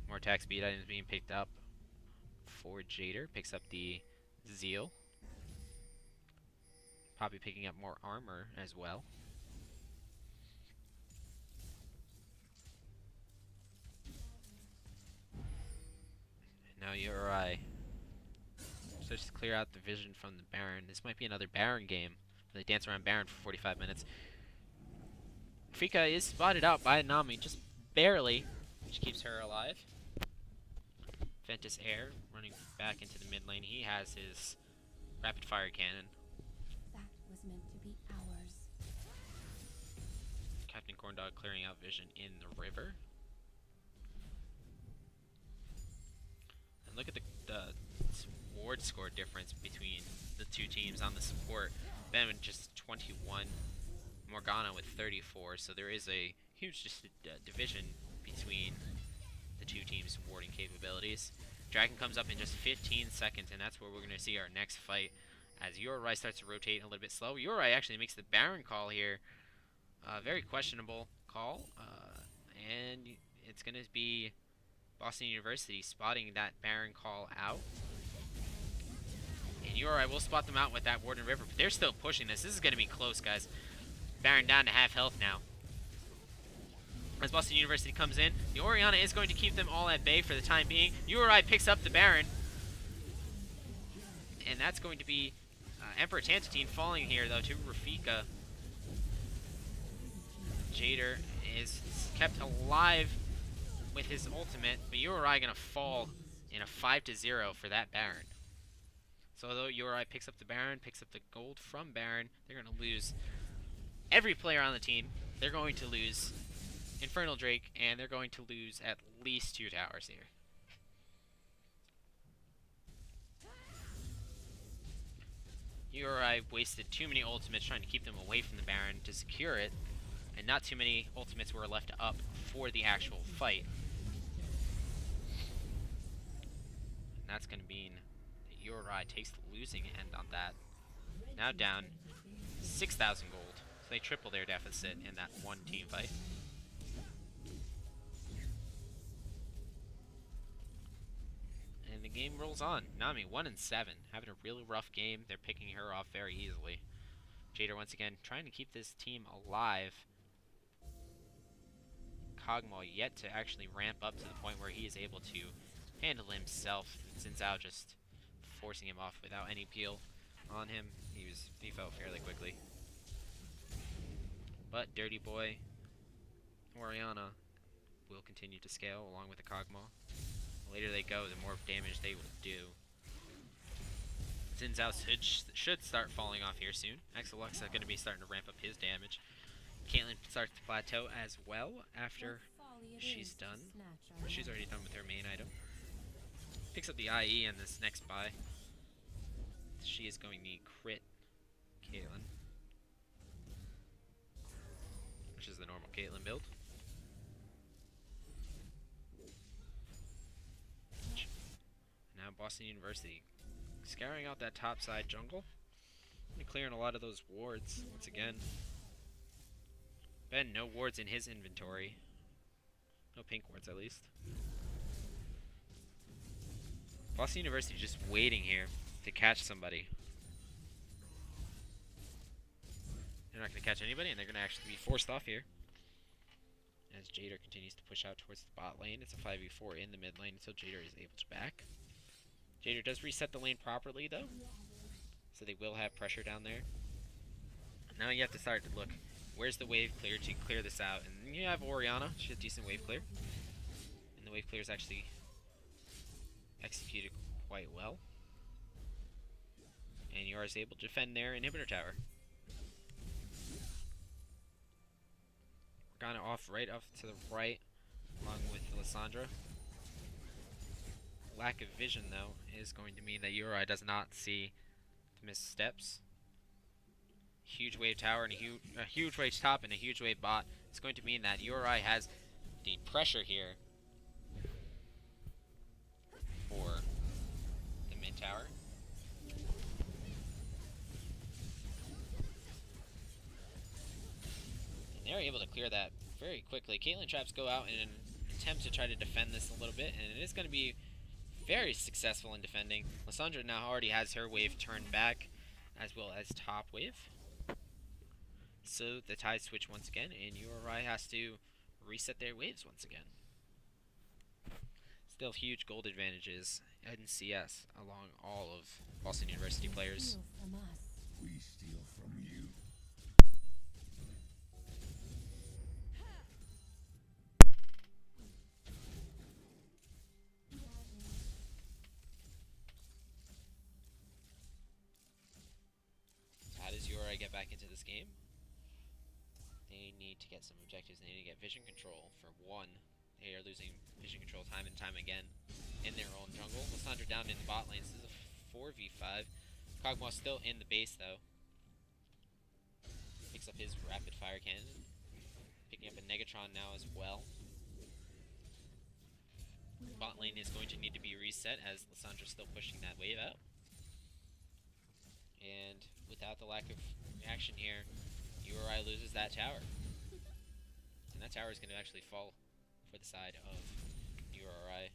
More attack speed items being picked up for Jader. Picks up the Zeal. Poppy picking up more armor as well. And now URI starts to clear out the vision from the Baron. This might be another Baron game. They dance around Baron for 45 minutes. Fika is spotted out by Nami, just barely, which keeps her alive. Ventus Air running back into the mid lane. He has his rapid fire cannon. That was meant to be ours. Captain Corndog clearing out vision in the river. And look at the ward score difference between the two teams on the support. Ben with just 21, Morgana with 34, so there is a huge division between the two teams' warding capabilities. Dragon comes up in just 15 seconds, and that's where we're going to see our next fight as Yorai starts to rotate a little bit slow. Yorai actually makes the Baron call here. Very questionable call, and it's going to be Boston University spotting that Baron call out. And Yorai will spot them out with that Warden River, but they're still pushing this. This is going to be close, guys. Baron down to half health now. As Boston University comes in, the Orianna is going to keep them all at bay for the time being. Yorai picks up the Baron. And that's going to be Emperor Tantine falling here, though, to Rafika. Jader is kept alive with his ultimate, but Yorai going to fall in a 5-0 for that Baron. So although Yorai picks up the Baron, picks up the gold from Baron, they're going to lose every player on the team. They're going to lose Infernal Drake, and they're going to lose at least 2 towers here. Yorai wasted too many ultimates trying to keep them away from the Baron to secure it, and not too many ultimates were left up for the actual fight. And that's going to mean that Yorai takes the losing end on that. Now down 6,000 gold. So they triple their deficit in that one team fight. And the game rolls on. Nami 1-7, having a really rough game. They're picking her off very easily. Jader once again trying to keep this team alive. Kog'Maw yet to actually ramp up to the point where he is able to handle himself. Xin Zhao just forcing him off without any peel on him. He fell fairly quickly. But Dirty Boy, Orianna will continue to scale along with the Kog'Maw. The later they go, the more damage they will do. Xin Zhao should start falling off here soon. Exeluxa going to be starting to ramp up his damage. Caitlyn starts to plateau as well after she's done. She's already done with her main item. Picks up the IE in this next buy. She is going to crit Caitlyn, which is the normal Caitlyn build. Now Boston University scouring out that top side jungle and clearing a lot of those wards once again. Ben, no wards in his inventory. No pink wards, at least. Boston University just waiting here to catch somebody. They're not going to catch anybody, and they're going to actually be forced off here. As Jader continues to push out towards the bot lane. It's a 5v4 in the mid lane until Jader is able to back. Jader does reset the lane properly, though. So they will have pressure down there. Now you have to start to look. Where's the wave clear to clear this out? And you have Orianna. She has decent wave clear. And the wave clear is actually executed quite well. And Yara is able to defend their inhibitor tower. Morgana off to the right, along with Lissandra. Lack of vision, though, is going to mean that Yura does not see Missteps. Huge wave tower and a huge wave top and a huge wave bot. It's going to mean that URI has the pressure here for the mid tower. And they're able to clear that very quickly. Caitlyn traps go out in an attempt to try to defend this a little bit, and it is going to be very successful in defending. Lysandra now already has her wave turned back, as well as top wave. So the tides switch once again, and URI has to reset their waves once again. Still huge gold advantages in CS along all of Boston University players. Steal from us. We steal from you. So how does URI get back into this game? They need to get some objectives. They need to get vision control for one. They are losing vision control time and time again in their own jungle. Lysandra down in the bot lane. This is a 4v5. Kog'Maw still in the base though. Picks up his rapid fire cannon. Picking up a Negatron now as well. Bot lane is going to need to be reset as Lysandra's still pushing that wave out. And without the lack of action here, URI loses that tower. And that tower is going to actually fall for the side of URI.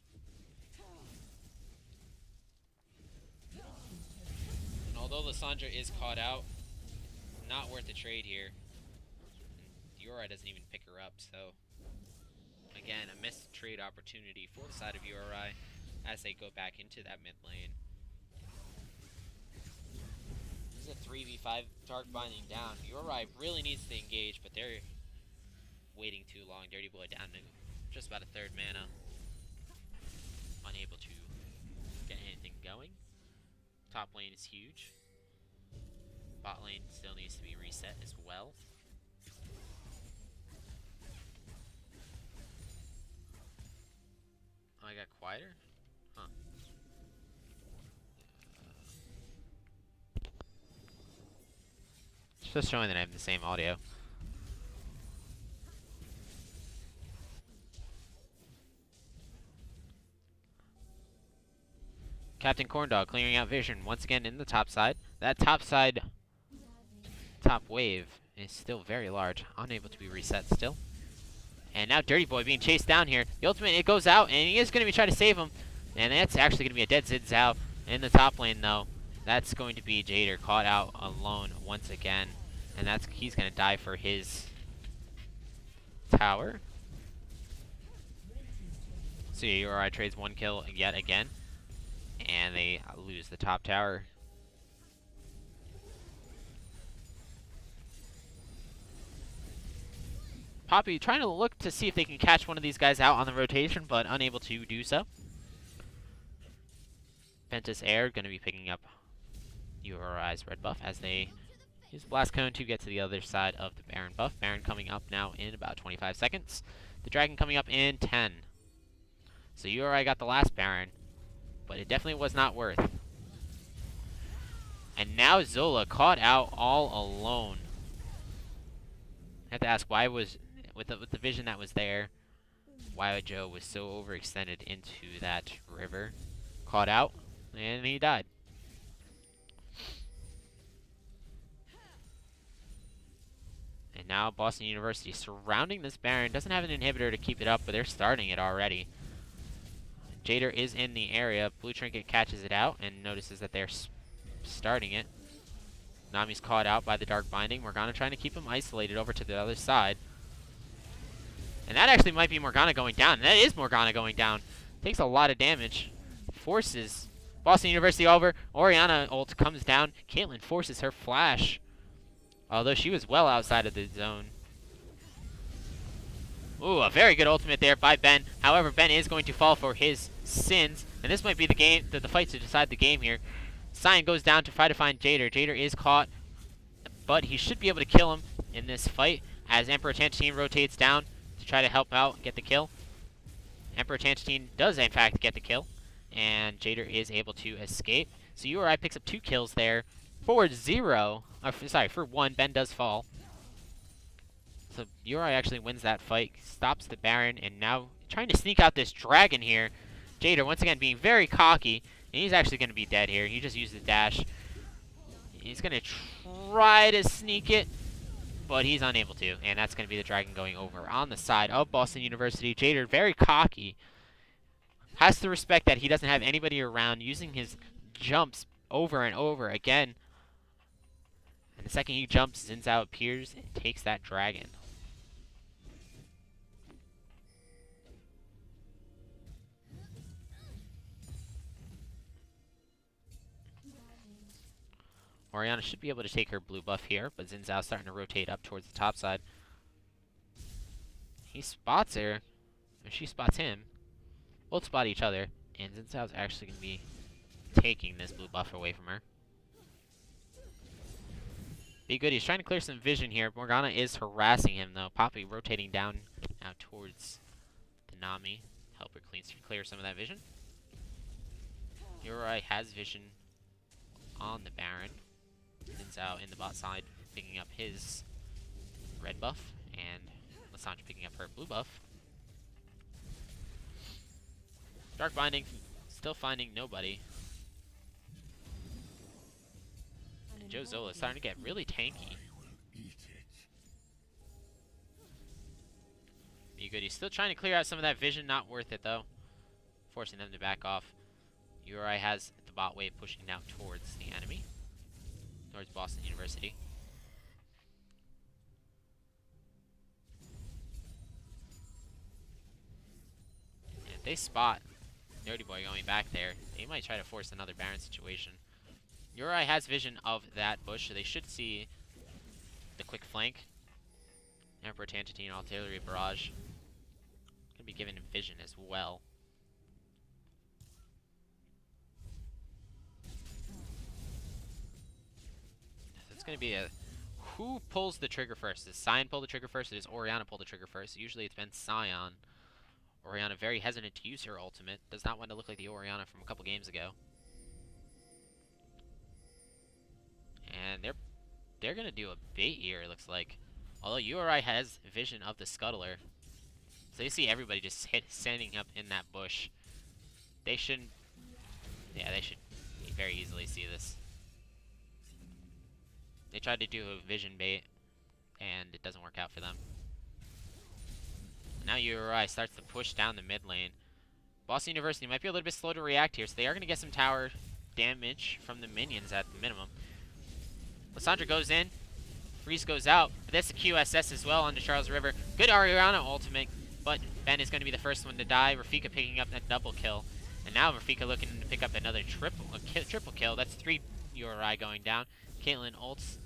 And although Lysandra is caught out, not worth the trade here. And URI doesn't even pick her up, so again, a missed trade opportunity for the side of URI as they go back into that mid lane. This is a 3v5 dark binding down. URI really needs to engage, but they're waiting too long. Dirty Boy down to just about a third mana. Unable to get anything going. Top lane is huge. Bot lane still needs to be reset as well. Oh, I got quieter? Huh. It's just showing that I have the same audio. Captain Corndog clearing out vision once again in the top side. That top side, top wave is still very large, unable to be reset still. And now Dirty Boy being chased down here. The ultimate, it goes out, and he is going to be trying to save him. And that's actually going to be a dead Zid Zhao in the top lane, though. That's going to be Jader caught out alone once again. And he's going to die for his tower. So URI trades one kill yet again. And they lose the top tower. Poppy trying to look to see if they can catch one of these guys out on the rotation, but unable to do so. Ventus Air going to be picking up URI's red buff as they use Blast Cone to get to the other side of the Baron buff. Baron coming up now in about 25 seconds. The Dragon coming up in 10. So URI got the last Baron, but it definitely was not worth. And now Zola caught out all alone. I have to ask, why was, with the vision that was there, why Joe was so overextended into that river. Caught out, and he died. And now Boston University surrounding this Baron. Doesn't have an inhibitor to keep it up, but they're starting it already. Jader is in the area. Blue Trinket catches it out and notices that they're starting it. Nami's caught out by the Dark Binding. Morgana trying to keep him isolated over to the other side. And that actually might be Morgana going down. That is Morgana going down. Takes a lot of damage. Forces Boston University over. Orianna ult comes down. Caitlyn forces her flash. Although she was well outside of the zone. Ooh, a very good ultimate there by Ben. However, Ben is going to fall for his sins. And this might be the game, the fight to decide the game here. Cyan goes down to try to find Jader. Jader is caught, but he should be able to kill him in this fight as Emperor Tantine rotates down to try to help out and get the kill. Emperor Tantine does, in fact, get the kill, and Jader is able to escape. So URI picks up 2 kills there For 0, sorry, for 1, Ben does fall. So Uri actually wins that fight, stops the Baron, and now trying to sneak out this dragon here. Jader, once again, being very cocky, and he's actually going to be dead here. He just used the dash. He's going to try to sneak it, but he's unable to, and that's going to be the dragon going over on the side of Boston University. Jader, very cocky, has to respect that he doesn't have anybody around, using his jumps over and over again. And the second he jumps, Xin Zhao appears and takes that dragon. Orianna should be able to take her blue buff here, but Xin Zhao's starting to rotate up towards the top side. He spots her, or she spots him. Both spot each other, and Xin Zhao's actually going to be taking this blue buff away from her. Be good, he's trying to clear some vision here. Morgana is harassing him, though. Poppy rotating down now towards the Nami. Help her clear some of that vision. Uri has vision on the Baron. Xin Zhao in the bot side picking up his red buff, and Lissandra picking up her blue buff. Dark Binding still finding nobody. And Joe Zola is starting to get really tanky. Be good. He's still trying to clear out some of that vision. Not worth it, though. Forcing them to back off. Uri has the bot wave pushing now towards the enemy. Towards Boston University. And if they spot Dirty Boy going back there, they might try to force another Baron situation. Uri has vision of that bush, so they should see the quick flank. Emperor Tantantine Artillery Barrage. Gonna be given vision as well. Going to be a who pulls the trigger first? Does Sion pull the trigger first, or does Orianna pull the trigger first? Usually it's been Sion. Orianna very hesitant to use her ultimate. Does not want to look like the Orianna from a couple games ago. And they're going to do a bait here, it looks like. Although Uri has vision of the Scuttler. So they see everybody just standing up in that bush. They shouldn't... Yeah, they should very easily see this. They tried to do a vision bait, and it doesn't work out for them. Now Uri starts to push down the mid lane. Boston University might be a little bit slow to react here, so they are going to get some tower damage from the minions at the minimum. Lissandra goes in. Freeze goes out. But that's the QSS as well onto Charles River. Good Ariana ultimate, but Ben is going to be the first one to die. Rafika picking up that double kill. And now Rafika looking to pick up another triple kill. That's 3 Uri going down. Caitlyn ults.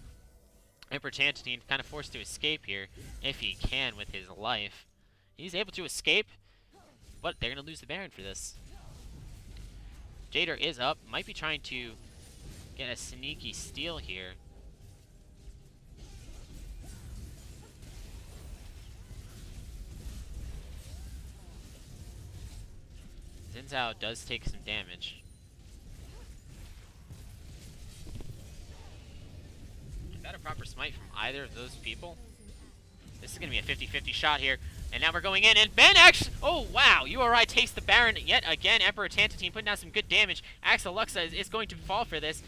Emperor Tantantine kind of forced to escape here, if he can with his life. He's able to escape, but they're going to lose the Baron for this. Jader is up, might be trying to get a sneaky steal here. Xin Zhao does take some damage. Got a proper smite from either of those people. This is going to be a 50-50 shot here. And now we're going in, and Ben actually... Oh, wow. URI takes the Baron yet again. Emperor Tantantine putting down some good damage. Axel Luxa is going to fall for this.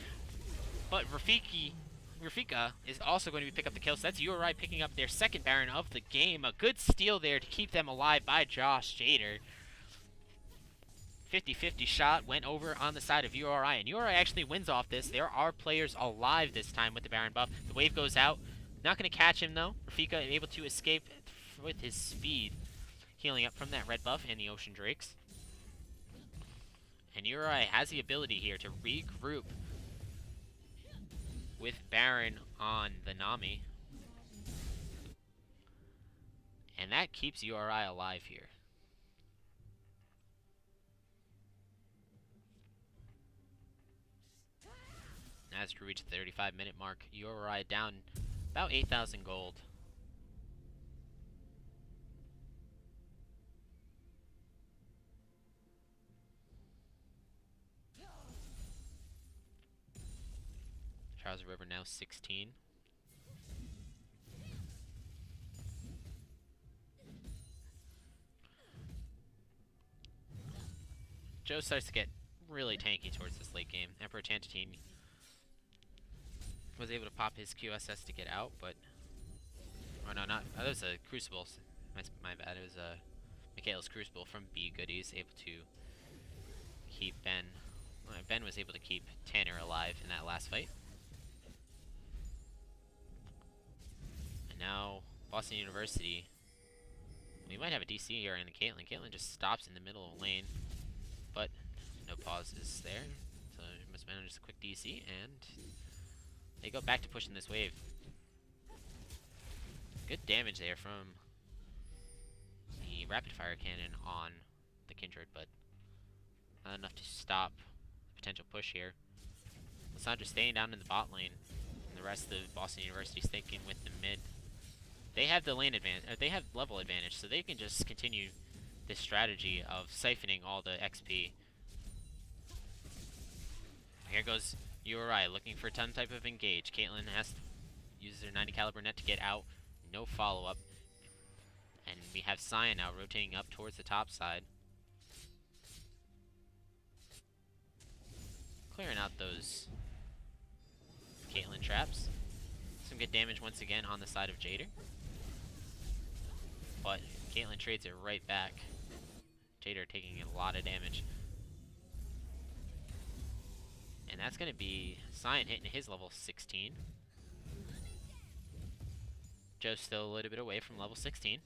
But Rafika is also going to pick up the kill. So that's URI picking up their second Baron of the game. A good steal there to keep them alive by Josh Jader. 50-50 shot went over on the side of URI, and URI actually wins off this. There are players alive this time with the Baron buff. The wave goes out. Not going to catch him, though. Rafika able to escape with his speed. Healing up from that red buff and the Ocean Drakes. And URI has the ability here to regroup with Baron on the Nami. And that keeps URI alive here. As we reach the 35-minute mark, URI down about 8,000 gold. Trials of River now 16. Joe starts to get really tanky towards this late game. Emperor Tantatine was able to pop his QSS to get out, but... Oh no, not... that was a Crucible. My bad. It was a Michaela's Crucible from B Goodies, able to keep Ben... Ben was able to keep Tanner alive in that last fight. And now, Boston University... We might have a DC here in the Caitlyn. Caitlyn just stops in the middle of the lane, but no pauses there. So it must manage just a quick DC, and they go back to pushing this wave. Good damage there from the rapid fire cannon on the Kindred, but not enough to stop the potential push here. Lissandra staying down in the bot lane, and the rest of Boston University sticking with the mid. They have the lane advantage, they have level advantage, so they can just continue this strategy of siphoning all the XP. Here goes URI looking for some type of engage. Caitlyn has to use her 90 caliber net to get out. No follow-up. And we have Cyan now rotating up towards the top side. Clearing out those Caitlyn traps. Some good damage once again on the side of Jader. But Caitlyn trades it right back. Jader taking a lot of damage. And that's going to be Cyan hitting his level 16. Joe's still a little bit away from level 16.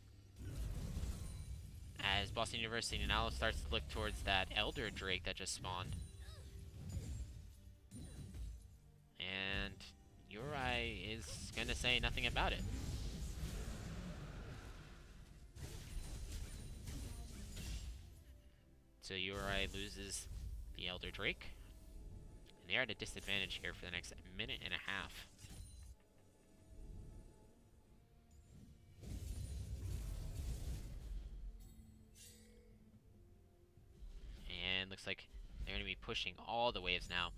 As Boston University now starts to look towards that Elder Drake that just spawned. And Uri is going to say nothing about it. So Uri loses the Elder Drake. And they are at a disadvantage here for the next minute and a half. And looks like they're going to be pushing all the waves now.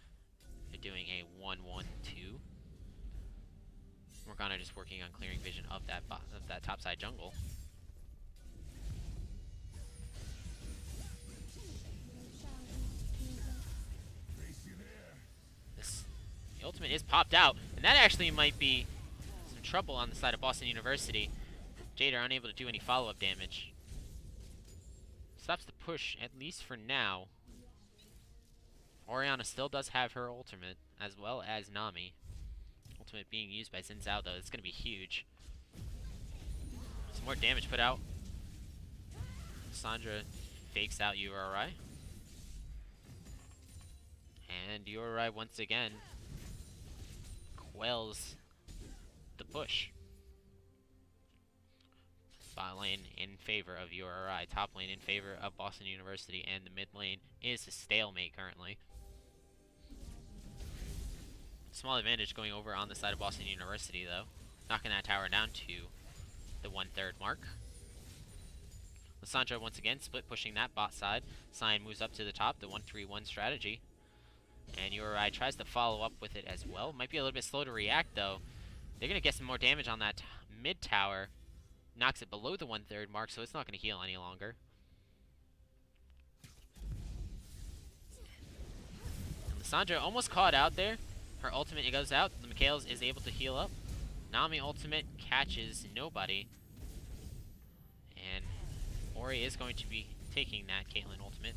They're doing a 1-1-2. Morgana just working on clearing vision of that topside jungle. The ultimate is popped out, and that actually might be some trouble on the side of Boston University. Jader unable to do any follow-up damage. Stops the push, at least for now. Orianna still does have her ultimate, as well as Nami. Ultimate being used by Xin Zhao, though. It's going to be huge. Some more damage put out. Sandra fakes out URI. And URI once again quells the push. Bot lane in favor of URI, top lane in favor of Boston University, and the mid lane is a stalemate currently. Small advantage going over on the side of Boston University though, knocking that tower down to the 1/3 mark. Lissandra once again split pushing that bot side. Cyan moves up to the top, the 1-3-1 strategy. And URI tries to follow up with it as well. Might be a little bit slow to react, though. They're going to get some more damage on that mid tower. Knocks it below the 1/3 mark, so it's not going to heal any longer. And Lissandra almost caught out there. Her ultimate goes out. The Michaels is able to heal up. Nami ultimate catches nobody. And Ori is going to be taking that Caitlyn ultimate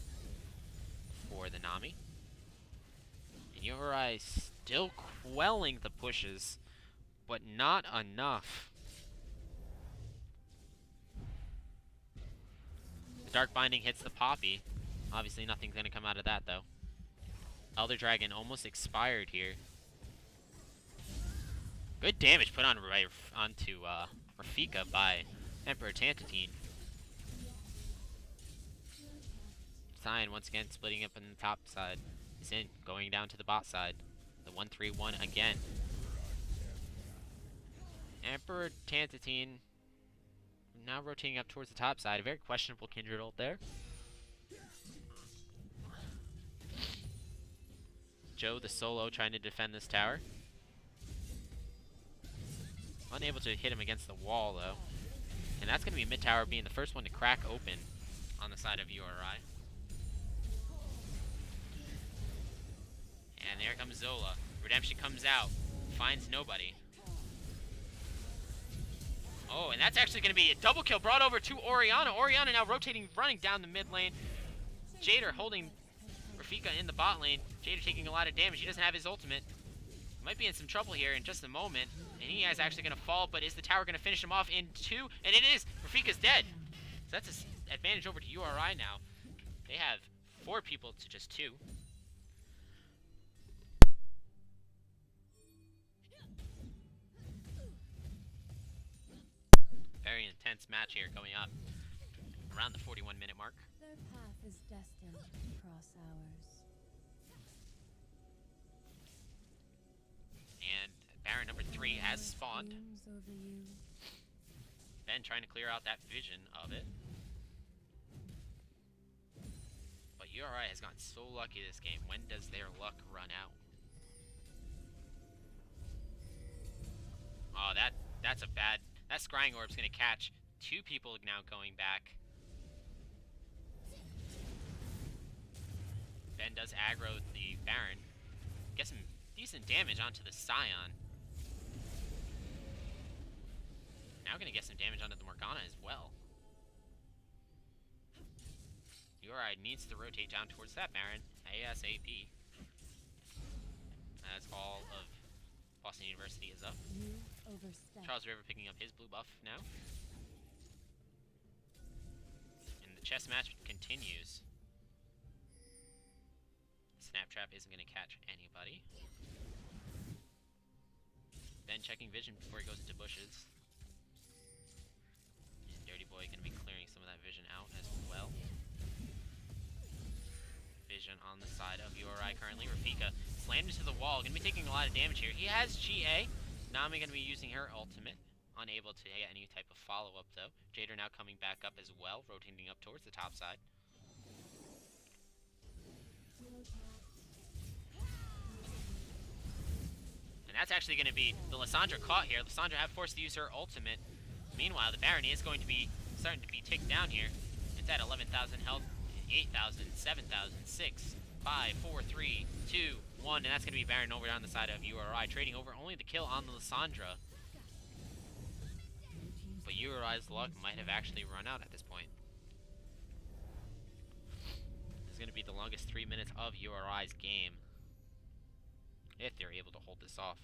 for the Nami. Uri still quelling the pushes, but not enough. The Dark Binding hits the Poppy. Obviously nothing's going to come out of that, though. Elder Dragon almost expired here. Good damage put on onto Rafika by Emperor Tantatine. Cyan once again splitting up on the top side. He's in, going down to the bot side. The 1-3-1 again. Emperor Tantatine now rotating up towards the top side. A very questionable Kindred ult there. Joe the solo trying to defend this tower. Unable to hit him against the wall, though. And that's going to be mid tower being the first one to crack open on the side of URI. And there comes Zola. Redemption comes out. Finds nobody. Oh, and that's actually going to be a double kill brought over to Orianna. Orianna now rotating, running down the mid lane. Jader holding Rafika in the bot lane. Jader taking a lot of damage. He doesn't have his ultimate. Might be in some trouble here in just a moment. And he is actually going to fall, but is the tower going to finish him off in 2? And it is! Rafika's dead! So that's an advantage over to URI now. They have 4 people to just 2. Very intense match here going up around the 41-minute mark. Their path is destined to cross ours. And Baron number 3 has spawned. Looms over you. Ben trying to clear out that vision of it. But URI has gotten so lucky this game. When does their luck run out? Oh, that's a bad... That Scrying Orb's going to catch 2 people now going back. Ben does aggro the Baron. Get some decent damage onto the Scion. Now going to get some damage onto the Morgana as well. URI needs to rotate down towards that Baron ASAP. As all of Boston University is up. You overstep. Charles River picking up his blue buff now. And the chess match continues. Snap Trap isn't going to catch anybody. Ben checking vision before he goes into bushes. And Dirty Boy going to be clearing some of that vision out as well. Vision on the side of URI currently. Rafika slammed into the wall. Going to be taking a lot of damage here. He has GA. Nami going to be using her ultimate. Unable to get any type of follow-up though. Jader now coming back up as well. Rotating up towards the top side. And that's actually going to be the Lissandra caught here. Lissandra have forced to use her ultimate. Meanwhile, the Baron is going to be starting to be ticked down here. It's at 11,000 health. 8,000, 7,000, 6, 5, 4, 3, 2, 1, and that's going to be Baron over on the side of URI, trading over only the kill on the Lissandra. But URI's luck might have actually run out at this point. This is going to be the longest 3 minutes of URI's game, if they're able to hold this off.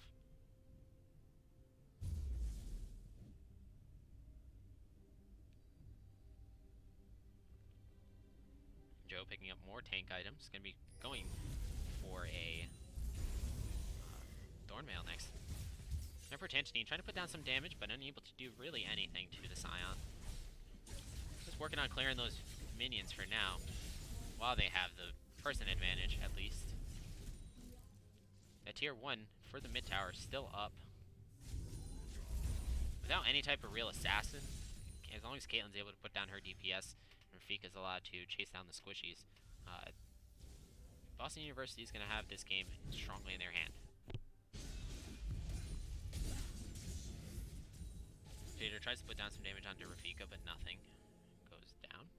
Joe picking up more tank items. Going to be going for a Thornmail next. Emperor Tantanine trying to put down some damage, but unable to do really anything to the Scion. Just working on clearing those minions for now, while they have the person advantage at least. That tier 1 for the mid tower still up. Without any type of real assassin, as long as Caitlyn's able to put down her DPS, Rafika's allowed to chase down the squishies. Boston University is going to have this game strongly in their hand. Jader tries to put down some damage onto Rafika, but nothing goes down.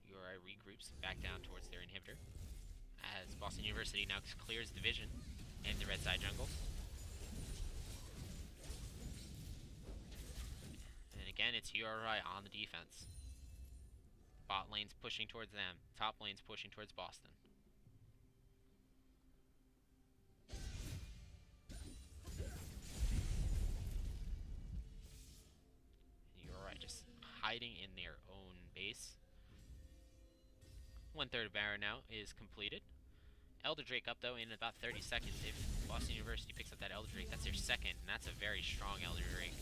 URI regroups back down towards their inhibitor, as Boston University now clears the vision in the red side jungle. Again, it's URI on the defense. Bot lane's pushing towards them. Top lane's pushing towards Boston. URI just hiding in their own base. 1/3 of Baron now is completed. Elder Drake up though in about 30 seconds. If Boston University picks up that Elder Drake, that's their second, and that's a very strong Elder Drake.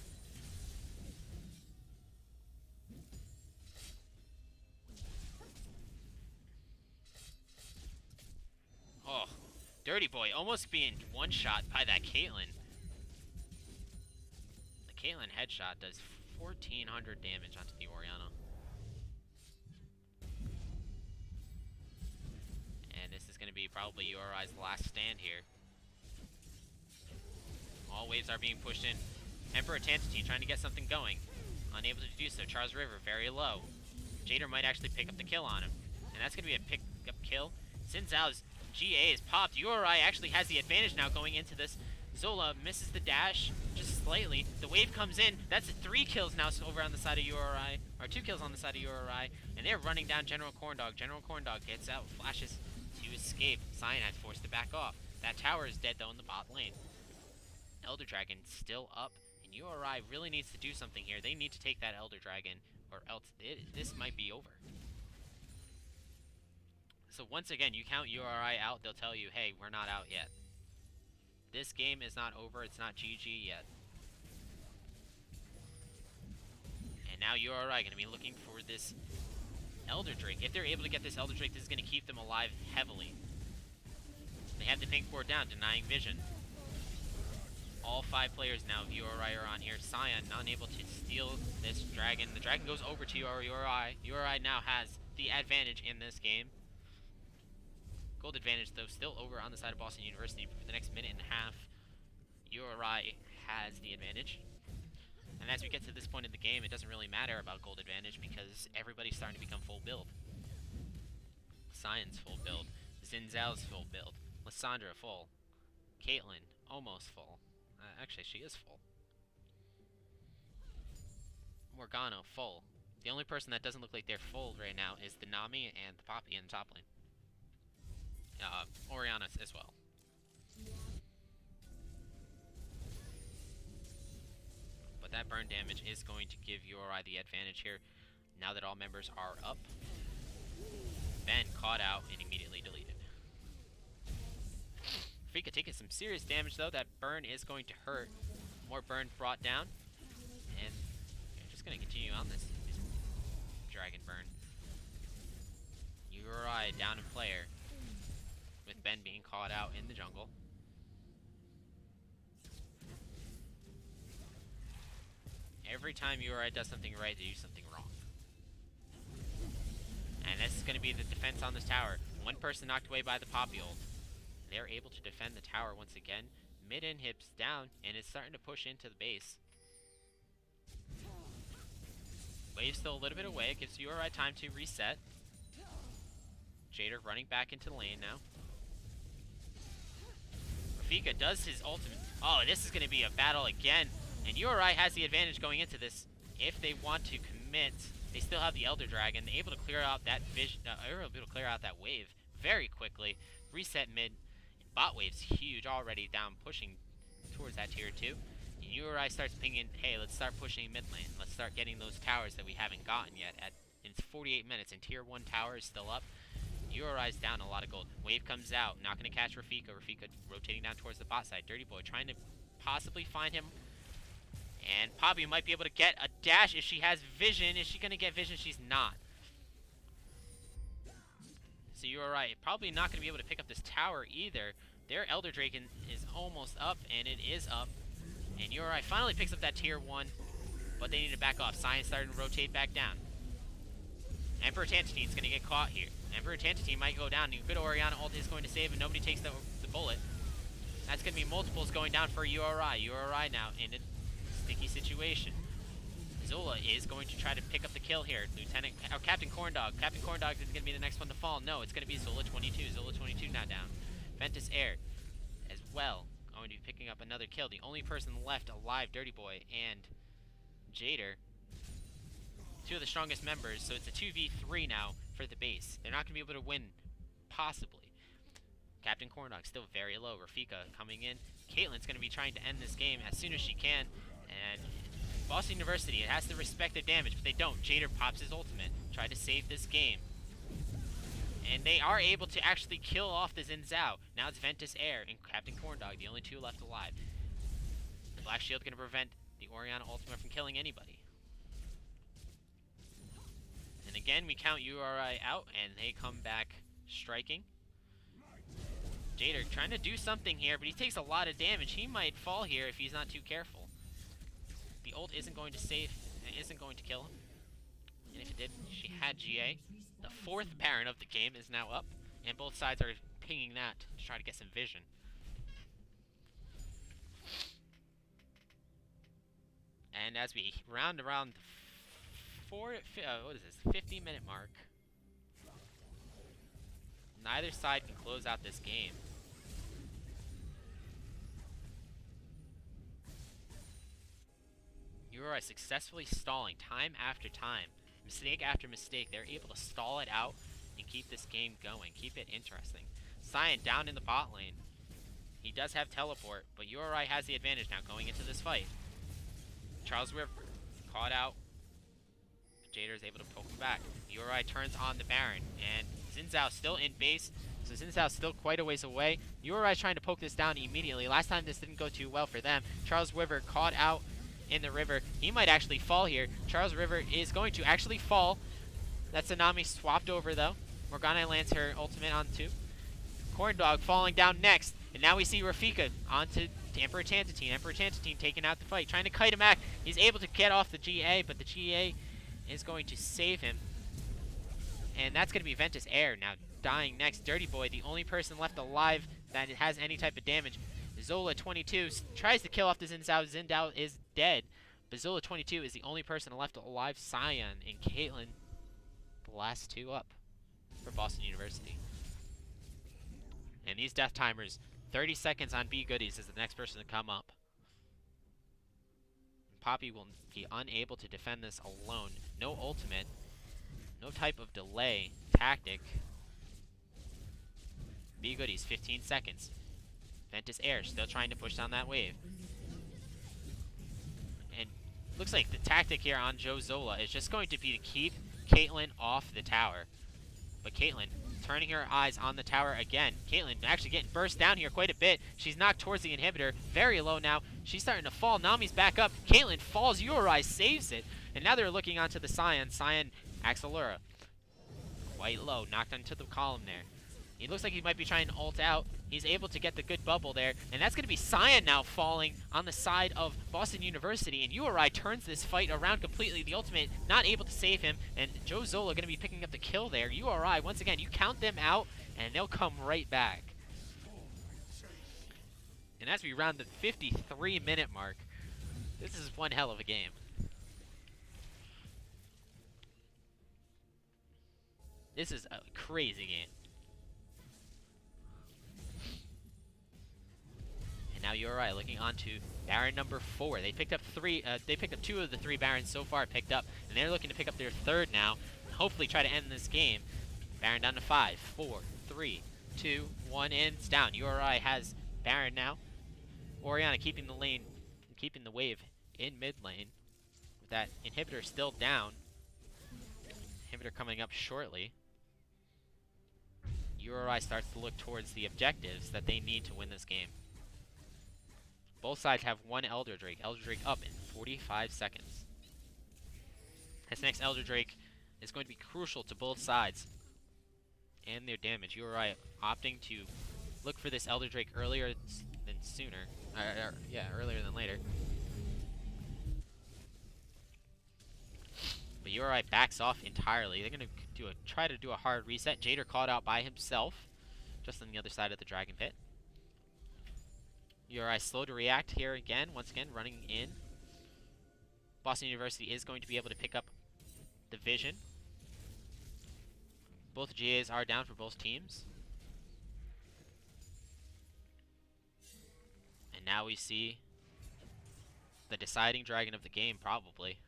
Oh, Dirty Boy almost being one-shot by that Caitlyn. The Caitlyn headshot does 1,400 damage onto the Orianna. And this is going to be probably URI's last stand here. All waves are being pushed in. Emperor Tantine trying to get something going. Unable to do so. Charles River very low. Jader might actually pick up the kill on him. And that's going to be a pick-up kill. Xin Zhao's GA is popped. Uri actually has the advantage now going into this. Zola misses the dash just slightly. The wave comes in. That's 3 kills now over on the side of Uri. Or 2 kills on the side of Uri. And they're running down General Corndog. General Corndog gets out, flashes to escape. Cyanide forced to back off. That tower is dead though in the bot lane. Elder Dragon still up. And URI really needs to do something here. They need to take that Elder Dragon, or else this might be over. So once again, you count URI out, they'll tell you, hey, we're not out yet. This game is not over, it's not GG yet. And now URI going to be looking for this Elder Drake. If they're able to get this Elder Drake, this is going to keep them alive heavily. They have the pink ward down, denying vision. All 5 players now of URI are on here. Scion not able to steal this dragon. The dragon goes over to URI. URI now has the advantage in this game. Gold advantage, though, still over on the side of Boston University for the next minute and a half. URI has the advantage. And as we get to this point in the game, it doesn't really matter about gold advantage because everybody's starting to become full build. Scion's full build. Xin Zhao's full build. Lissandra full. Caitlyn almost full. Actually, she is full. Morgana full. The only person that doesn't look like they're full right now is the Nami and the Poppy in the top lane. Oriana as well. But that burn damage is going to give URI the advantage here, now that all members are up. Ben caught out and immediately deleted. Rafika taking some serious damage though. That burn is going to hurt. More burn brought down. And they're just going to continue on this dragon burn. URI down in player, with Ben being caught out in the jungle. Every time URI does something right, they do something wrong. And this is going to be the defense on this tower. One person knocked away by the Poppy ult. They're able to defend the tower once again. Mid inhib's down, and it's starting to push into the base. Wave's still a little bit away. It gives URI time to reset. Jader running back into the lane now. Rafika does his ultimate. Oh, this is going to be a battle again. And URI has the advantage going into this. If they want to commit, they still have the Elder Dragon. They're able to clear out that vision. Able to clear out that wave very quickly. Reset mid. Bot wave's huge already down, pushing towards that tier 2. And URI starts pinging, hey, let's start pushing mid lane. Let's start getting those towers that we haven't gotten yet. It's 48 minutes, and tier 1 tower is still up. URI's down a lot of gold. Wave comes out, not going to catch Rafika. Rafika rotating down towards the bot side. Dirty Boy trying to possibly find him. And Poppy might be able to get a dash if she has vision. Is she going to get vision? She's not. So URI probably not going to be able to pick up this tower either. Their Elder Dragon is almost up, and it is up. And URI finally picks up that tier 1, but they need to back off. Science starting to rotate back down. Emperor Tantatine's going to get caught here. Emperor Tantatine might go down. Good Oriana ult is going to save, and nobody takes the bullet. That's going to be multiples going down for URI. URI now in a sticky situation. Zola is going to try to pick up the kill here. Captain Corndog. Captain Corndog is going to be the next one to fall. No, it's going to be Zola 22. Zola 22 now down. Ventus Air as well, going to be picking up another kill. The only person left alive, Dirty Boy and Jader. 2 of the strongest members, so it's a 2v3 now for the base. They're not going to be able to win, possibly. Captain Corndog still very low. Rafika coming in. Caitlyn's going to be trying to end this game as soon as she can. And Boston University, it has to respect their damage, but they don't. Jader pops his ultimate. Try to save this game. And they are able to actually kill off the Xin Zhao. Now it's Ventus Air and Captain Corndog, the only 2 left alive. The Black Shield going to prevent the Oriana ultimate from killing anybody. And again, we count URI out, and they come back striking. Jader trying to do something here, but he takes a lot of damage. He might fall here if he's not too careful. The ult isn't going to save, and isn't going to kill him. And if it did, she had GA. The 4th Baron of the game is now up, and both sides are pinging that to try to get some vision. And as we round around what is this, 50-minute mark, neither side can close out this game. URI successfully stalling time after time, mistake after mistake. They're able to stall it out and keep this game going, keep it interesting. Cyan down in the bot lane. He does have teleport, but URI has the advantage now going into this fight. Charles River caught out. Jader is able to poke him back. URI turns on the Baron, and Xin Zhao still in base, so Xin Zhao still quite a ways away. URI is trying to poke this down immediately. Last time this didn't go too well for them. Charles River caught out in the river. He might actually fall here. Charles River is going to actually fall. That Tsunami swapped over though. Morgana lands her ultimate on 2. Corndog falling down next. And now we see Rafika onto Emperor Tantantine. Emperor Tantantine taking out the fight, trying to kite him back. He's able to get off the GA, but the GA is going to save him. And that's going to be Ventus Air now dying next. Dirty Boy, the only person left alive that has any type of damage. Zola 22 tries to kill off the Xin Zhao. Xin Zhao is dead. But Zola 22 is the only person left alive. Cyan and Caitlyn, the last 2 up for Boston University. And these death timers, 30 seconds on B Goodies is the next person to come up. Poppy will be unable to defend this alone. No ultimate. No type of delay tactic. B Goodies, 15 seconds. Ventus Air still trying to push down that wave. And looks like the tactic here on Joe Zola is just going to be to keep Caitlyn off the tower. But Caitlyn turning her eyes on the tower again. Caitlyn actually getting burst down here quite a bit. She's knocked towards the inhibitor. Very low now. She's starting to fall. Nami's back up. Caitlyn falls. URI saves it. And now they're looking onto the Cyan. Cyan Axelura. Quite low. Knocked onto the column there. He looks like he might be trying to ult out. He's able to get the good bubble there. And that's going to be Cyan now falling on the side of Boston University. And URI turns this fight around completely. The ultimate not able to save him. And Joe Zola going to be picking up the kill there. URI, once again, you count them out and they'll come right back. And as we round the 53-minute mark, this is one hell of a game. This is a crazy game. And now URI looking onto Baron number 4. They picked up 2 of the 3 Barons so far picked up, and they're looking to pick up their 3rd now, and hopefully try to end this game. Baron down to 5, 4, 3, 2, 1, and it's down. URI has Baron now. Orianna keeping the lane, keeping the wave in mid lane. With that inhibitor still down. Inhibitor coming up shortly. URI starts to look towards the objectives that they need to win this game. Both sides have 1 Elder Drake. Elder Drake up in 45 seconds. This next Elder Drake is going to be crucial to both sides and their damage. URI opting to look for this Elder Drake earlier than sooner. Earlier than later. But URI backs off entirely. They're going to try to do a hard reset. Jader caught out by himself, just on the other side of the Dragon Pit. URI slow to react here again, once again running in. Boston University is going to be able to pick up the vision. Both GAs are down for both teams. And now we see the deciding dragon of the game, probably.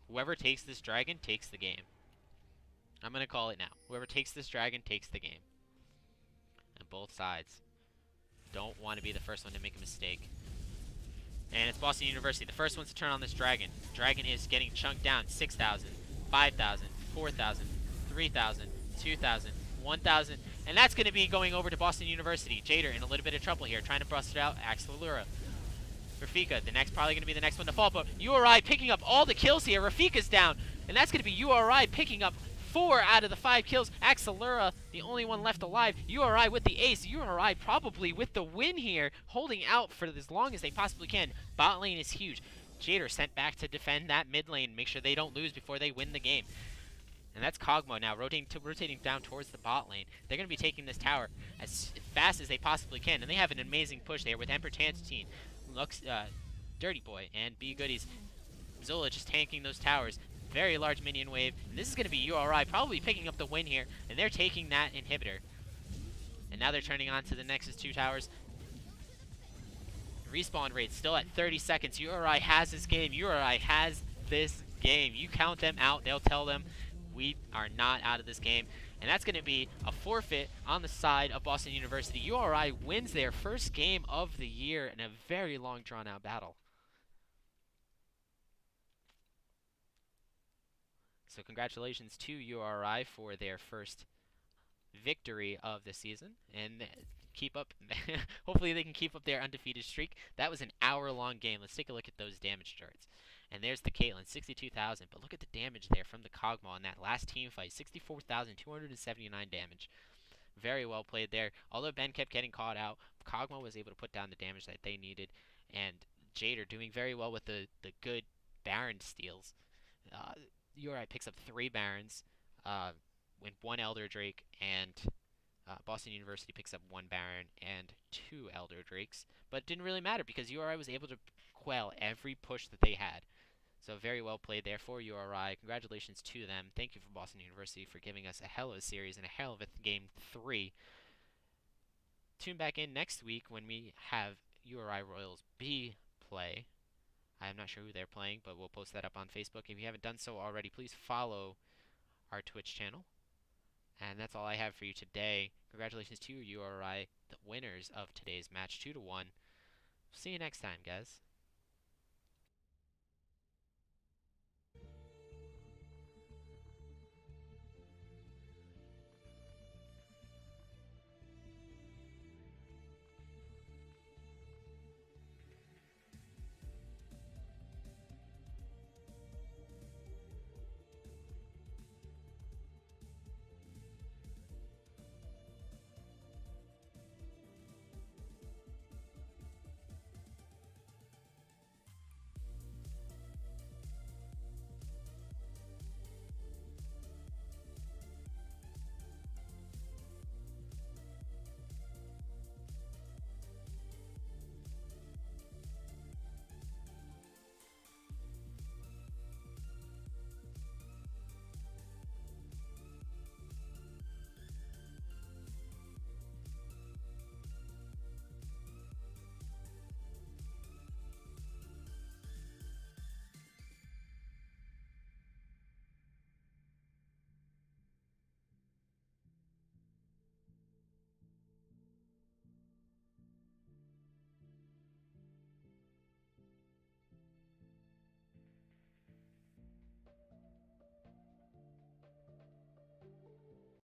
Whoever takes this dragon takes the game. I'm going to call it now. Whoever takes this dragon takes the game. And both sides don't want to be the first one to make a mistake. And it's Boston University, the first ones to turn on this dragon. Dragon is getting chunked down. 6,000, 5,000, 4,000, 3,000, 2,000, 1,000. And that's going to be going over to Boston University. Jader in a little bit of trouble here, trying to bust it out. Axelura. Rafika, probably going to be the next one to fall. But URI picking up all the kills here. Rafika's down. And that's going to be URI picking up 4 out of the 5 kills. Axelura, the only one left alive. URI with the ace. URI probably with the win here, holding out for as long as they possibly can. Bot lane is huge. Jader sent back to defend that mid lane, make sure they don't lose before they win the game. And that's Kog'Maw now rotating down towards the bot lane. They're going to be taking this tower as fast as they possibly can. And they have an amazing push there with Emperor Tantantine, Dirty Boy, and B Goodies Zola just tanking those towers. Very large minion wave. And this is going to be URI probably picking up the win here. And they're taking that inhibitor. And now they're turning on to the Nexus 2 towers. Respawn rate still at 30 seconds. URI has this game. URI has this game. You count them out, they'll tell them we are not out of this game. And that's going to be a forfeit on the side of Boston University. URI wins their first game of the year in a very long, drawn-out battle. So congratulations to URI for their first victory of the season, and keep up. Hopefully they can keep up their undefeated streak. That was an hour-long game. Let's take a look at those damage charts. And there's the Caitlyn, 62,000. But look at the damage there from the Kog'Maw in that last team fight, 64,279 damage. Very well played there. Although Ben kept getting caught out, Kog'Maw was able to put down the damage that they needed. And Jader doing very well with the good Baron steals. URI picks up 3 Barons, with 1 Elder Drake, and Boston University picks up 1 Baron and 2 Elder Drakes. But it didn't really matter because URI was able to quell every push that they had. So very well played there for URI. Congratulations to them. Thank you for Boston University for giving us a hell of a series and a hell of a game 3. Tune back in next week when we have URI Royals B play. I'm not sure who they're playing, but we'll post that up on Facebook. If you haven't done so already, please follow our Twitch channel. And that's all I have for you today. Congratulations to URI, the winners of today's match, 2-1. See you next time, guys.